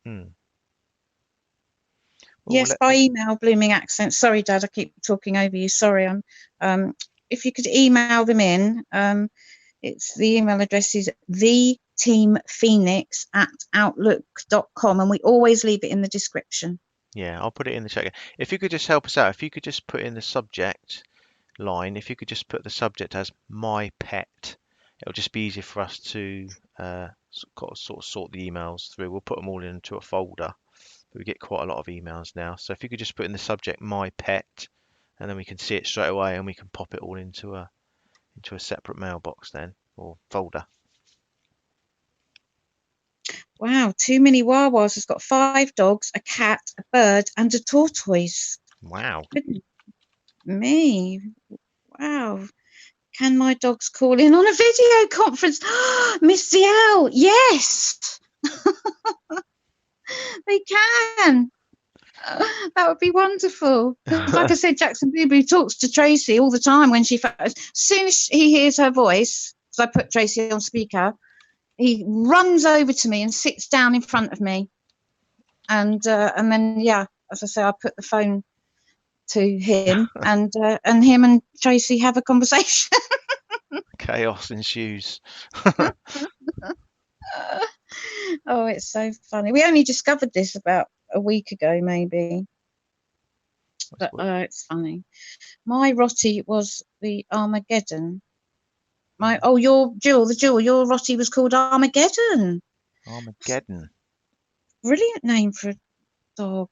Well, yes, by email, Blooming Accents. Sorry, Dad, I keep talking over you. Sorry. If you could email them in, it's the email address is theteamphoenix@outlook.com, and we always leave it in the description. Yeah, I'll put it in the chat. If you could just help us out, if you could just put in the subject line, if you could just put the subject as my pet, it'll just be easier for us to sort of sort the emails through. We'll put them all into a folder. But we get quite a lot of emails now. So if you could just put in the subject my pet, and then we can see it straight away, and we can pop it all into a separate mailbox then, or folder. Wow, Too Many Wawas has got 5 dogs, a cat, a bird, and a tortoise. Wow. Goodness me. Wow. Can my dogs call in on a video conference? Miss L, yes. They can. That would be wonderful. Like I said, Jackson Boo talks to Tracy all the time when she. As soon as he hears her voice, because I put Tracy on speaker, he runs over to me and sits down in front of me, and then as I say, I put the phone to him, and him and Tracy have a conversation. Chaos ensues. Oh, it's so funny. We only discovered this about a week ago, maybe. But it's funny. My Rottie was the Armageddon. Your Jewel, your Rottie was called Armageddon. Armageddon. Brilliant name for a dog.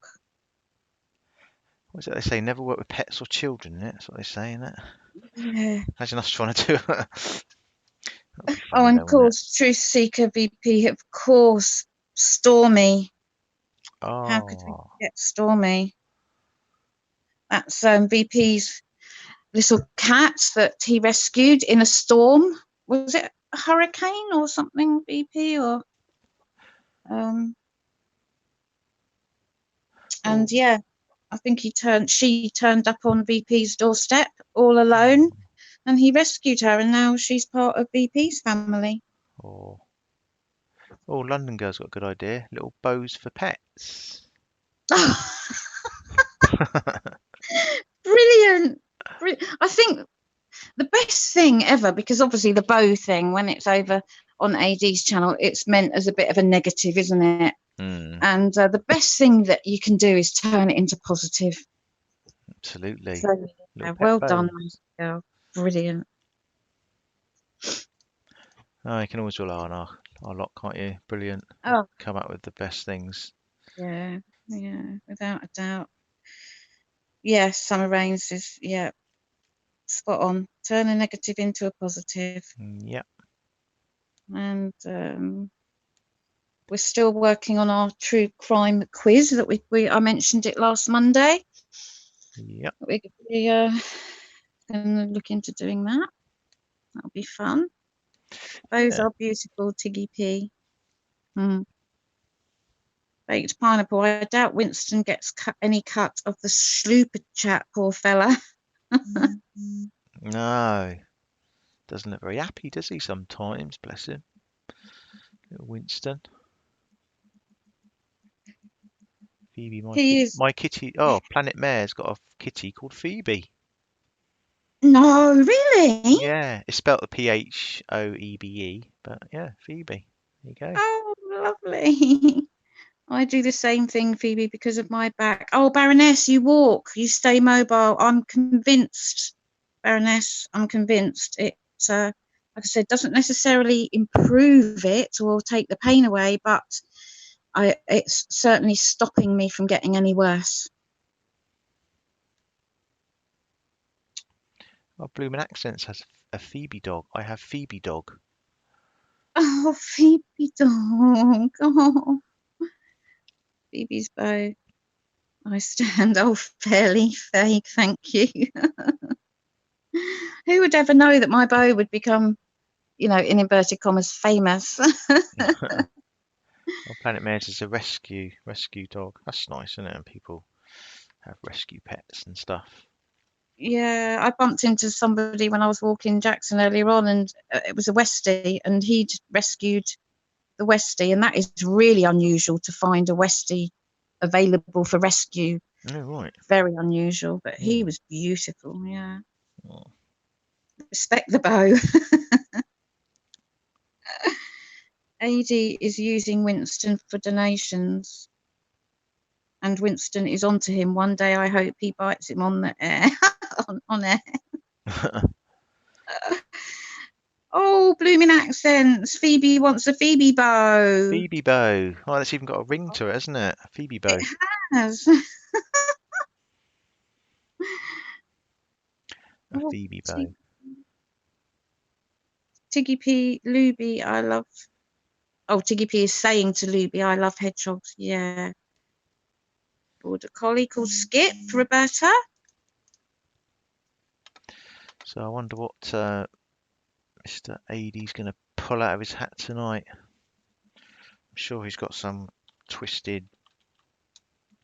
What is it they say? Never work with pets or children, isn't it? That's what they say, isn't it? Yeah. Imagine us trying to do it. Oh, and of course, Truth Seeker VP, of course, Stormy. Oh. How could we forget Stormy? That's VP's little cat that he rescued in a storm. Was it a hurricane or something, VP? Or and yeah, I think she turned up on VP's doorstep all alone, and he rescued her, and now she's part of VP's family. Oh, London Girl's got a good idea. Little bows for pets. Brilliant. I think the best thing ever, because obviously the bow thing, when it's over on AD's channel, it's meant as a bit of a negative, isn't it? And the best thing that you can do is turn it into positive. Absolutely. So, well done, girl. Brilliant. Oh, you can always rely on our lot, can't you? Brilliant. Oh, come up with the best things. Yeah, without a doubt. Yes, Summer Rains is spot on. Turn a negative into a positive. Yep. And we're still working on our true crime quiz that I mentioned it last Monday. Yep. We're going to look into doing that. That'll be fun. Those are beautiful, Tiggy P. Baked pineapple. I doubt Winston gets any cut of the Schlooper chat, poor fella. No. Doesn't look very happy, does he, sometimes? Bless him. Little Winston. Phoebe, my kitty. Oh, Planet Mare's got a kitty called Phoebe. No, really? Yeah, it's spelled Phoebe, but yeah, Phoebe. There you go. Oh, lovely. I do the same thing, Phoebe, because of my back. Oh, Baroness, you walk, you stay mobile. I'm convinced, Baroness, I'm convinced. It, like I said, doesn't necessarily improve it or take the pain away, but it's certainly stopping me from getting any worse. Oh, Bloomin' Accents has a Phoebe dog. I have Phoebe dog. Oh, Phoebe dog. Oh. Phoebe's bow. I stand. Oh, fairly fake, thank you. Who would ever know that my bow would become, in inverted commas, famous? Well, Planet Mare's is a rescue dog. That's nice, isn't it? And people have rescue pets and stuff. Yeah, I bumped into somebody when I was walking Jackson earlier on, and it was a Westie, and he'd rescued the Westie, and that is really unusual to find a Westie available for rescue. Oh, right. Very unusual, but he was beautiful. Yeah. Oh. Respect the bow. AD is using Winston for donations. and Winston is onto him. One day I hope he bites him on the air. on air. Oh, blooming accents. Phoebe wants a Phoebe bow. Phoebe bow. Oh, it's even got a ring to it, hasn't it? A Phoebe bow. It has. A Phoebe bow. Tiggy P, Luby, I love. Oh, Tiggy P is saying to Luby, I love hedgehogs. Yeah. Border collie called Skip, Roberta. So I wonder what Mr. AD's going to pull out of his hat tonight. I'm sure he's got some twisted,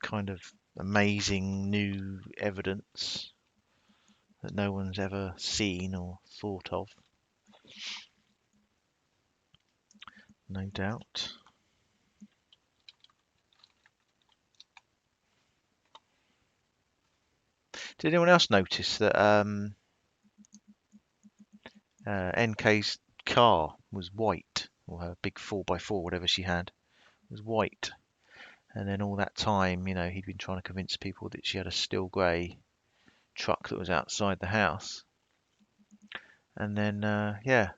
kind of amazing new evidence that no one's ever seen or thought of. No doubt. Did anyone else notice that NK's car was white, or her big 4x4, whatever she had, was white? And then all that time, you know, he'd been trying to convince people that she had a still grey truck that was outside the house. And then, yeah,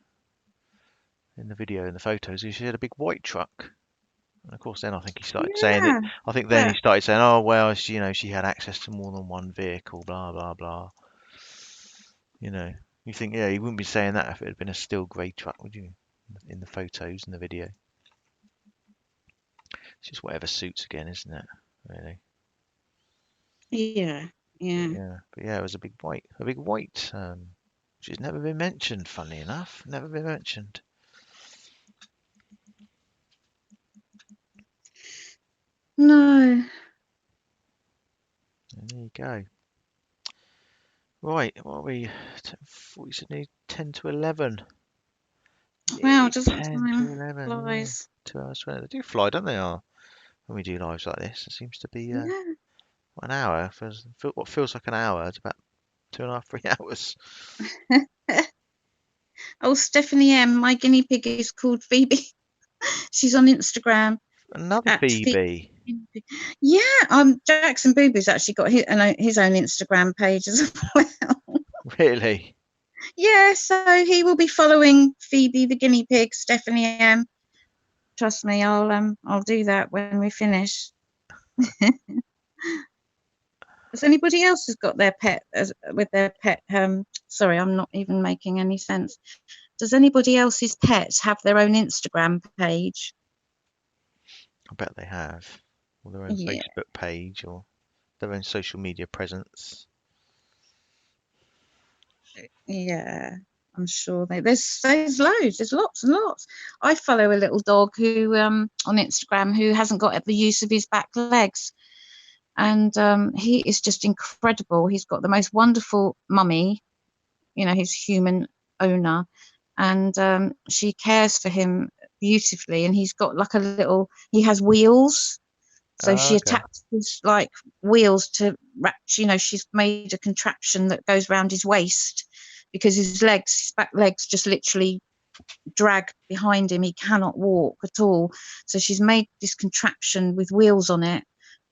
in the video, in the photos, she had a big white truck. And of course, then I think he started saying it. I think then he started saying, "Oh well, she, you know, she had access to more than one vehicle, blah blah blah." You know, you think, yeah, he wouldn't be saying that if it had been a still grey truck, would you? In the photos and the video, it's just whatever suits again, isn't it? Really. Yeah. But yeah, it was a big white, which has never been mentioned. Funnily enough, never been mentioned. No. And there you go. Right, what are we? 10 to 11. Wow, Yay, doesn't 10 time to 11. flies. Yeah. 2 hours 20. They do fly, don't they? When we do lives like this, it seems to be Yeah. an hour. What feels like an hour, it's about 2.5, 3 hours. Oh, Stephanie M, my guinea pig is called Phoebe. She's on Instagram. Another Phoebe. Yeah, Jackson Boo Boo's actually got his own Instagram page as well. Really? Yeah, so he will be following Phoebe the guinea pig, Stephanie M. Trust me, I'll do that when we finish. Has anybody else has got their pet with their pet? Sorry, I'm not even making any sense. Does anybody else's pets have their own Instagram page? I bet they have. Or their own Facebook page or their own social media presence. Yeah, I'm sure there's loads. There's lots and lots. I follow a little dog who on Instagram who hasn't got the use of his back legs, and he is just incredible. He's got the most wonderful mummy, you know, his human owner, and she cares for him beautifully. And he's got like he has wheels. So she attaches like wheels to wrap, you know, she's made a contraption that goes around his waist because his back legs just literally drag behind him. He cannot walk at all. So she's made this contraption with wheels on it.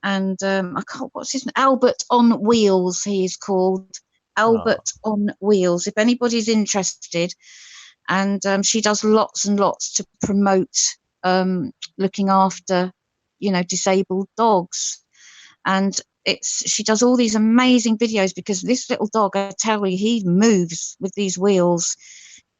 And I can't, what's his name? Albert on Wheels, he is called. Albert on Wheels. If anybody's interested. And she does lots and lots to promote looking after, you know, disabled dogs. And she does all these amazing videos because this little dog, I tell you, he moves with these wheels.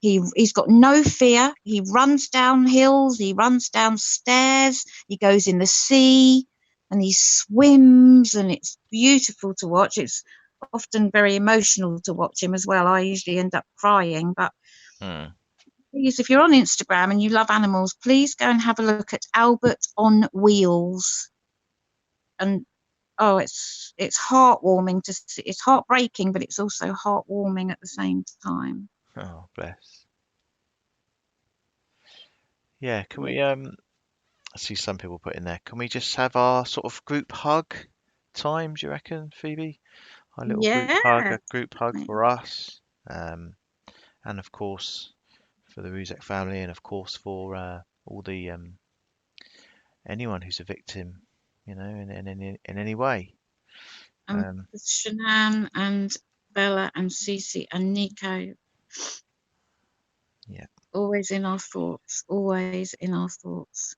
He's got no fear. He runs down hills, he runs down stairs, he goes in the sea, and he swims, and it's beautiful to watch. It's often very emotional to watch him as well. I usually end up crying, but please, if you're on Instagram and you love animals, please go and have a look at Albert on Wheels. And oh, it's heartwarming to see. It's heartbreaking, but it's also heartwarming at the same time. Oh, bless. Yeah, can we I see some people put in there. Can we just have our sort of group hug time, do you reckon, Phoebe? Our little group hug for us. And of course for the Rusik family, and of course for all the anyone who's a victim you know, in any way. And with Shanann and Bella and Cece and Nico. Yeah. Always in our thoughts. Always in our thoughts.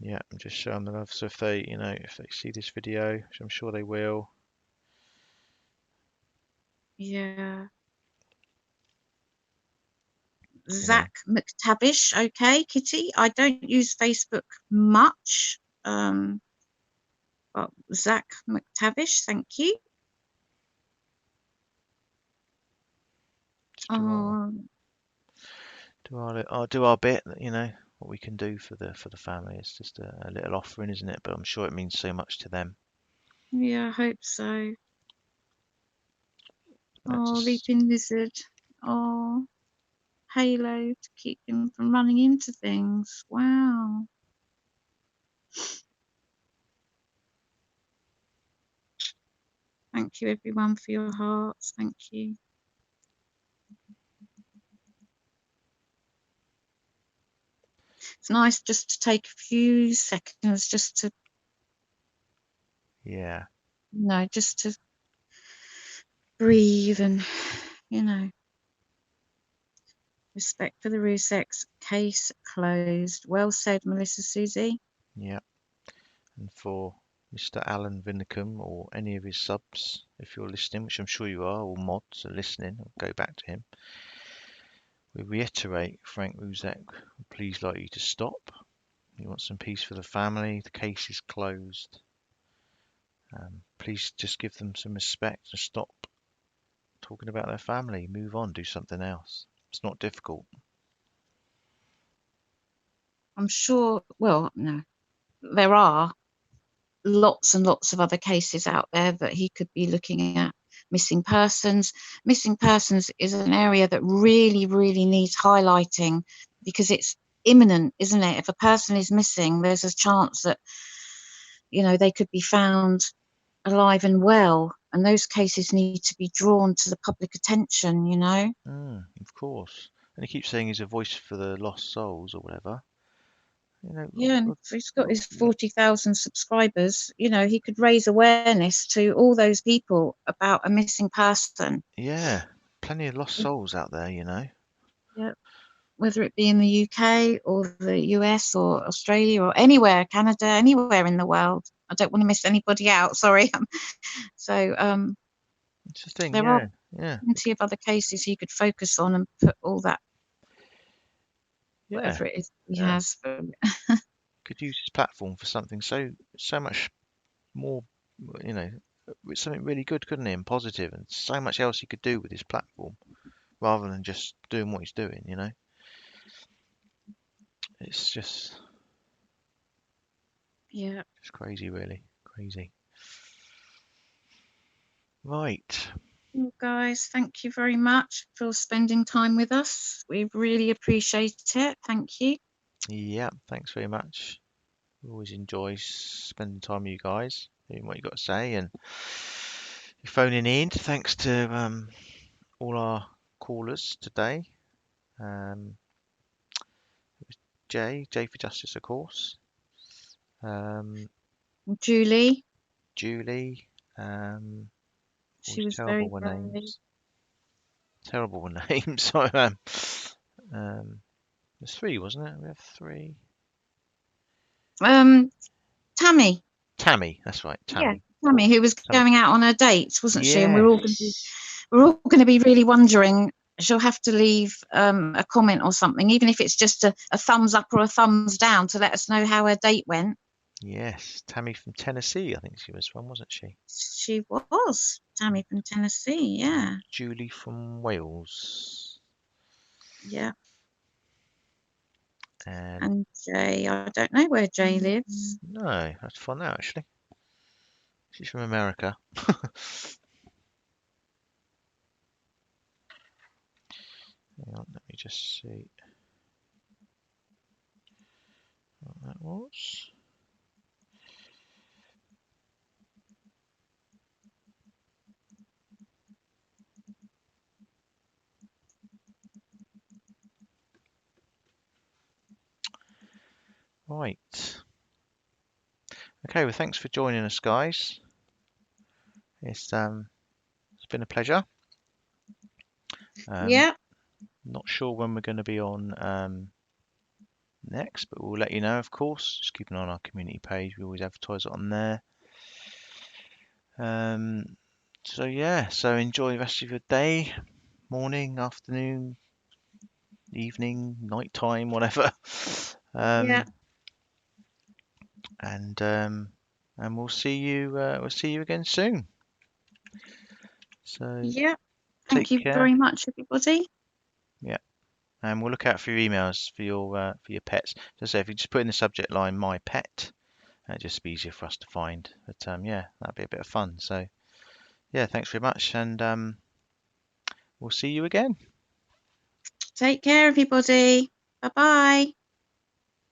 Yeah, and just show them the love. So if they, you know, if they see this video, which I'm sure they will. Yeah. You know. Zach McTavish. Okay, Kitty. I don't use Facebook much. But Zach McTavish, thank you. Do our bit, you know, what we can do for the family. It's just a little offering, isn't it? But I'm sure it means so much to them. Yeah, I hope so. Leaping Lizard. Oh, Halo to keep him from running into things. Wow. Thank you, everyone, for your hearts. Thank you. It's nice just to take a few seconds just to, Yeah. you know, just to breathe and, you know, respect for the Rusiks. Case closed. Well said, Melissa Susie. Yeah. And for Mr. Alan Vinicum or any of his subs, if you're listening, which I'm sure you are, or mods are listening, I'll go back to him. We reiterate, Frank Rusik would please like you to stop. He wants some peace for the family. The case is closed. Please just give them some respect and stop talking about their family. Move on, do something else. It's not difficult. I'm sure, well, no, there are lots and lots of other cases out there that he could be looking at. Missing persons. Missing persons is an area that really, really needs highlighting because it's imminent, isn't it? If a person is missing, there's a chance that, you know, they could be found alive and well, and those cases need to be drawn to the public attention, you know. Of course. And he keeps saying he's a voice for the lost souls or whatever. You know, Yeah, and if he's got his 40,000 subscribers, you know, he could raise awareness to all those people about a missing person. Yeah, plenty of lost souls out there, you know. Yeah, whether it be in the UK or the US or Australia or anywhere, Canada, anywhere in the world. I don't want to miss anybody out. Sorry. So It's the thing, there yeah, are yeah, plenty of other cases he could focus on and put all that, yeah. whatever it is he Yeah. has. Could use his platform for something so much more, you know, with something really good, couldn't he? And positive, and so much else he could do with his platform, rather than just doing what he's doing, you know. It's just Yeah. It's crazy, really. Crazy. Right. Well, guys, thank you very much for spending time with us. We really appreciate it. Thank you. Yeah, thanks very much. We always enjoy spending time with you guys, hearing what you got to say, and you phoning in. Thanks to all our callers today. Jay for Justice, of course. Julie. Julie. She was terrible very with brave. names. Terrible with names. So, there's three, wasn't it? We have three. Tammy. Tammy, that's right. Tammy. Yeah, Tammy, who was Tammy. going out on her dates, wasn't she? And Yes. we're all going to be really wondering. She'll have to leave a comment or something, even if it's just a thumbs up or a thumbs down, to let us know how her date went. Yes, Tammy from Tennessee, I think she was from, wasn't she? She was Tammy from Tennessee, yeah. Julie from Wales. Yeah. And Jay, I don't know where Jay lives. No, I have to find out actually. She's from America. Hang on, let me just see what that was. Right. Okay, well, thanks for joining us, guys. It's been a pleasure. Yeah. Not sure when we're going to be on next, but we'll let you know, of course. Just keep an eye on our community page. We always advertise it on there. So yeah, so enjoy the rest of your day, morning, afternoon, evening, night time, whatever. Yeah. And we'll see you again soon. So Yeah. Thank take you care. very much, everybody. Yeah. And we'll look out for your emails for your pets. Just say if you just put in the subject line "my pet," it'll just be easier for us to find. But yeah, that'd be a bit of fun. So yeah, thanks very much, and we'll see you again. Take care, everybody. Bye bye.